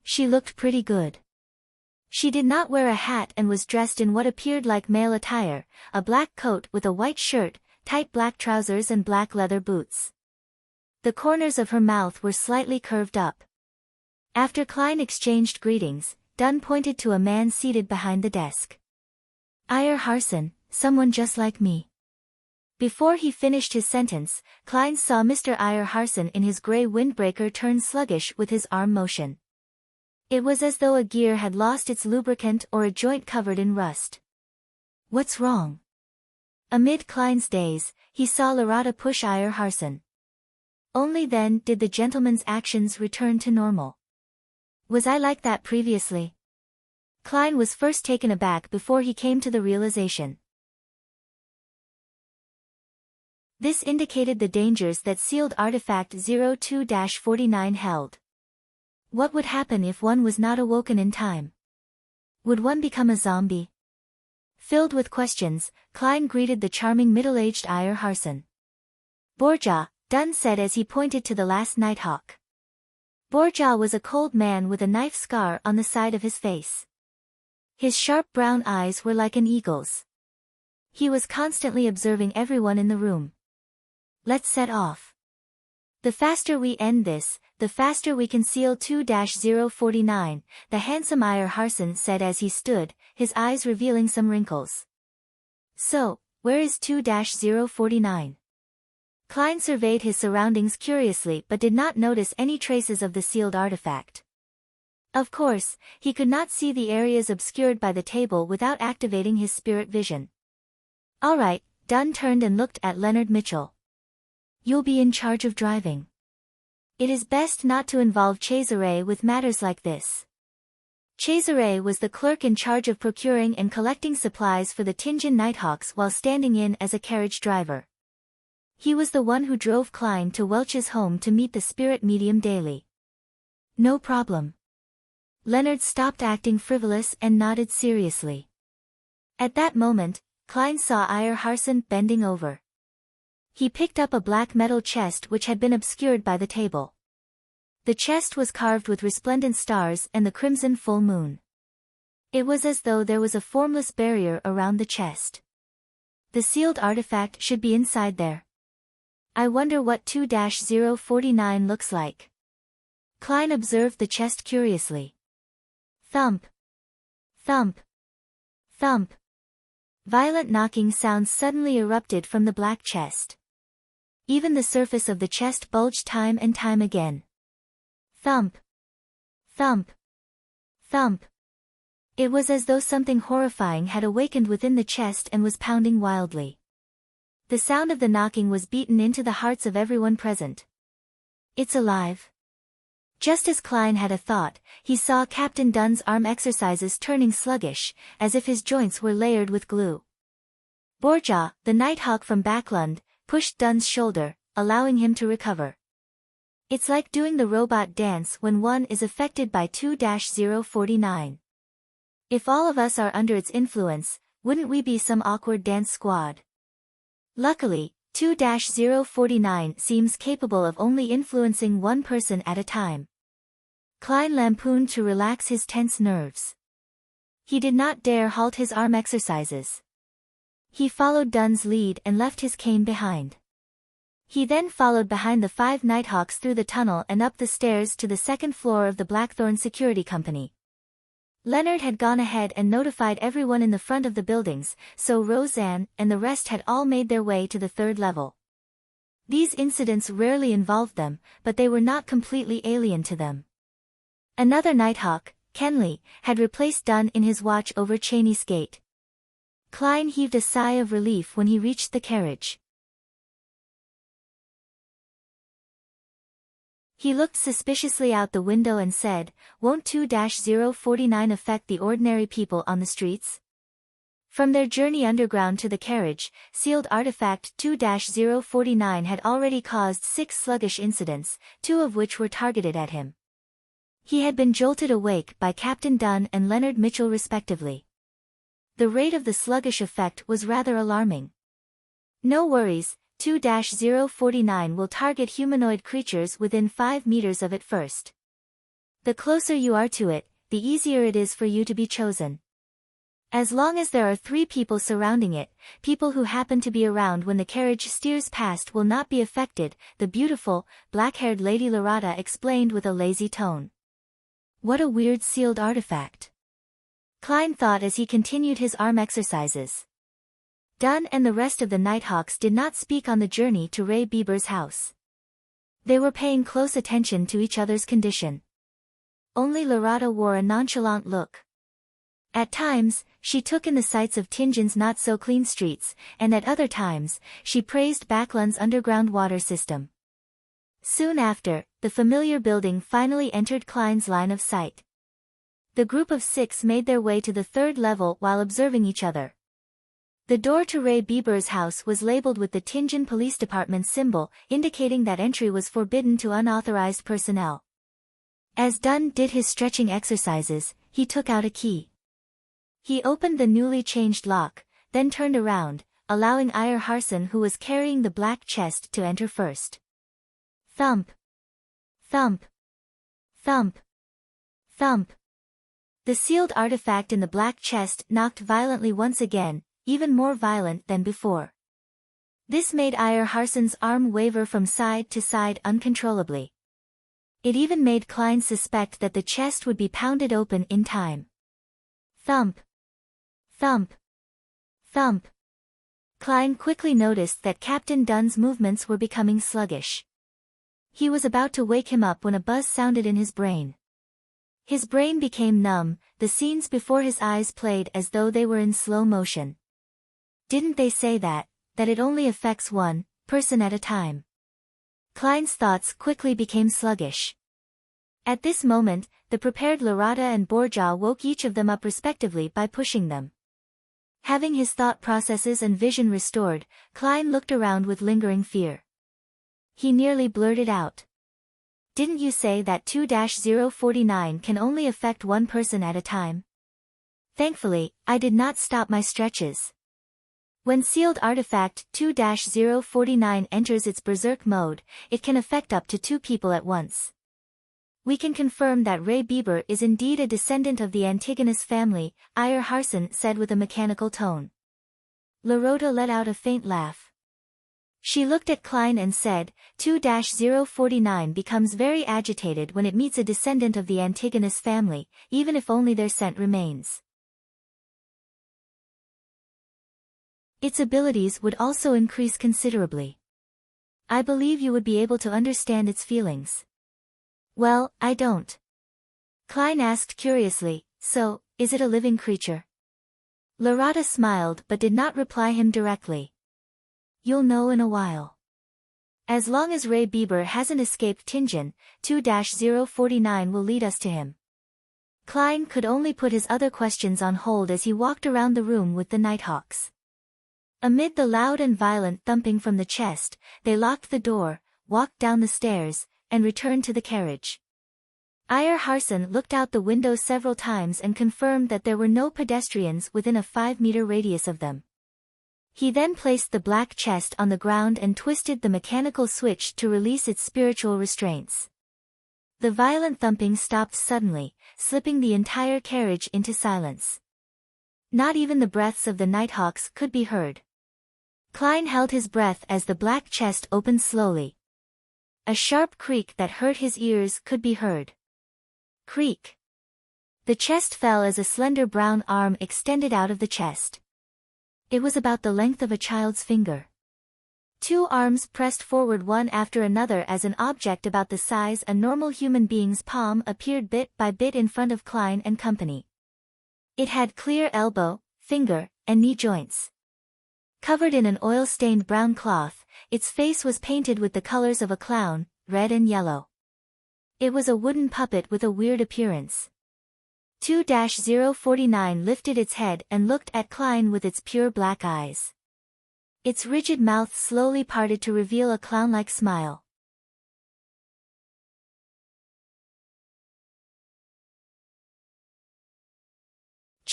She looked pretty good. She did not wear a hat and was dressed in what appeared like male attire, a black coat with a white shirt, tight black trousers and black leather boots. The corners of her mouth were slightly curved up. After Klein exchanged greetings, Dunn pointed to a man seated behind the desk. Iyer Harson, someone just like me. Before he finished his sentence, Klein saw Mr. Iyer Harson in his gray windbreaker turn sluggish with his arm motion. It was as though a gear had lost its lubricant or a joint covered in rust. What's wrong? Amid Klein's daze, he saw Loretta push Iyer Harson. Only then did the gentleman's actions return to normal. Was I like that previously? Klein was first taken aback before he came to the realization. This indicated the dangers that sealed artifact 02-49 held. What would happen if one was not awoken in time? Would one become a zombie? Filled with questions, Klein greeted the charming middle-aged Iyer Harson. Borja, Dunn said as he pointed to the last Nighthawk. Borja was a cold man with a knife scar on the side of his face. His sharp brown eyes were like an eagle's. He was constantly observing everyone in the room. Let's set off. The faster we end this, the faster we can seal 2-049, the handsome Iyer Harson said as he stood, his eyes revealing some wrinkles. So, where is 2-049? Klein surveyed his surroundings curiously but did not notice any traces of the sealed artifact. Of course, he could not see the areas obscured by the table without activating his spirit vision. All right, Dunn turned and looked at Leonard Mitchell. You'll be in charge of driving. It is best not to involve Cesare with matters like this. Cesare was the clerk in charge of procuring and collecting supplies for the Tingen Nighthawks while standing in as a carriage driver. He was the one who drove Klein to Welch's home to meet the spirit medium daily. No problem. Leonard stopped acting frivolous and nodded seriously. At that moment, Klein saw Iyer Harson bending over. He picked up a black metal chest which had been obscured by the table. The chest was carved with resplendent stars and the crimson full moon. It was as though there was a formless barrier around the chest. The sealed artifact should be inside there. I wonder what 2-049 looks like. Klein observed the chest curiously. Thump. Thump. Thump. Violent knocking sounds suddenly erupted from the black chest. Even the surface of the chest bulged time and time again. Thump. Thump. Thump. It was as though something horrifying had awakened within the chest and was pounding wildly. The sound of the knocking was beaten into the hearts of everyone present. It's alive. Just as Klein had a thought, he saw Captain Dunn's arm exercises turning sluggish, as if his joints were layered with glue. Borja, the Nighthawk from Backlund, pushed Dunn's shoulder, allowing him to recover. It's like doing the robot dance when one is affected by 2-049. If all of us are under its influence, wouldn't we be some awkward dance squad? Luckily, 2-049 seems capable of only influencing one person at a time. Klein lampooned to relax his tense nerves. He did not dare halt his arm exercises. He followed Dunn's lead and left his cane behind. He then followed behind the 5 Nighthawks through the tunnel and up the stairs to the second floor of the Blackthorn Security Company. Leonard had gone ahead and notified everyone in the front of the buildings, so Roseanne and the rest had all made their way to the 3rd level. These incidents rarely involved them, but they were not completely alien to them. Another Nighthawk, Kenley, had replaced Dunn in his watch over Cheney's gate. Klein heaved a sigh of relief when he reached the carriage. He looked suspiciously out the window and said, "Won't 2-049 affect the ordinary people on the streets?" From their journey underground to the carriage, sealed artifact 2-049 had already caused 6 sluggish incidents, 2 of which were targeted at him. He had been jolted awake by Captain Dunn and Leonard Mitchell respectively. The rate of the sluggish effect was rather alarming. No worries, 2-049 will target humanoid creatures within 5 meters of it first. The closer you are to it, the easier it is for you to be chosen. As long as there are 3 people surrounding it, people who happen to be around when the carriage steers past will not be affected, the beautiful, black-haired Lady Lorata explained with a lazy tone. What a weird sealed artifact. Klein thought as he continued his arm exercises. Dunn and the rest of the Nighthawks did not speak on the journey to Ray Bieber's house. They were paying close attention to each other's condition. Only Lorata wore a nonchalant look. At times, she took in the sights of Tinjin's not-so-clean streets, and at other times, she praised Baklun's underground water system. Soon after, the familiar building finally entered Klein's line of sight. The group of 6 made their way to the 3rd level while observing each other. The door to Ray Bieber's house was labeled with the Tinjin Police Department symbol, indicating that entry was forbidden to unauthorized personnel. As Dunn did his stretching exercises, he took out a key. He opened the newly changed lock, then turned around, allowing Iyer Harson, who was carrying the black chest, to enter first. Thump. Thump. Thump. Thump. The sealed artifact in the black chest knocked violently once again, even more violent than before. This made Iyer Harson's arm waver from side to side uncontrollably. It even made Klein suspect that the chest would be pounded open in time. Thump. Thump. Thump. Klein quickly noticed that Captain Dunn's movements were becoming sluggish. He was about to wake him up when a buzz sounded in his brain. His brain became numb, the scenes before his eyes played as though they were in slow motion. Didn't they say that it only affects one person at a time? Klein's thoughts quickly became sluggish. At this moment, the prepared Lorata and Borja woke each of them up respectively by pushing them. Having his thought processes and vision restored, Klein looked around with lingering fear. He nearly blurted out. Didn't you say that 2-049 can only affect one person at a time? Thankfully, I did not stop my stretches. When sealed artifact 2-049 enters its berserk mode, it can affect up to 2 people at once. We can confirm that Ray Bieber is indeed a descendant of the Antigonus family, Iyer Harson said with a mechanical tone. Lorota let out a faint laugh. She looked at Klein and said, 2-049 becomes very agitated when it meets a descendant of the Antigonus family, even if only their scent remains. Its abilities would also increase considerably. I believe you would be able to understand its feelings. Well, I don't. Klein asked curiously, so, is it a living creature? Lorata smiled but did not reply him directly. You'll know in a while. As long as Ray Bieber hasn't escaped Tinjin, 2-049 will lead us to him. Klein could only put his other questions on hold as he walked around the room with the Nighthawks. Amid the loud and violent thumping from the chest, they locked the door, walked down the stairs, and returned to the carriage. Iyer Harson looked out the window several times and confirmed that there were no pedestrians within a 5-meter radius of them. He then placed the black chest on the ground and twisted the mechanical switch to release its spiritual restraints. The violent thumping stopped suddenly, slipping the entire carriage into silence. Not even the breaths of the Nighthawks could be heard. Klein held his breath as the black chest opened slowly. A sharp creak that hurt his ears could be heard. Creak. The chest fell as a slender brown arm extended out of the chest. It was about the length of a child's finger. 2 arms pressed forward one after another as an object about the size a normal human being's palm appeared bit by bit in front of Klein and company. It had clear elbow, finger, and knee joints. Covered in an oil-stained brown cloth, its face was painted with the colors of a clown, red and yellow. It was a wooden puppet with a weird appearance. 2-049 lifted its head and looked at Klein with its pure black eyes. Its rigid mouth slowly parted to reveal a clown-like smile.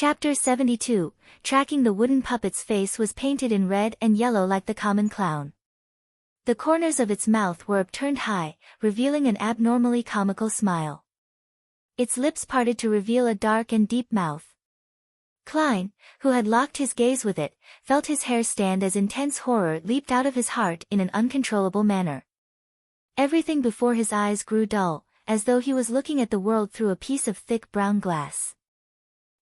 Chapter 72, Tracking the wooden puppet's face was painted in red and yellow like the common clown. The corners of its mouth were upturned high, revealing an abnormally comical smile. Its lips parted to reveal a dark and deep mouth. Klein, who had locked his gaze with it, felt his hair stand as intense horror leaped out of his heart in an uncontrollable manner. Everything before his eyes grew dull, as though he was looking at the world through a piece of thick brown glass.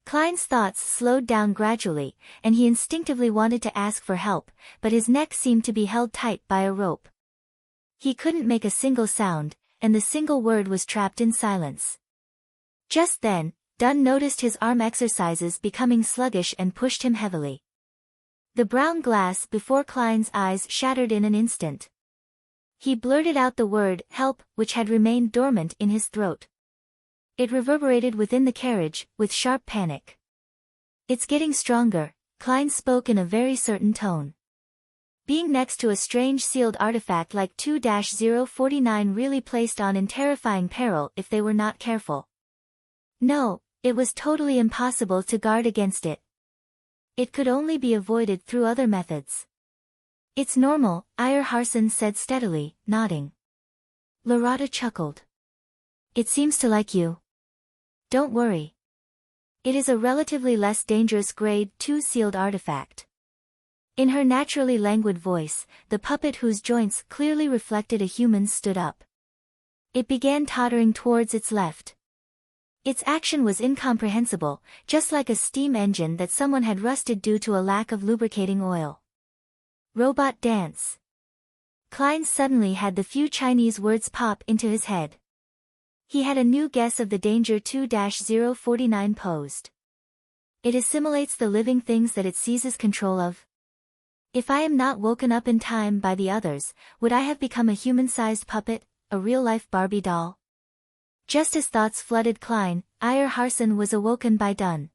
Klein's thoughts slowed down gradually, and he instinctively wanted to ask for help, but his neck seemed to be held tight by a rope. He couldn't make a single sound, and the single word was trapped in silence. Just then, Dunn noticed his arm exercises becoming sluggish and pushed him heavily. The brown glass before Klein's eyes shattered in an instant. He blurted out the word, help, which had remained dormant in his throat. It reverberated within the carriage, with sharp panic. It's getting stronger, Klein spoke in a very certain tone. Being next to a strange sealed artifact like 2-049 really placed on in terrifying peril if they were not careful. No, it was totally impossible to guard against it. It could only be avoided through other methods. It's normal, Iyer Harson said steadily, nodding. Loretta chuckled. It seems to like you. Don't worry. It is a relatively less dangerous grade 2 sealed artifact. In her naturally languid voice, the puppet whose joints clearly reflected a human stood up. It began tottering towards its left. Its action was incomprehensible, just like a steam engine that someone had rusted due to a lack of lubricating oil. Robot dance. Klein suddenly had the few Chinese words pop into his head. He had a new guess of the danger 2-049 posed. It assimilates the living things that it seizes control of. If I am not woken up in time by the others, would I have become a human-sized puppet, a real-life Barbie doll? Just as thoughts flooded Klein, Iyer Harson was awoken by Dunn.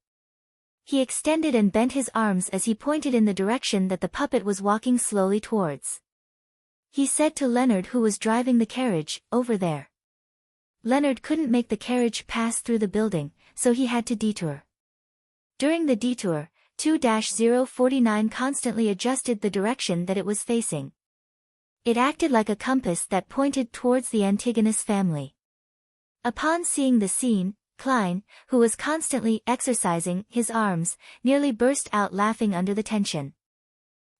He extended and bent his arms as he pointed in the direction that the puppet was walking slowly towards. He said to Leonard, who was driving the carriage, over there. Leonard couldn't make the carriage pass through the building, so he had to detour. During the detour, 2-049 constantly adjusted the direction that it was facing. It acted like a compass that pointed towards the Antigonus family. Upon seeing the scene, Klein, who was constantly exercising his arms, nearly burst out laughing under the tension.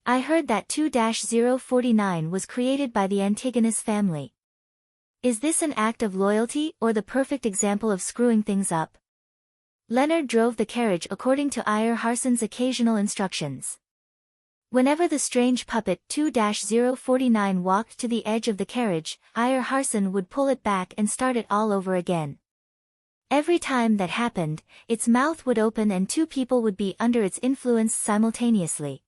I heard that 2-049 was created by the Antigonus family. Is this an act of loyalty or the perfect example of screwing things up? Leonard drove the carriage according to Iyer Harson's occasional instructions. Whenever the strange puppet 2-049 walked to the edge of the carriage, Iyer Harson would pull it back and start it all over again. Every time that happened, its mouth would open and two people would be under its influence simultaneously.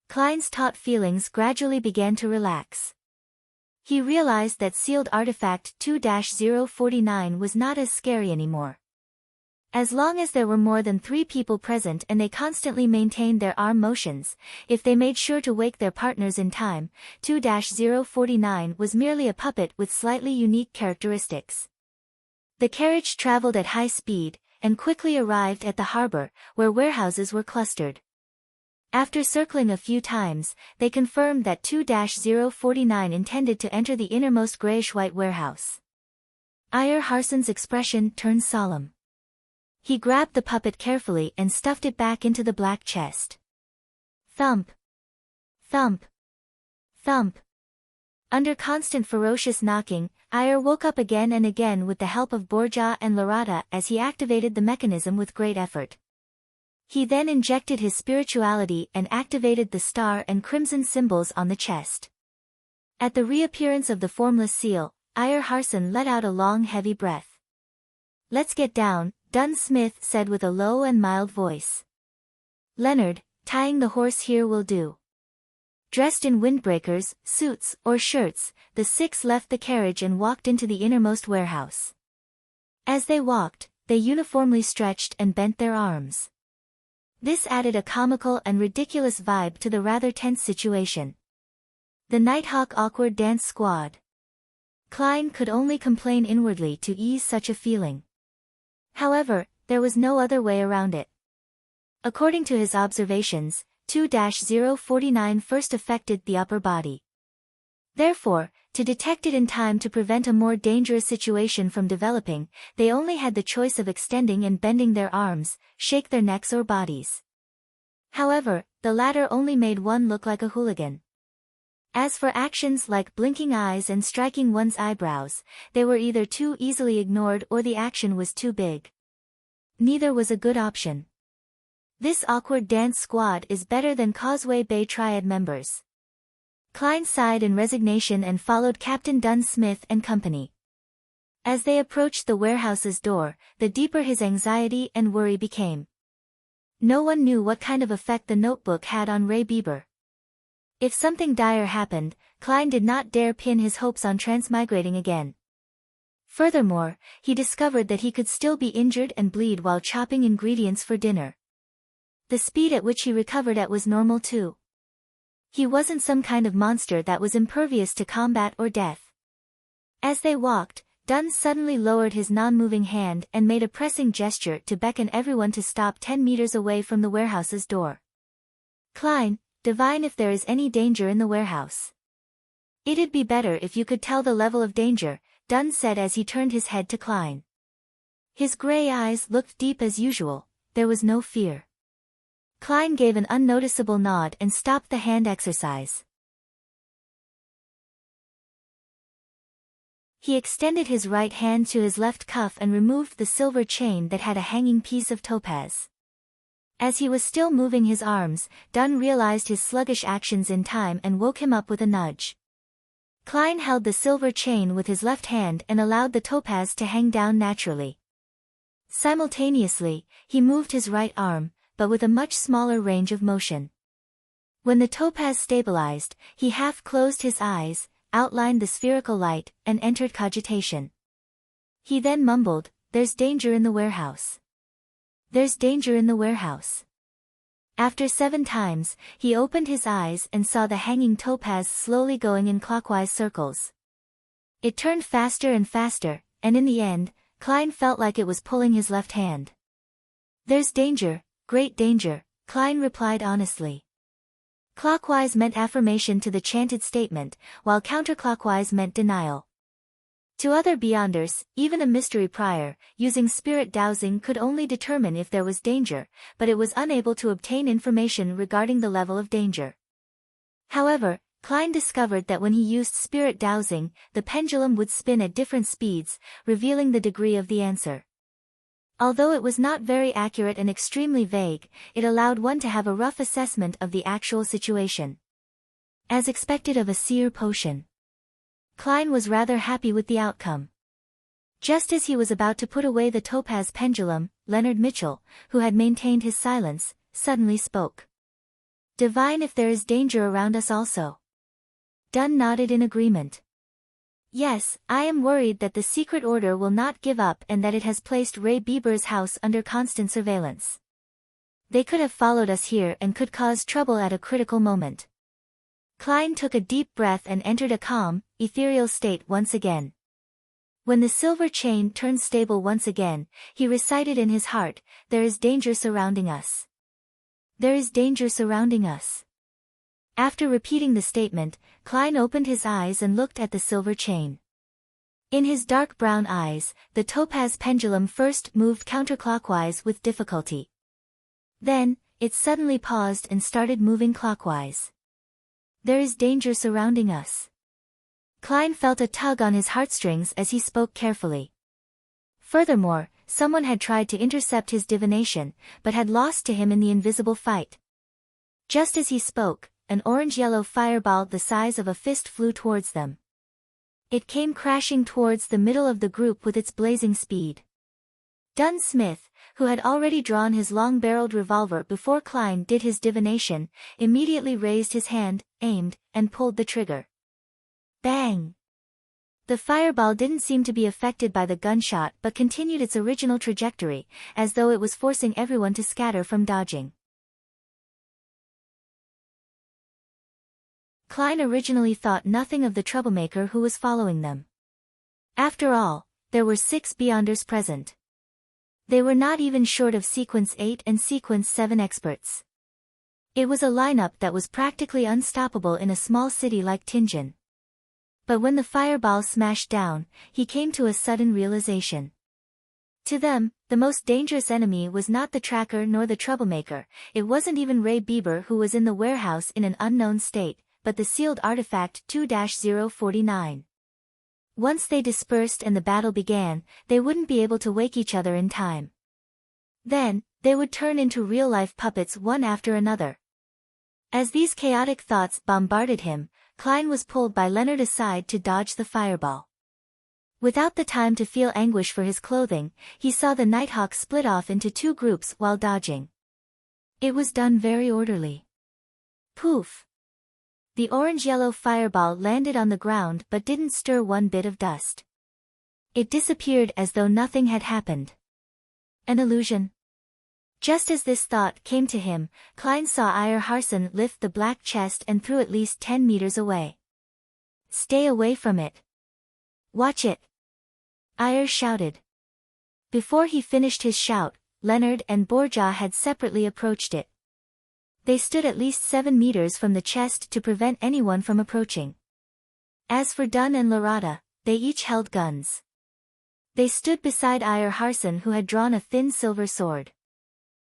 Klein's taut feelings gradually began to relax. He realized that sealed artifact 2-049 was not as scary anymore. As long as there were more than 3 people present and they constantly maintained their arm motions, if they made sure to wake their partners in time, 2-049 was merely a puppet with slightly unique characteristics. The carriage traveled at high speed, and quickly arrived at the harbor, where warehouses were clustered. After circling a few times, they confirmed that 2-049 intended to enter the innermost grayish-white warehouse. Iyer Harson's expression turned solemn. He grabbed the puppet carefully and stuffed it back into the black chest. Thump. Thump. Thump. Under constant ferocious knocking, Iyer woke up again and again with the help of Borja and Lorata as he activated the mechanism with great effort. He then injected his spirituality and activated the star and crimson symbols on the chest. At the reappearance of the formless seal, Iyer Harson let out a long heavy breath. Let's get down, Dunn Smith said with a low and mild voice. Leonard, tying the horse here will do. Dressed in windbreakers, suits, or shirts, the 6 left the carriage and walked into the innermost warehouse. As they walked, they uniformly stretched and bent their arms. This added a comical and ridiculous vibe to the rather tense situation. The Nighthawk awkward dance squad. Klein could only complain inwardly to ease such a feeling. However, there was no other way around it. According to his observations, 2-049 first affected the upper body. Therefore, to detect it in time to prevent a more dangerous situation from developing, they only had the choice of extending and bending their arms, shake their necks or bodies. However, the latter only made one look like a hooligan. As for actions like blinking eyes and striking one's eyebrows, they were either too easily ignored or the action was too big. Neither was a good option. This awkward dance squad is better than Causeway Bay Triad members. Klein sighed in resignation and followed Captain Dunn Smith and company. As they approached the warehouse's door, the deeper his anxiety and worry became. No one knew what kind of effect the notebook had on Ray Bieber. If something dire happened, Klein did not dare pin his hopes on transmigrating again. Furthermore, he discovered that he could still be injured and bleed while chopping ingredients for dinner. The speed at which he recovered at was normal too. He wasn't some kind of monster that was impervious to combat or death. As they walked, Dunn suddenly lowered his non-moving hand and made a pressing gesture to beckon everyone to stop 10 meters away from the warehouse's door. Klein, divine if there is any danger in the warehouse. It'd be better if you could tell the level of danger, Dunn said as he turned his head to Klein. His gray eyes looked deep as usual, there was no fear. Klein gave an unnoticeable nod and stopped the hand exercise. He extended his right hand to his left cuff and removed the silver chain that had a hanging piece of topaz. As he was still moving his arms, Dunn realized his sluggish actions in time and woke him up with a nudge. Klein held the silver chain with his left hand and allowed the topaz to hang down naturally. Simultaneously, he moved his right arm, but with a much smaller range of motion. When the topaz stabilized, he half closed his eyes, outlined the spherical light, and entered cogitation. He then mumbled, "There's danger in the warehouse. There's danger in the warehouse." After 7 times, he opened his eyes and saw the hanging topaz slowly going in clockwise circles. It turned faster and faster, and in the end, Klein felt like it was pulling his left hand. "There's danger, great danger," Klein replied honestly. Clockwise meant affirmation to the chanted statement, while counterclockwise meant denial. To other Beyonders, even a mystery prior, using spirit dowsing could only determine if there was danger, but it was unable to obtain information regarding the level of danger. However, Klein discovered that when he used spirit dowsing, the pendulum would spin at different speeds, revealing the degree of the answer. Although it was not very accurate and extremely vague, it allowed one to have a rough assessment of the actual situation. As expected of a seer potion, Klein was rather happy with the outcome. Just as he was about to put away the topaz pendulum, Leonard Mitchell, who had maintained his silence, suddenly spoke. "Divine if there is danger around us also." Dunn nodded in agreement. "Yes, I am worried that the secret order will not give up and that it has placed Ray Bieber's house under constant surveillance. They could have followed us here and could cause trouble at a critical moment." Klein took a deep breath and entered a calm, ethereal state once again. When the silver chain turned stable once again, he recited in his heart, "There is danger surrounding us. There is danger surrounding us." After repeating the statement, Klein opened his eyes and looked at the silver chain. In his dark brown eyes, the topaz pendulum first moved counterclockwise with difficulty. Then, it suddenly paused and started moving clockwise. "There is danger surrounding us." Klein felt a tug on his heartstrings as he spoke carefully. Furthermore, someone had tried to intercept his divination, but had lost to him in the invisible fight. Just as he spoke, an orange-yellow fireball the size of a fist flew towards them. It came crashing towards the middle of the group with its blazing speed. Dunn Smith, who had already drawn his long-barreled revolver before Klein did his divination, immediately raised his hand, aimed, and pulled the trigger. Bang! The fireball didn't seem to be affected by the gunshot but continued its original trajectory, as though it was forcing everyone to scatter from dodging. Klein originally thought nothing of the troublemaker who was following them. After all, there were 6 Beyonders present. They were not even short of Sequence 8 and Sequence 7 experts. It was a lineup that was practically unstoppable in a small city like Tianjin. But when the fireball smashed down, he came to a sudden realization. To them, the most dangerous enemy was not the tracker nor the troublemaker, it wasn't even Ray Bieber who was in the warehouse in an unknown state, but the sealed artifact 2-049. Once they dispersed and the battle began, they wouldn't be able to wake each other in time. Then, they would turn into real-life puppets one after another. As these chaotic thoughts bombarded him, Klein was pulled by Leonard aside to dodge the fireball. Without the time to feel anguish for his clothing, he saw the Nighthawk split off into two groups while dodging. It was done very orderly. Poof! The orange-yellow fireball landed on the ground but didn't stir one bit of dust. It disappeared as though nothing had happened. An illusion? Just as this thought came to him, Klein saw Iyer Harson lift the black chest and threw at least 10 meters away. Stay away from it. Watch it! Iyer shouted. Before he finished his shout, Leonard and Borja had separately approached it. They stood at least 7 meters from the chest to prevent anyone from approaching. As for Dunn and Lorata, they each held guns. They stood beside Iyer Harson who had drawn a thin silver sword.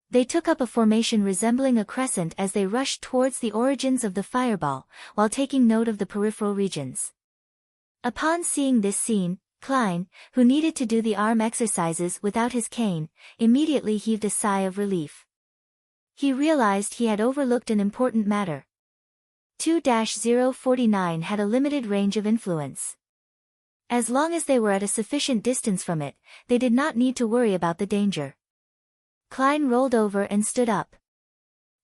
They took up a formation resembling a crescent as they rushed towards the origins of the fireball, while taking note of the peripheral regions. Upon seeing this scene, Klein, who needed to do the arm exercises without his cane, immediately heaved a sigh of relief. He realized he had overlooked an important matter. 2-049 had a limited range of influence. As long as they were at a sufficient distance from it, they did not need to worry about the danger. Klein rolled over and stood up.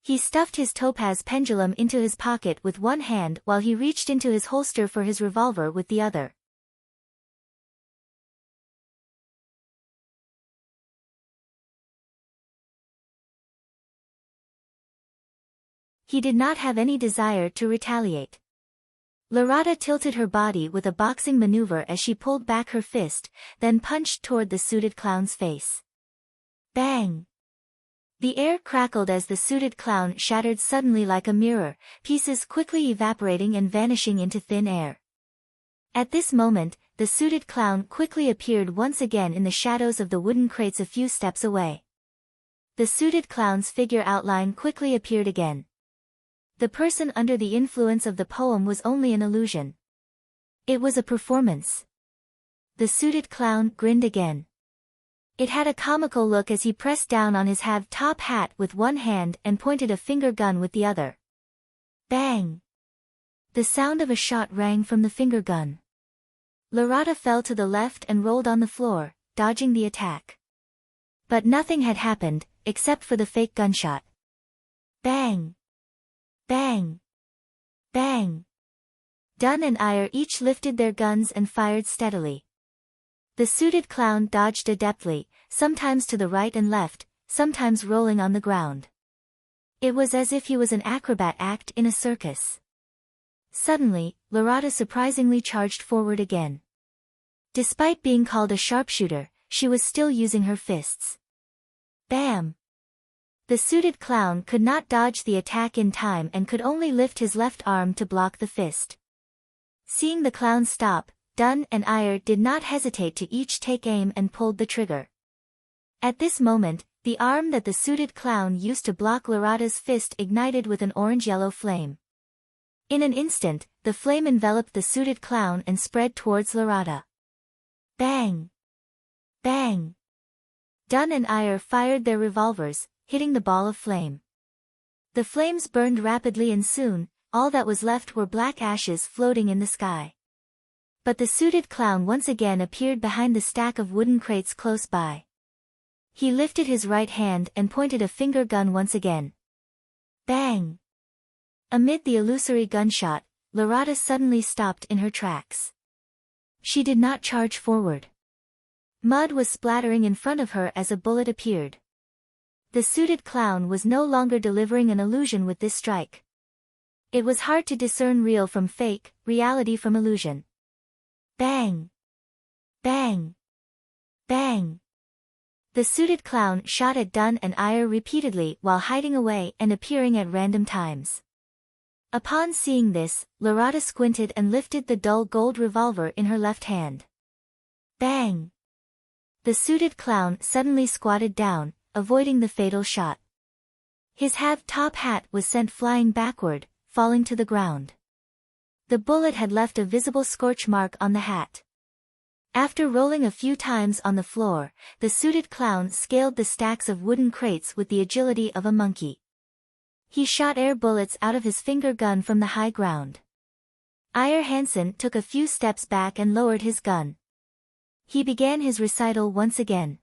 He stuffed his topaz pendulum into his pocket with one hand while he reached into his holster for his revolver with the other. He did not have any desire to retaliate. Lorata tilted her body with a boxing maneuver as she pulled back her fist, then punched toward the suited clown's face. Bang! The air crackled as the suited clown shattered suddenly like a mirror, pieces quickly evaporating and vanishing into thin air. At this moment, the suited clown quickly appeared once again in the shadows of the wooden crates a few steps away. The suited clown's figure outline quickly appeared again. The person under the influence of the poem was only an illusion. It was a performance. The suited clown grinned again. It had a comical look as he pressed down on his half-top hat with one hand and pointed a finger gun with the other. Bang! The sound of a shot rang from the finger gun. Lorata fell to the left and rolled on the floor, dodging the attack. But nothing had happened, except for the fake gunshot. Bang! Bang! Bang! Dunn and Iyer each lifted their guns and fired steadily. The suited clown dodged adeptly, sometimes to the right and left, sometimes rolling on the ground. It was as if he was an acrobat act in a circus. Suddenly, Lorata surprisingly charged forward again. Despite being called a sharpshooter, she was still using her fists. Bam! The suited clown could not dodge the attack in time and could only lift his left arm to block the fist. Seeing the clown stop, Dunn and Iyer did not hesitate to each take aim and pulled the trigger. At this moment, the arm that the suited clown used to block Lorata's fist ignited with an orange-yellow flame. In an instant, the flame enveloped the suited clown and spread towards Lorata. Bang! Bang! Dunn and Iyer fired their revolvers, hitting the ball of flame. The flames burned rapidly and soon, all that was left were black ashes floating in the sky. But the suited clown once again appeared behind the stack of wooden crates close by. He lifted his right hand and pointed a finger gun once again. Bang! Amid the illusory gunshot, Lorata suddenly stopped in her tracks. She did not charge forward. Mud was splattering in front of her as a bullet appeared. The suited clown was no longer delivering an illusion with this strike. It was hard to discern real from fake, reality from illusion. Bang! Bang! Bang! The suited clown shot at Dun and Eyre repeatedly while hiding away and appearing at random times. Upon seeing this, Laurata squinted and lifted the dull gold revolver in her left hand. Bang! The suited clown suddenly squatted down, avoiding the fatal shot. His half-top hat was sent flying backward, falling to the ground. The bullet had left a visible scorch mark on the hat. After rolling a few times on the floor, the suited clown scaled the stacks of wooden crates with the agility of a monkey. He shot air bullets out of his finger gun from the high ground. Eyre Hansen took a few steps back and lowered his gun. He began his recital once again.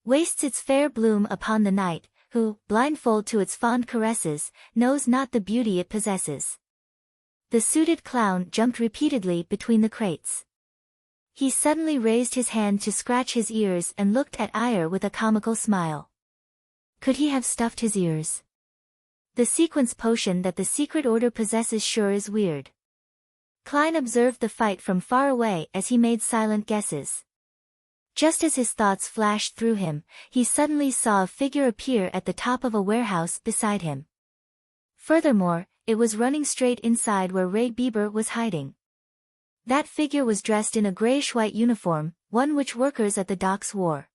Wastes its fair bloom upon the night, who, blindfold to its fond caresses, knows not the beauty it possesses. The suited clown jumped repeatedly between the crates. He suddenly raised his hand to scratch his ears and looked at Eyre with a comical smile. Could he have stuffed his ears? The sequence potion that the secret order possesses sure is weird. Klein observed the fight from far away as he made silent guesses. Just as his thoughts flashed through him, he suddenly saw a figure appear at the top of a warehouse beside him. Furthermore, it was running straight inside where Ray Bieber was hiding. That figure was dressed in a grayish-white uniform, one which workers at the docks wore.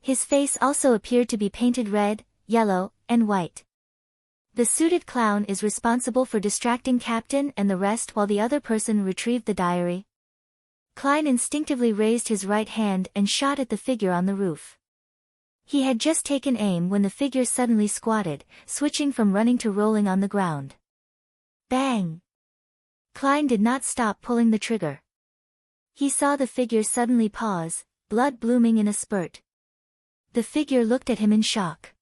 His face also appeared to be painted red, yellow, and white. The suited clown is responsible for distracting Captain and the rest while the other person retrieved the diary. Klein instinctively raised his right hand and shot at the figure on the roof. He had just taken aim when the figure suddenly squatted, switching from running to rolling on the ground. Bang! Klein did not stop pulling the trigger. He saw the figure suddenly pause, blood blooming in a spurt. The figure looked at him in shock.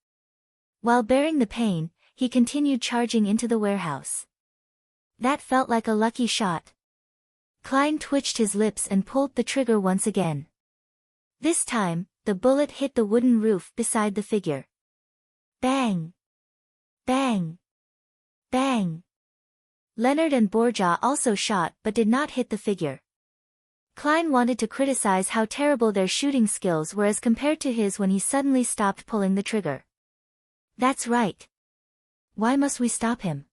While bearing the pain, he continued charging into the warehouse. That felt like a lucky shot. Klein twitched his lips and pulled the trigger once again. This time, the bullet hit the wooden roof beside the figure. Bang! Bang! Bang! Leonard and Borja also shot but did not hit the figure. Klein wanted to criticize how terrible their shooting skills were as compared to his when he suddenly stopped pulling the trigger. That's right. Why must we stop him?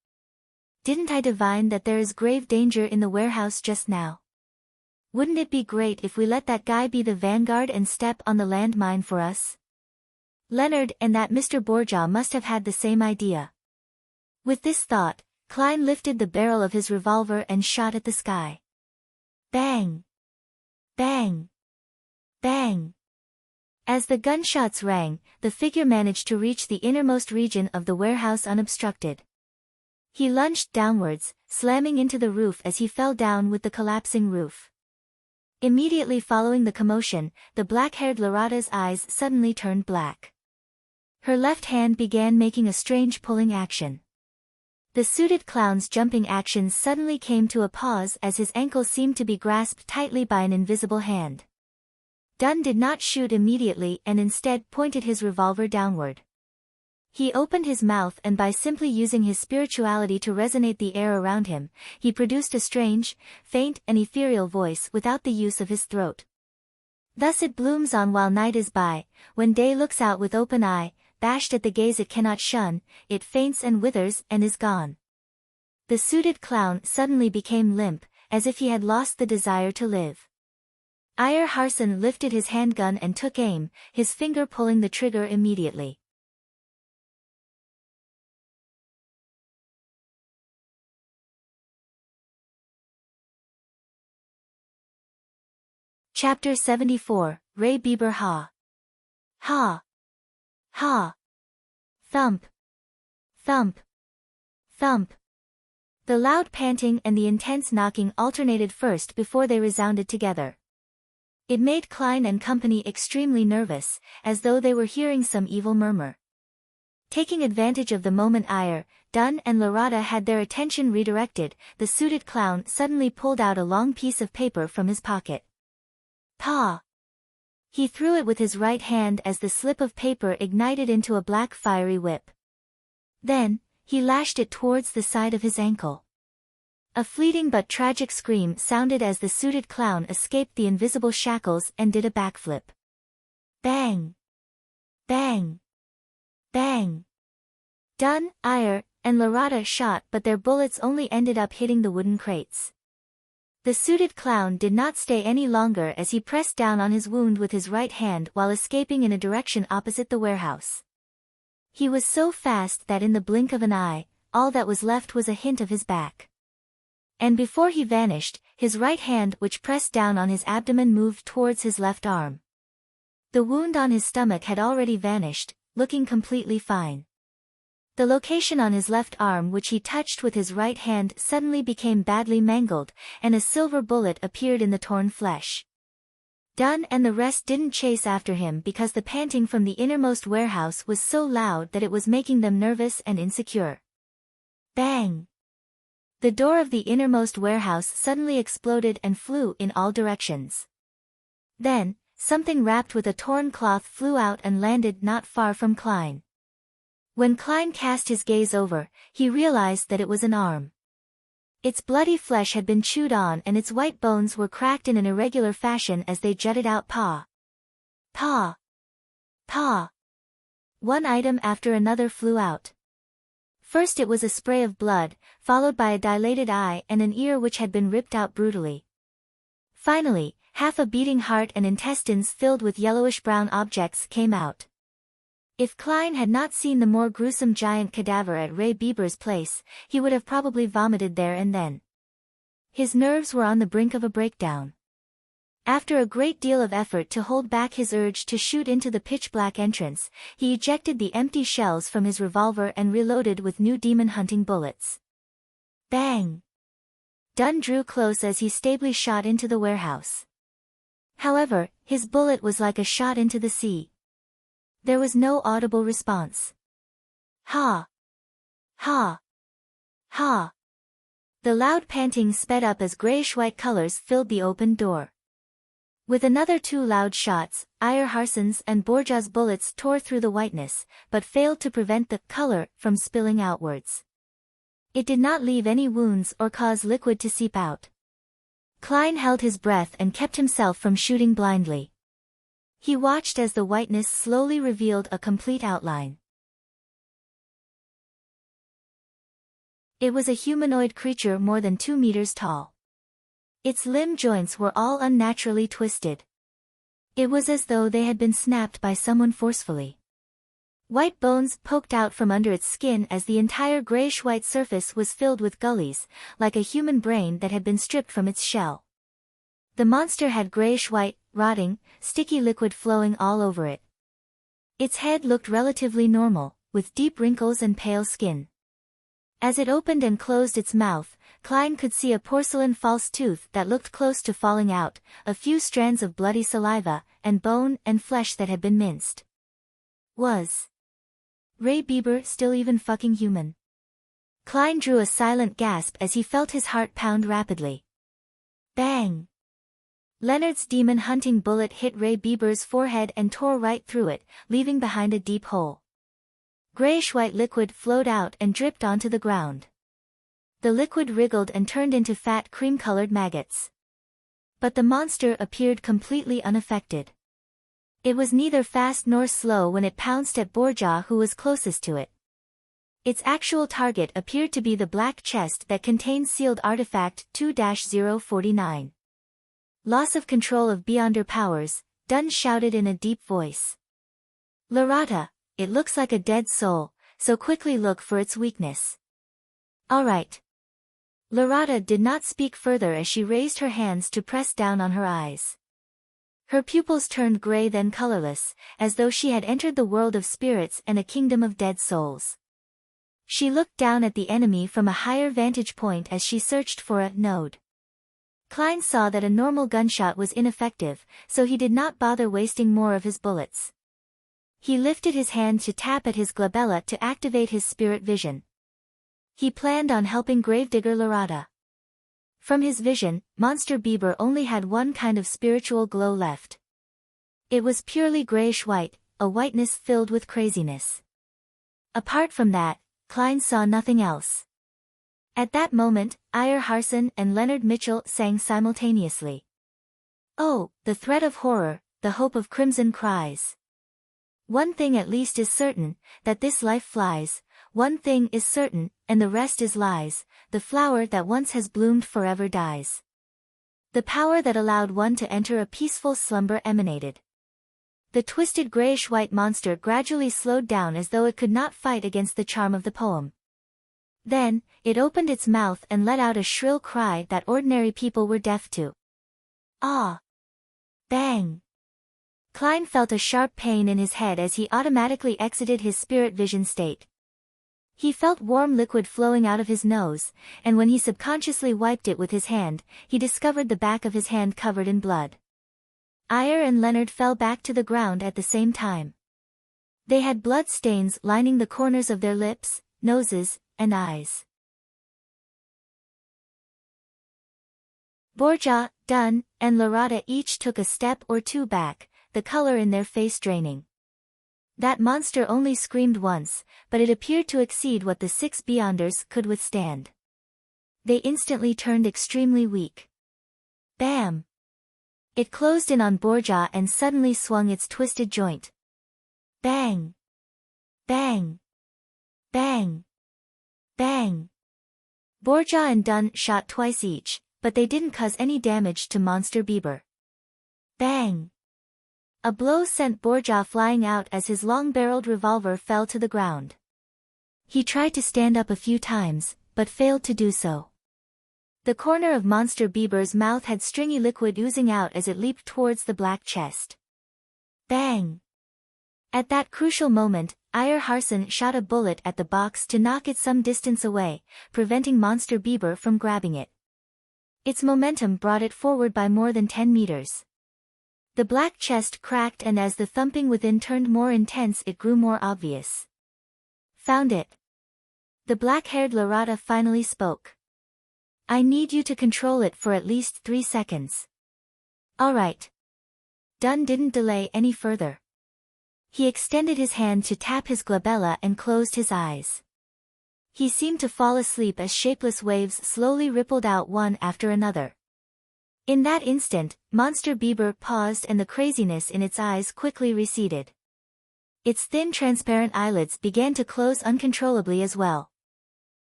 Didn't I divine that there is grave danger in the warehouse just now? Wouldn't it be great if we let that guy be the vanguard and step on the landmine for us? Leonard and that Mr. Borja must have had the same idea. With this thought, Klein lifted the barrel of his revolver and shot at the sky. Bang! Bang! Bang! As the gunshots rang, the figure managed to reach the innermost region of the warehouse unobstructed. He lunged downwards, slamming into the roof as he fell down with the collapsing roof. Immediately following the commotion, the black-haired Laurata's eyes suddenly turned black. Her left hand began making a strange pulling action. The suited clown's jumping actions suddenly came to a pause as his ankle seemed to be grasped tightly by an invisible hand. Dunn did not shoot immediately and instead pointed his revolver downward. He opened his mouth and by simply using his spirituality to resonate the air around him, he produced a strange, faint and ethereal voice without the use of his throat. Thus it blooms on while night is by, when day looks out with open eye, bashed at the gaze it cannot shun, it faints and withers and is gone. The suited clown suddenly became limp, as if he had lost the desire to live. Eyre Hansen lifted his handgun and took aim, his finger pulling the trigger immediately. Chapter 74, Ray Bieber Ha. Ha. Ha. Thump. Thump. Thump. The loud panting and the intense knocking alternated first before they resounded together. It made Klein and company extremely nervous, as though they were hearing some evil murmur. Taking advantage of the moment Eyre, Dunn and Laurata had their attention redirected, the suited clown suddenly pulled out a long piece of paper from his pocket. Pa! He threw it with his right hand as the slip of paper ignited into a black fiery whip. Then, he lashed it towards the side of his ankle. A fleeting but tragic scream sounded as the suited clown escaped the invisible shackles and did a backflip. Bang! Bang! Bang! Dunn, Eyre, and Lorata shot, but their bullets only ended up hitting the wooden crates. The suited clown did not stay any longer as he pressed down on his wound with his right hand while escaping in a direction opposite the warehouse. He was so fast that in the blink of an eye, all that was left was a hint of his back. And before he vanished, his right hand which pressed down on his abdomen moved towards his left arm. The wound on his stomach had already vanished, looking completely fine. The location on his left arm which he touched with his right hand suddenly became badly mangled, and a silver bullet appeared in the torn flesh. Dunn and the rest didn't chase after him because the panting from the innermost warehouse was so loud that it was making them nervous and insecure. Bang! The door of the innermost warehouse suddenly exploded and flew in all directions. Then, something wrapped with a torn cloth flew out and landed not far from Klein. When Klein cast his gaze over, he realized that it was an arm. Its bloody flesh had been chewed on and its white bones were cracked in an irregular fashion as they jutted out paw. Paw! Paw! One item after another flew out. First it was a spray of blood, followed by a dilated eye and an ear which had been ripped out brutally. Finally, half a beating heart and intestines filled with yellowish-brown objects came out. If Klein had not seen the more gruesome giant cadaver at Ray Bieber's place, he would have probably vomited there and then. His nerves were on the brink of a breakdown. After a great deal of effort to hold back his urge to shoot into the pitch-black entrance, he ejected the empty shells from his revolver and reloaded with new demon-hunting bullets. Bang! Dunn drew close as he stably shot into the warehouse. However, his bullet was like a shot into the sea. There was no audible response. Ha! Ha! Ha! The loud panting sped up as grayish-white colors filled the open door. With another two loud shots, Eyre Harson's and Borja's bullets tore through the whiteness, but failed to prevent the color from spilling outwards. It did not leave any wounds or cause liquid to seep out. Klein held his breath and kept himself from shooting blindly. He watched as the whiteness slowly revealed a complete outline. It was a humanoid creature more than 2 meters tall. Its limb joints were all unnaturally twisted. It was as though they had been snapped by someone forcefully. White bones poked out from under its skin as the entire grayish-white surface was filled with gullies, like a human brain that had been stripped from its shell. The monster had grayish-white, rotting, sticky liquid flowing all over it. Its head looked relatively normal, with deep wrinkles and pale skin. As it opened and closed its mouth, Klein could see a porcelain false tooth that looked close to falling out, a few strands of bloody saliva, and bone and flesh that had been minced. Was Ray Bieber still even fucking human? Klein drew a silent gasp as he felt his heart pound rapidly. Bang! Leonard's demon-hunting bullet hit Ray Bieber's forehead and tore right through it, leaving behind a deep hole. Grayish-white liquid flowed out and dripped onto the ground. The liquid wriggled and turned into fat cream-colored maggots. But the monster appeared completely unaffected. It was neither fast nor slow when it pounced at Borja, who was closest to it. Its actual target appeared to be the black chest that contained sealed artifact 2-049. Loss of control of Beyonder powers, Dunn shouted in a deep voice. Lorata, it looks like a dead soul, so quickly look for its weakness. All right. Lorata did not speak further as she raised her hands to press down on her eyes. Her pupils turned gray then colorless, as though she had entered the world of spirits and a kingdom of dead souls. She looked down at the enemy from a higher vantage point as she searched for a node. Klein saw that a normal gunshot was ineffective, so he did not bother wasting more of his bullets. He lifted his hand to tap at his glabella to activate his spirit vision. He planned on helping gravedigger Lorata. From his vision, Monster Bieber only had one kind of spiritual glow left. It was purely grayish-white, a whiteness filled with craziness. Apart from that, Klein saw nothing else. At that moment, Iyer Harson and Leonard Mitchell sang simultaneously. Oh, the threat of horror, the hope of crimson cries. One thing at least is certain, that this life flies, one thing is certain, and the rest is lies, the flower that once has bloomed forever dies. The power that allowed one to enter a peaceful slumber emanated. The twisted grayish-white monster gradually slowed down as though it could not fight against the charm of the poem. Then, it opened its mouth and let out a shrill cry that ordinary people were deaf to. Ah! Bang! Klein felt a sharp pain in his head as he automatically exited his spirit vision state. He felt warm liquid flowing out of his nose, and when he subconsciously wiped it with his hand, he discovered the back of his hand covered in blood. Iyer and Leonard fell back to the ground at the same time. They had blood stains lining the corners of their lips, noses, and eyes. Borja, Dunn, and Lorata each took a step or two back, the color in their face draining. That monster only screamed once, but it appeared to exceed what the 6 Beyonders could withstand. They instantly turned extremely weak. Bam! It closed in on Borja and suddenly swung its twisted joint. Bang! Bang! Bang! Bang! Borja and Dunn shot twice each, but they didn't cause any damage to Monster Bieber. Bang! A blow sent Borja flying out as his long-barreled revolver fell to the ground. He tried to stand up a few times, but failed to do so. The corner of Monster Bieber's mouth had stringy liquid oozing out as it leaped towards the black chest. Bang! At that crucial moment, Iyer Harson shot a bullet at the box to knock it some distance away, preventing Monster Bieber from grabbing it. Its momentum brought it forward by more than 10 meters. The black chest cracked, and as the thumping within turned more intense it grew more obvious. Found it. The black-haired Lorata finally spoke. I need you to control it for at least 3 seconds. All right. Dunn didn't delay any further. He extended his hand to tap his glabella and closed his eyes. He seemed to fall asleep as shapeless waves slowly rippled out one after another. In that instant, Monster Bieber paused and the craziness in its eyes quickly receded. Its thin transparent eyelids began to close uncontrollably as well.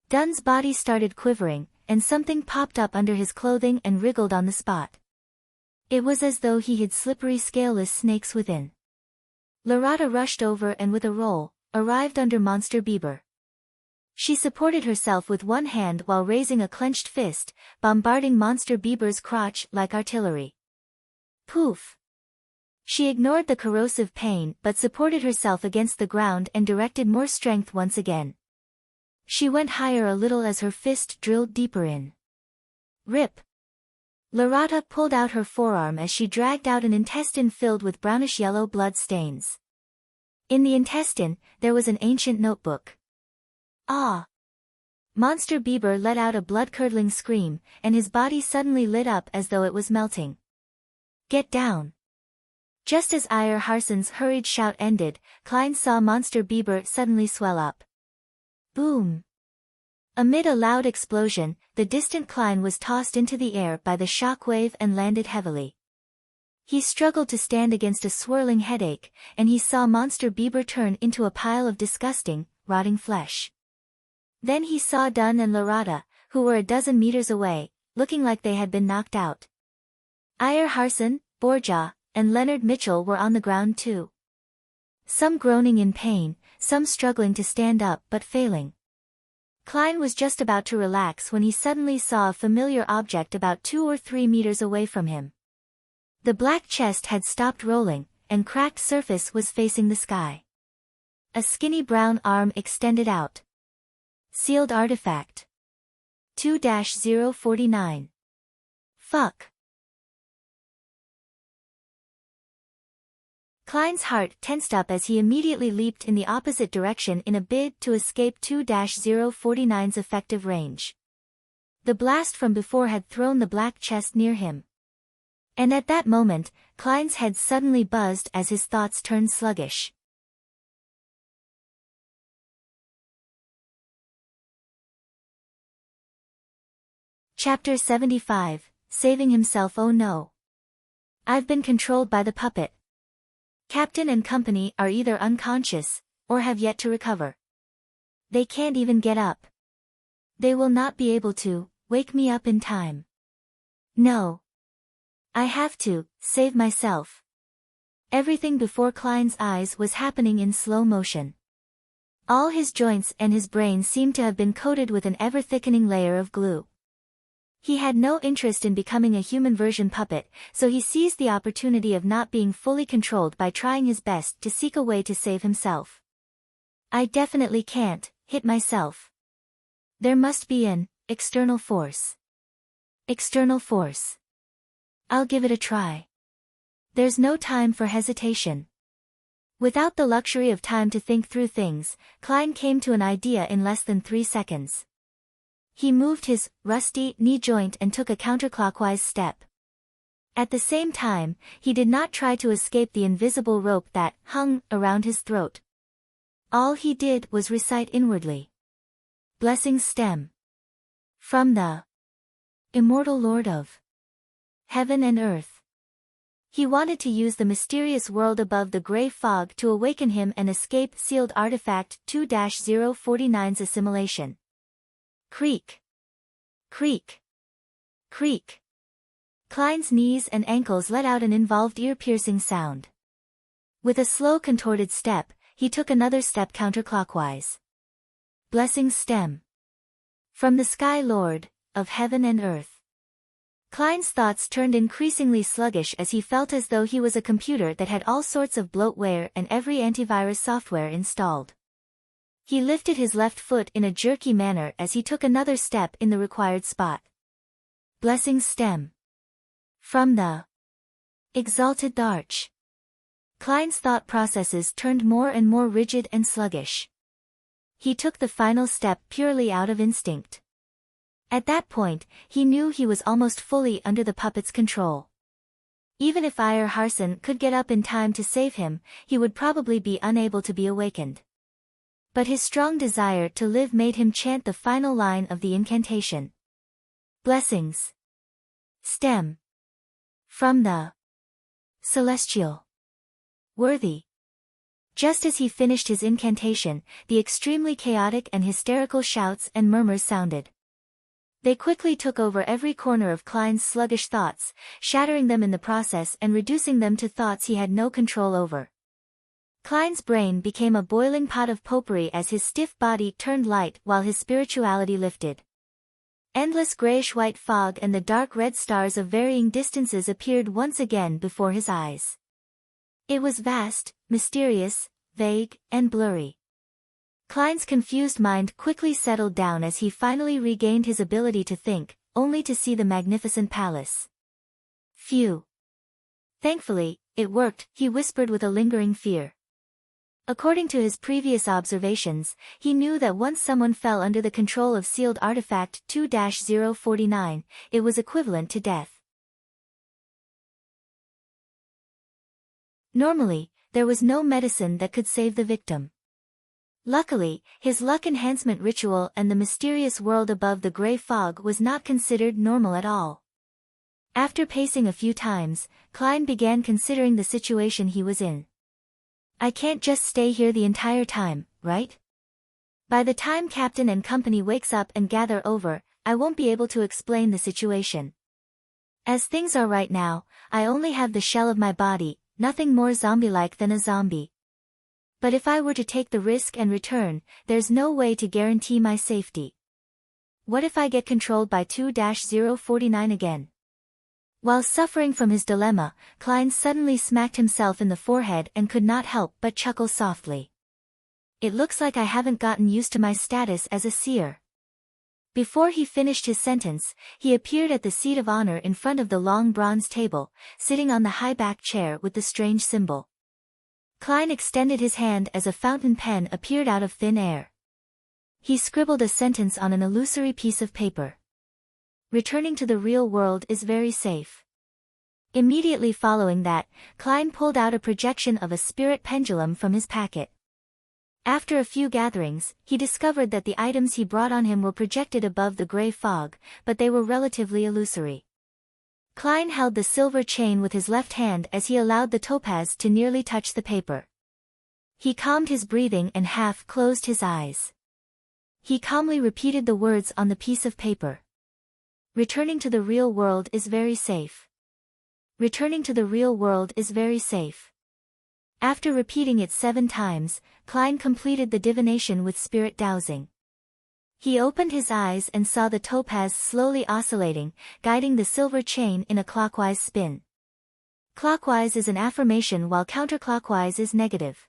Dunn's body started quivering, and something popped up under his clothing and wriggled on the spot. It was as though he hid slippery scaleless snakes within. Lorata rushed over and with a roll, arrived under Monster Bieber. She supported herself with one hand while raising a clenched fist, bombarding Monster Bieber's crotch like artillery. Poof! She ignored the corrosive pain but supported herself against the ground and directed more strength once again. She went higher a little as her fist drilled deeper in. Rip! Lorata pulled out her forearm as she dragged out an intestine filled with brownish-yellow blood stains. In the intestine, there was an ancient notebook. Ah! Monster Bieber let out a blood-curdling scream, and his body suddenly lit up as though it was melting. Get down! Just as Iyer Harson's hurried shout ended, Klein saw Monster Bieber suddenly swell up. Boom! Amid a loud explosion, the distant Klein was tossed into the air by the shock wave and landed heavily. He struggled to stand against a swirling headache, and he saw Monster Bieber turn into a pile of disgusting, rotting flesh. Then he saw Dunn and Lorata, who were a dozen meters away, looking like they had been knocked out. Iyer Harson, Borja, and Leonard Mitchell were on the ground too. Some groaning in pain, some struggling to stand up but failing. Klein was just about to relax when he suddenly saw a familiar object about 2 or 3 meters away from him. The black chest had stopped rolling, and cracked surface was facing the sky. A skinny brown arm extended out. Sealed artifact. 2-049. Fuck. Klein's heart tensed up as he immediately leaped in the opposite direction in a bid to escape 2-049's effective range. The blast from before had thrown the black chest near him. And at that moment, Klein's head suddenly buzzed as his thoughts turned sluggish. Chapter 75, Saving Himself. Oh no. I've been controlled by the puppet. Captain and company are either unconscious, or have yet to recover. They can't even get up. They will not be able to wake me up in time. No. I have to save myself. Everything before Klein's eyes was happening in slow motion. All his joints and his brain seemed to have been coated with an ever-thickening layer of glue. He had no interest in becoming a human version puppet, so he seized the opportunity of not being fully controlled by trying his best to seek a way to save himself. I definitely can't hit myself. There must be an external force. External force. I'll give it a try. There's no time for hesitation. Without the luxury of time to think through things, Klein came to an idea in less than 3 seconds. He moved his rusty knee joint and took a counterclockwise step. At the same time, he did not try to escape the invisible rope that hung around his throat. All he did was recite inwardly. Blessings stem from the immortal Lord of heaven and earth. He wanted to use the mysterious world above the gray fog to awaken him and escape sealed artifact 2-049's assimilation. Creak. Creak. Creak. Klein's knees and ankles let out an involved ear-piercing sound. With a slow contorted step, he took another step counterclockwise. Blessings stem from the Sky Lord of heaven and earth. Klein's thoughts turned increasingly sluggish as he felt as though he was a computer that had all sorts of bloatware and every antivirus software installed. He lifted his left foot in a jerky manner as he took another step in the required spot. Blessings stem from the exalted arch. Klein's thought processes turned more and more rigid and sluggish. He took the final step purely out of instinct. At that point, he knew he was almost fully under the puppet's control. Even if Iyer Harson could get up in time to save him, he would probably be unable to be awakened. But his strong desire to live made him chant the final line of the incantation. Blessings stem from the celestial worthy. Just as he finished his incantation, the extremely chaotic and hysterical shouts and murmurs sounded. They quickly took over every corner of Klein's sluggish thoughts, shattering them in the process and reducing them to thoughts he had no control over. Klein's brain became a boiling pot of potpourri as his stiff body turned light while his spirituality lifted. Endless grayish-white fog and the dark red stars of varying distances appeared once again before his eyes. It was vast, mysterious, vague, and blurry. Klein's confused mind quickly settled down as he finally regained his ability to think, only to see the magnificent palace. Phew. Thankfully, it worked, he whispered with a lingering fear. According to his previous observations, he knew that once someone fell under the control of sealed artifact 2-049, it was equivalent to death. Normally, there was no medicine that could save the victim. Luckily, his luck enhancement ritual and the mysterious world above the gray fog was not considered normal at all. After pacing a few times, Klein began considering the situation he was in. I can't just stay here the entire time, right? By the time Captain and company wakes up and gather over, I won't be able to explain the situation. As things are right now, I only have the shell of my body, nothing more zombie-like than a zombie. But if I were to take the risk and return, there's no way to guarantee my safety. What if I get controlled by 2-049 again? While suffering from his dilemma, Klein suddenly smacked himself in the forehead and could not help but chuckle softly. It looks like I haven't gotten used to my status as a seer. Before he finished his sentence, he appeared at the seat of honor in front of the long bronze table, sitting on the high-backed chair with the strange symbol. Klein extended his hand as a fountain pen appeared out of thin air. He scribbled a sentence on an illusory piece of paper. Returning to the real world is very safe. Immediately following that, Klein pulled out a projection of a spirit pendulum from his packet. After a few gatherings, he discovered that the items he brought on him were projected above the gray fog, but they were relatively illusory. Klein held the silver chain with his left hand as he allowed the topaz to nearly touch the paper. He calmed his breathing and half-closed his eyes. He calmly repeated the words on the piece of paper. Returning to the real world is very safe. Returning to the real world is very safe. After repeating it 7 times, Klein completed the divination with spirit dowsing. He opened his eyes and saw the topaz slowly oscillating, guiding the silver chain in a clockwise spin. Clockwise is an affirmation while counterclockwise is negative.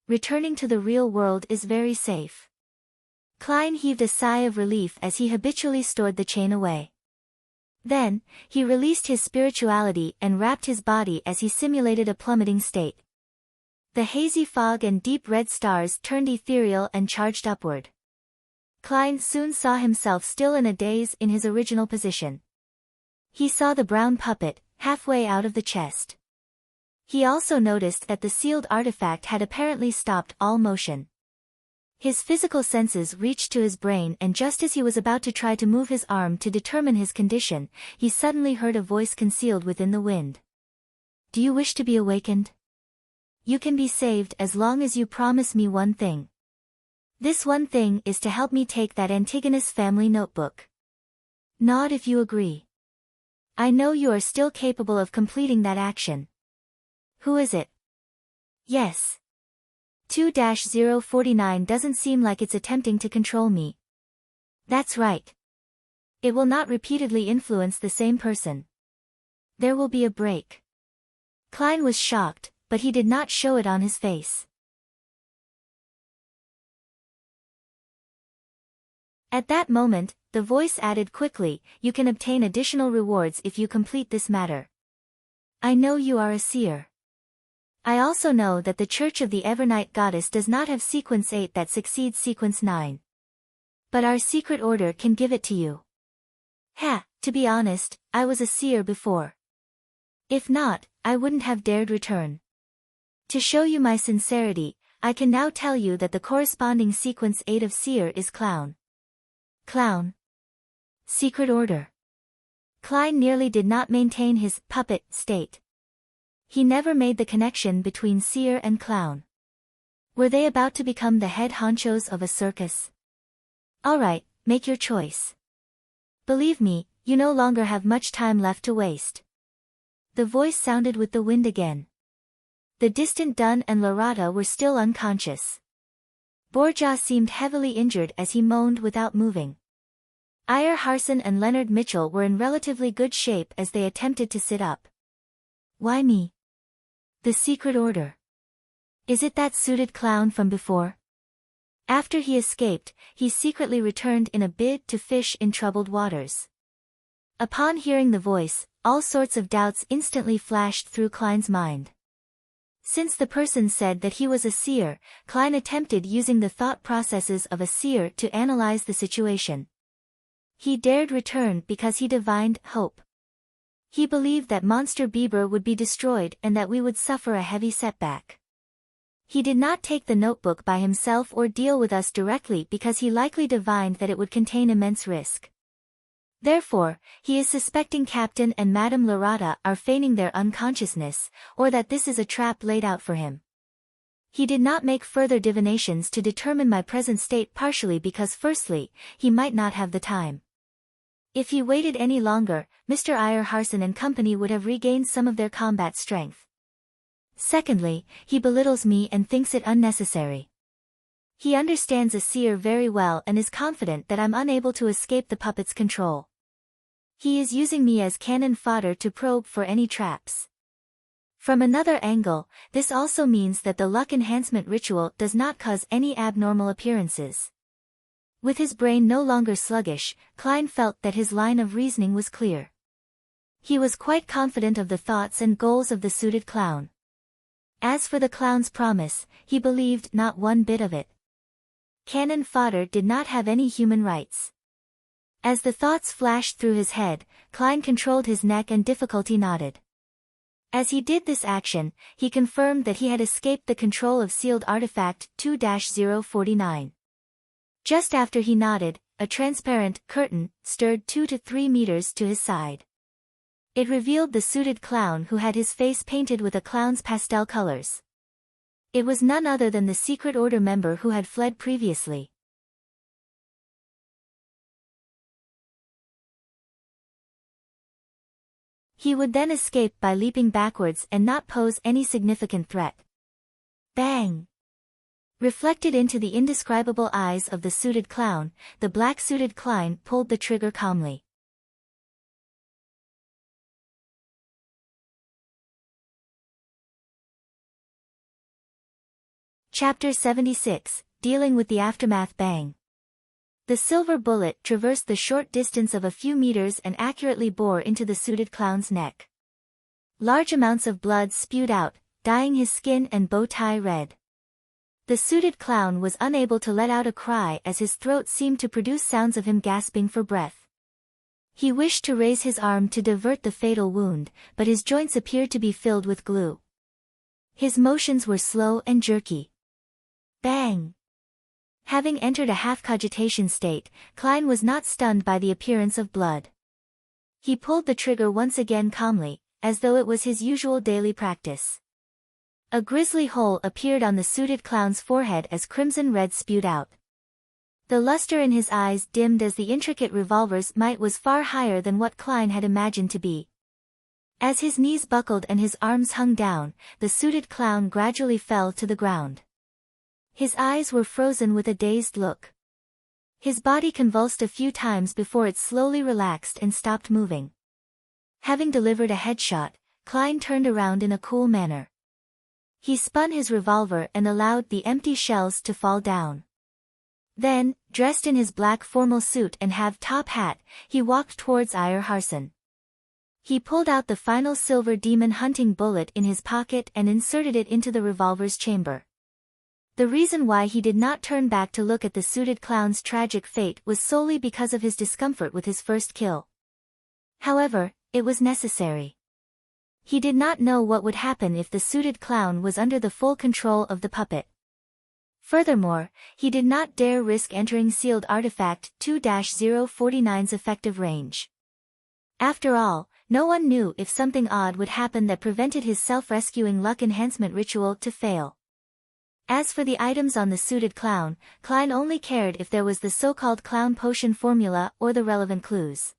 Returning to the real world is very safe. Klein heaved a sigh of relief as he habitually stored the chain away. Then, he released his spirituality and wrapped his body as he simulated a plummeting state. The hazy fog and deep red stars turned ethereal and charged upward. Klein soon saw himself still in a daze in his original position. He saw the brown puppet, halfway out of the chest. He also noticed that the sealed artifact had apparently stopped all motion. His physical senses reached to his brain, and just as he was about to try to move his arm to determine his condition, he suddenly heard a voice concealed within the wind. "Do you wish to be awakened? You can be saved as long as you promise me one thing. This one thing is to help me take that Antigonus family notebook. Nod if you agree. I know you are still capable of completing that action." "Who is it?" "Yes. 2-049 doesn't seem like it's attempting to control me." "That's right. It will not repeatedly influence the same person. There will be a break." Klein was shocked, but he did not show it on his face. At that moment, the voice added quickly, "You can obtain additional rewards if you complete this matter. I know you are a seer. I also know that the Church of the Evernight Goddess does not have sequence 8 that succeeds sequence 9. But our secret order can give it to you." To be honest, I was a seer before. If not, I wouldn't have dared return. To show you my sincerity, I can now tell you that the corresponding sequence 8 of seer is clown. Clown. Secret order. Klein nearly did not maintain his puppet state. He never made the connection between seer and clown. Were they about to become the head honchos of a circus? All right, make your choice. Believe me, you no longer have much time left to waste. The voice sounded with the wind again. The distant Dunn and Lorata were still unconscious. Borja seemed heavily injured as he moaned without moving. Iyer Harson and Leonard Mitchell were in relatively good shape as they attempted to sit up. Why me? The secret order. Is it that suited clown from before? After he escaped, he secretly returned in a bid to fish in troubled waters. Upon hearing the voice, all sorts of doubts instantly flashed through Klein's mind. Since the person said that he was a seer, Klein attempted using the thought processes of a seer to analyze the situation. He dared return because he divined hope. He believed that Monster Bieber would be destroyed and that we would suffer a heavy setback. He did not take the notebook by himself or deal with us directly because he likely divined that it would contain immense risk. Therefore, he is suspecting Captain and Madame Lorata are feigning their unconsciousness, or that this is a trap laid out for him. He did not make further divinations to determine my present state, partially because firstly, he might not have the time. If he waited any longer, Mr. Iyer Harson and company would have regained some of their combat strength. Secondly, he belittles me and thinks it unnecessary. He understands a seer very well and is confident that I'm unable to escape the puppet's control. He is using me as cannon fodder to probe for any traps. From another angle, this also means that the luck enhancement ritual does not cause any abnormal appearances. With his brain no longer sluggish, Klein felt that his line of reasoning was clear. He was quite confident of the thoughts and goals of the suited clown. As for the clown's promise, he believed not one bit of it. Cannon fodder did not have any human rights. As the thoughts flashed through his head, Klein controlled his neck and difficulty nodded. As he did this action, he confirmed that he had escaped the control of sealed artifact 2-049. Just after he nodded, a transparent curtain stirred 2 to 3 meters to his side. It revealed the suited clown who had his face painted with a clown's pastel colors. It was none other than the secret order member who had fled previously. He would then escape by leaping backwards and not pose any significant threat. Bang! Reflected into the indescribable eyes of the suited clown, the black-suited Klein pulled the trigger calmly. Chapter 76, Dealing with the Aftermath. Bang! The silver bullet traversed the short distance of a few meters and accurately bore into the suited clown's neck. Large amounts of blood spewed out, dyeing his skin and bow tie red. The suited clown was unable to let out a cry as his throat seemed to produce sounds of him gasping for breath. He wished to raise his arm to divert the fatal wound, but his joints appeared to be filled with glue. His motions were slow and jerky. Bang! Having entered a half-cogitation state, Klein was not stunned by the appearance of blood. He pulled the trigger once again calmly, as though it was his usual daily practice. A grisly hole appeared on the suited clown's forehead as crimson red spewed out. The luster in his eyes dimmed as the intricate revolver's might was far higher than what Klein had imagined to be. As his knees buckled and his arms hung down, the suited clown gradually fell to the ground. His eyes were frozen with a dazed look. His body convulsed a few times before it slowly relaxed and stopped moving. Having delivered a headshot, Klein turned around in a cool manner. He spun his revolver and allowed the empty shells to fall down. Then, dressed in his black formal suit and half-top hat, he walked towards Iyer Harson. He pulled out the final silver demon hunting bullet in his pocket and inserted it into the revolver's chamber. The reason why he did not turn back to look at the suited clown's tragic fate was solely because of his discomfort with his first kill. However, it was necessary. He did not know what would happen if the suited clown was under the full control of the puppet. Furthermore, he did not dare risk entering sealed artifact 2-049's effective range. After all, no one knew if something odd would happen that prevented his self-rescuing luck enhancement ritual to fail. As for the items on the suited clown, Klein only cared if there was the so-called clown potion formula or the relevant clues.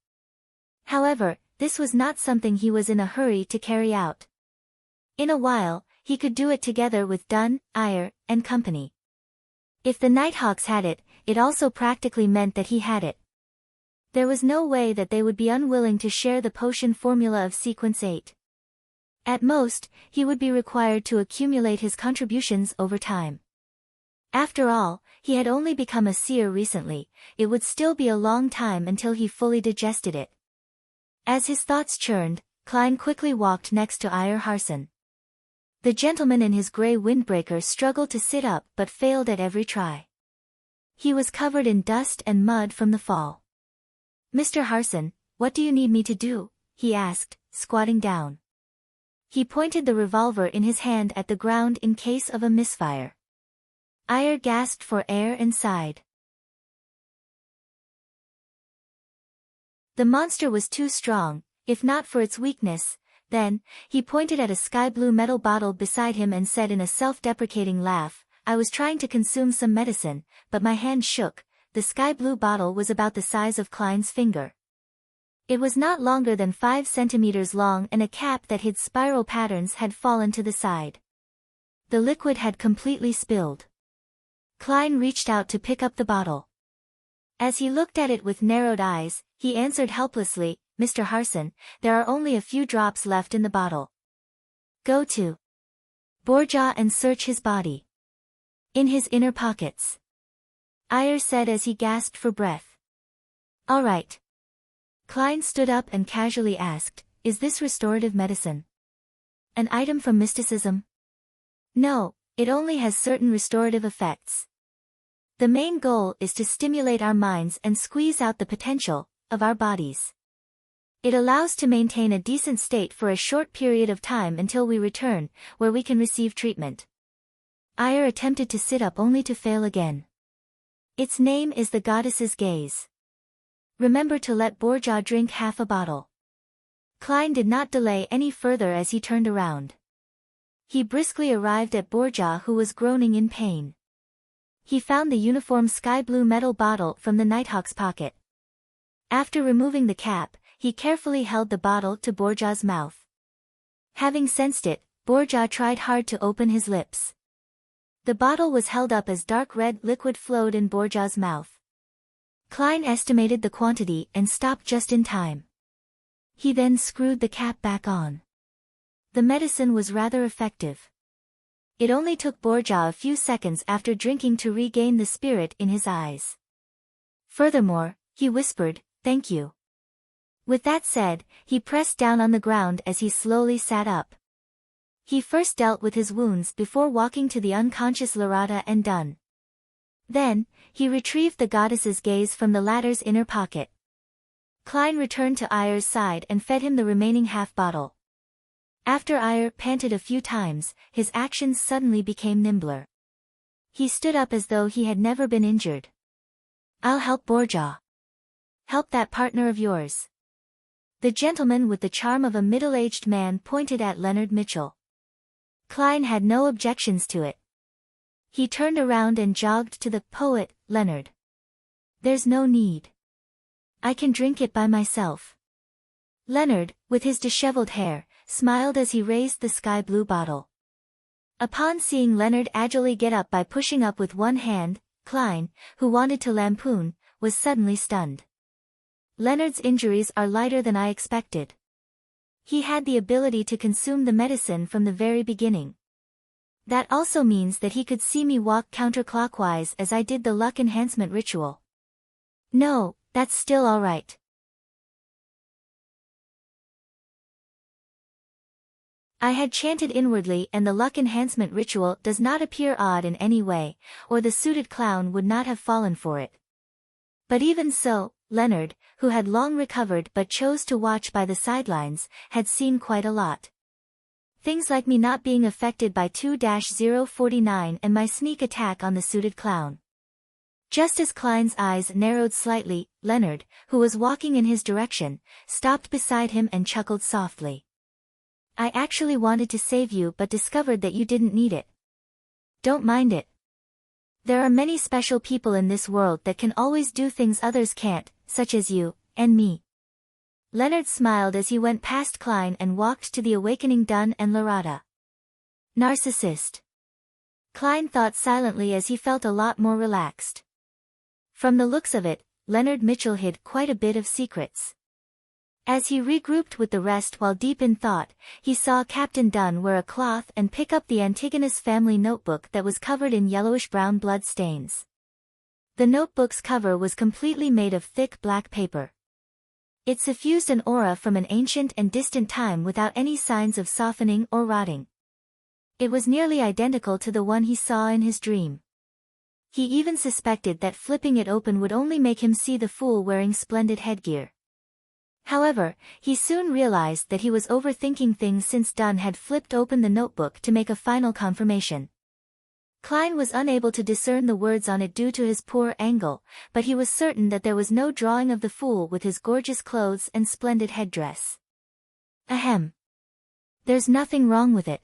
However, this was not something he was in a hurry to carry out. In a while, he could do it together with Dunn, Iyer, and company. If the Nighthawks had it, it also practically meant that he had it. There was no way that they would be unwilling to share the potion formula of Sequence 8. At most, he would be required to accumulate his contributions over time. After all, he had only become a seer recently, it would still be a long time until he fully digested it. As his thoughts churned, Klein quickly walked next to Iyer Harson. The gentleman in his grey windbreaker struggled to sit up but failed at every try. He was covered in dust and mud from the fall. "Mr. Harson, what do you need me to do?" he asked, squatting down. He pointed the revolver in his hand at the ground in case of a misfire. Iyer gasped for air and sighed. The monster was too strong, if not for its weakness. Then, he pointed at a sky-blue metal bottle beside him and said in a self-deprecating laugh, "I was trying to consume some medicine, but my hand shook." The sky-blue bottle was about the size of Klein's finger. It was not longer than 5 centimeters long and a cap that hid spiral patterns had fallen to the side. The liquid had completely spilled. Klein reached out to pick up the bottle. As he looked at it with narrowed eyes, he answered helplessly, "Mr. Harson, there are only a few drops left in the bottle. Go to Borja and search his body. In his inner pockets." Iyer said as he gasped for breath. "All right." Klein stood up and casually asked, "Is this restorative medicine? An item from mysticism?" "No, it only has certain restorative effects. The main goal is to stimulate our minds and squeeze out the potential of our bodies." It allows to maintain a decent state for a short period of time until we return, where we can receive treatment. Ire attempted to sit up only to fail again. Its name is the goddess's gaze. Remember to let Borja drink half a bottle. Klein did not delay any further as he turned around. He briskly arrived at Borja, who was groaning in pain. He found the uniform sky blue metal bottle from the Nighthawk's pocket. After removing the cap, he carefully held the bottle to Borja's mouth. Having sensed it, Borja tried hard to open his lips. The bottle was held up as dark red liquid flowed in Borja's mouth. Klein estimated the quantity and stopped just in time. He then screwed the cap back on. The medicine was rather effective. It only took Borja a few seconds after drinking to regain the spirit in his eyes. Furthermore, he whispered, "Thank you." With that said, he pressed down on the ground as he slowly sat up. He first dealt with his wounds before walking to the unconscious Larada and Dunn. Then, he retrieved the goddess's gaze from the latter's inner pocket. Klein returned to Ire's side and fed him the remaining half-bottle. After Ire panted a few times, his actions suddenly became nimbler. He stood up as though he had never been injured. "I'll help Borja." "Help that partner of yours." The gentleman with the charm of a middle-aged man pointed at Leonard Mitchell. Klein had no objections to it. He turned around and jogged to the poet, Leonard. "There's no need. I can drink it by myself." Leonard, with his disheveled hair, smiled as he raised the sky-blue bottle. Upon seeing Leonard agilely get up by pushing up with one hand, Klein, who wanted to lampoon, was suddenly stunned. "Leonard's injuries are lighter than I expected. He had the ability to consume the medicine from the very beginning. That also means that he could see me walk counterclockwise as I did the luck enhancement ritual." "No, that's still all right." I had chanted inwardly, and the luck enhancement ritual does not appear odd in any way, or the suited clown would not have fallen for it. But even so, Leonard, who had long recovered but chose to watch by the sidelines, had seen quite a lot. Things like me not being affected by 2-049 and my sneak attack on the suited clown. Just as Klein's eyes narrowed slightly, Leonard, who was walking in his direction, stopped beside him and chuckled softly. "I actually wanted to save you but discovered that you didn't need it. Don't mind it. There are many special people in this world that can always do things others can't, such as you, and me." Leonard smiled as he went past Klein and walked to the awakening Dunn and Larada. Narcissist. Klein thought silently as he felt a lot more relaxed. From the looks of it, Leonard Mitchell hid quite a bit of secrets. As he regrouped with the rest while deep in thought, he saw Captain Dunn wear a cloth and pick up the Antigonus family notebook that was covered in yellowish-brown blood stains. The notebook's cover was completely made of thick black paper. It suffused an aura from an ancient and distant time without any signs of softening or rotting. It was nearly identical to the one he saw in his dream. He even suspected that flipping it open would only make him see the fool wearing splendid headgear. However, he soon realized that he was overthinking things since Dunn had flipped open the notebook to make a final confirmation. Klein was unable to discern the words on it due to his poor angle, but he was certain that there was no drawing of the fool with his gorgeous clothes and splendid headdress. Ahem. There's nothing wrong with it.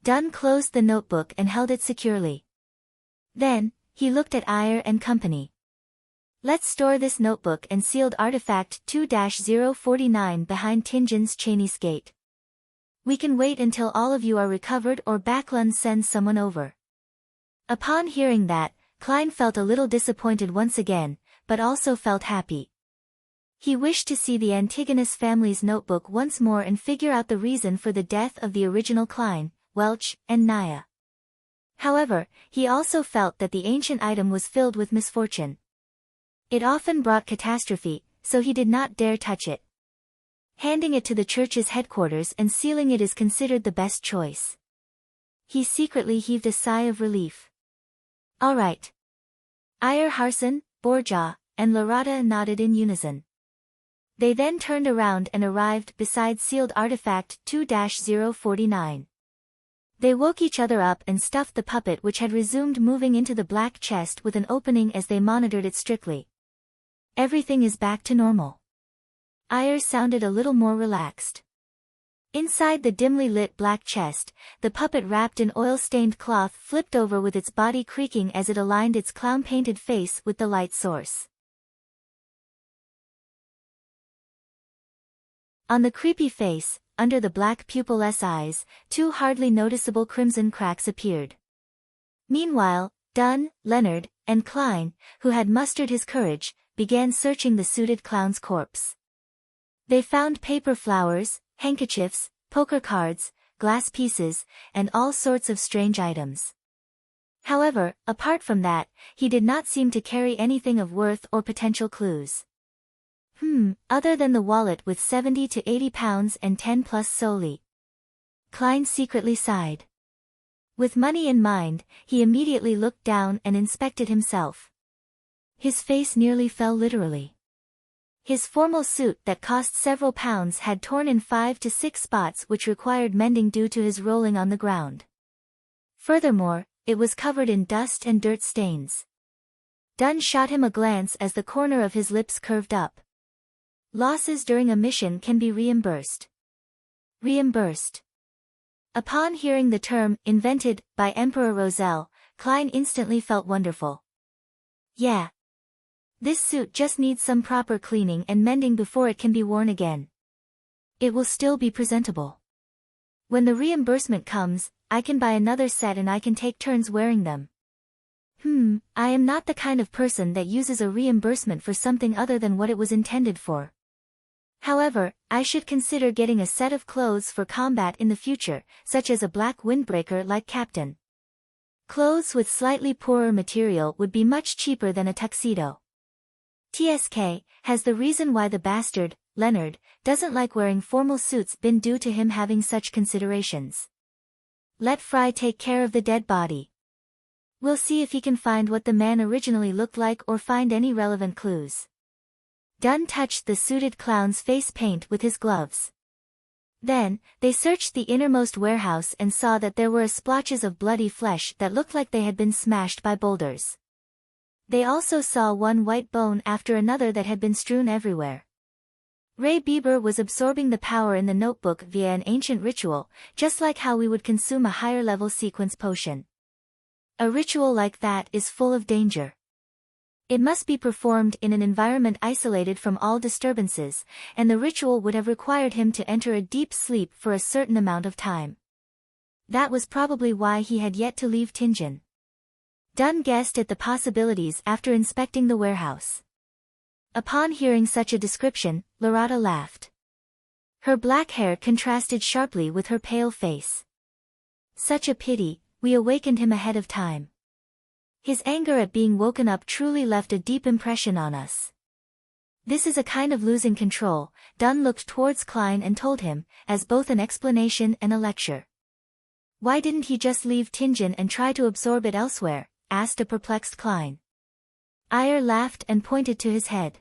Dunn closed the notebook and held it securely. Then, he looked at Iyer and company. "Let's store this notebook and sealed artifact 2-049 behind Tinjin's Chinese gate. We can wait until all of you are recovered or Backlund sends someone over." Upon hearing that, Klein felt a little disappointed once again, but also felt happy. He wished to see the Antigonus family's notebook once more and figure out the reason for the death of the original Klein, Welch, and Naya. However, he also felt that the ancient item was filled with misfortune. It often brought catastrophe, so he did not dare touch it. Handing it to the church's headquarters and sealing it is considered the best choice. He secretly heaved a sigh of relief. "All right." Iyer Harson, Borja, and Larada nodded in unison. They then turned around and arrived beside sealed artifact 2-049. They woke each other up and stuffed the puppet, which had resumed moving, into the black chest with an opening as they monitored it strictly. Everything is back to normal. Ayers sounded a little more relaxed. Inside the dimly lit black chest, the puppet wrapped in oil-stained cloth flipped over with its body creaking as it aligned its clown-painted face with the light source. On the creepy face, under the black pupilless eyes, 2 hardly noticeable crimson cracks appeared. Meanwhile, Dunn, Leonard, and Klein, who had mustered his courage, began searching the suited clown's corpse. They found paper flowers, handkerchiefs, poker cards, glass pieces, and all sorts of strange items. However, apart from that, he did not seem to carry anything of worth or potential clues. Other than the wallet with 70 to 80 pounds and 10 plus solely. Klein secretly sighed. With money in mind, he immediately looked down and inspected himself. His face nearly fell literally. His formal suit that cost several pounds had torn in 5 to 6 spots, which required mending due to his rolling on the ground. Furthermore, it was covered in dust and dirt stains. Dunn shot him a glance as the corner of his lips curved up. Losses during a mission can be reimbursed. Reimbursed. Upon hearing the term, invented by Emperor Roselle, Klein instantly felt wonderful. Yeah. This suit just needs some proper cleaning and mending before it can be worn again. It will still be presentable. When the reimbursement comes, I can buy another set and I can take turns wearing them. I am not the kind of person that uses a reimbursement for something other than what it was intended for. However, I should consider getting a set of clothes for combat in the future, such as a black windbreaker like Captain. Clothes with slightly poorer material would be much cheaper than a tuxedo. TSK, has the reason why the bastard, Leonard, doesn't like wearing formal suits been due to him having such considerations? Let Fry take care of the dead body. We'll see if he can find what the man originally looked like or find any relevant clues. Dunn touched the suited clown's face paint with his gloves. Then, they searched the innermost warehouse and saw that there were splotches of bloody flesh that looked like they had been smashed by boulders. They also saw one white bone after another that had been strewn everywhere. Ray Bieber was absorbing the power in the notebook via an ancient ritual, just like how we would consume a higher-level sequence potion. A ritual like that is full of danger. It must be performed in an environment isolated from all disturbances, and the ritual would have required him to enter a deep sleep for a certain amount of time. That was probably why he had yet to leave Tingen. Dunn guessed at the possibilities after inspecting the warehouse. Upon hearing such a description, Loretta laughed. Her black hair contrasted sharply with her pale face. Such a pity, we awakened him ahead of time. His anger at being woken up truly left a deep impression on us. This is a kind of losing control. Dunn looked towards Klein and told him, as both an explanation and a lecture. Why didn't he just leave Tingen and try to absorb it elsewhere? Asked a perplexed Klein. Ayer laughed and pointed to his head.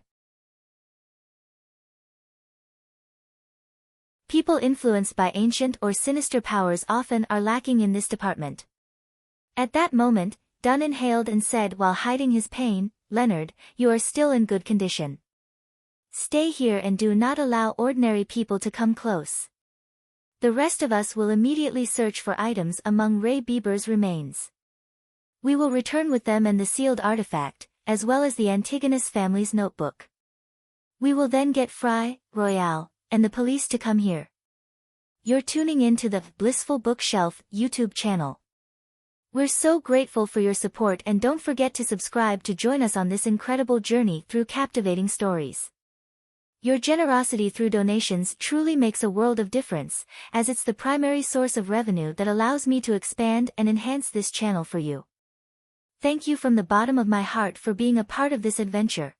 People influenced by ancient or sinister powers often are lacking in this department. At that moment, Dunn inhaled and said while hiding his pain, Leonard, you are still in good condition. Stay here and do not allow ordinary people to come close. The rest of us will immediately search for items among Ray Bieber's remains. We will return with them and the sealed artifact, as well as the Antigonus family's notebook. We will then get Fry, Royale, and the police to come here. You're tuning in to the Blissful Bookshelf YouTube channel. We're so grateful for your support, and don't forget to subscribe to join us on this incredible journey through captivating stories. Your generosity through donations truly makes a world of difference, as it's the primary source of revenue that allows me to expand and enhance this channel for you. Thank you from the bottom of my heart for being a part of this adventure.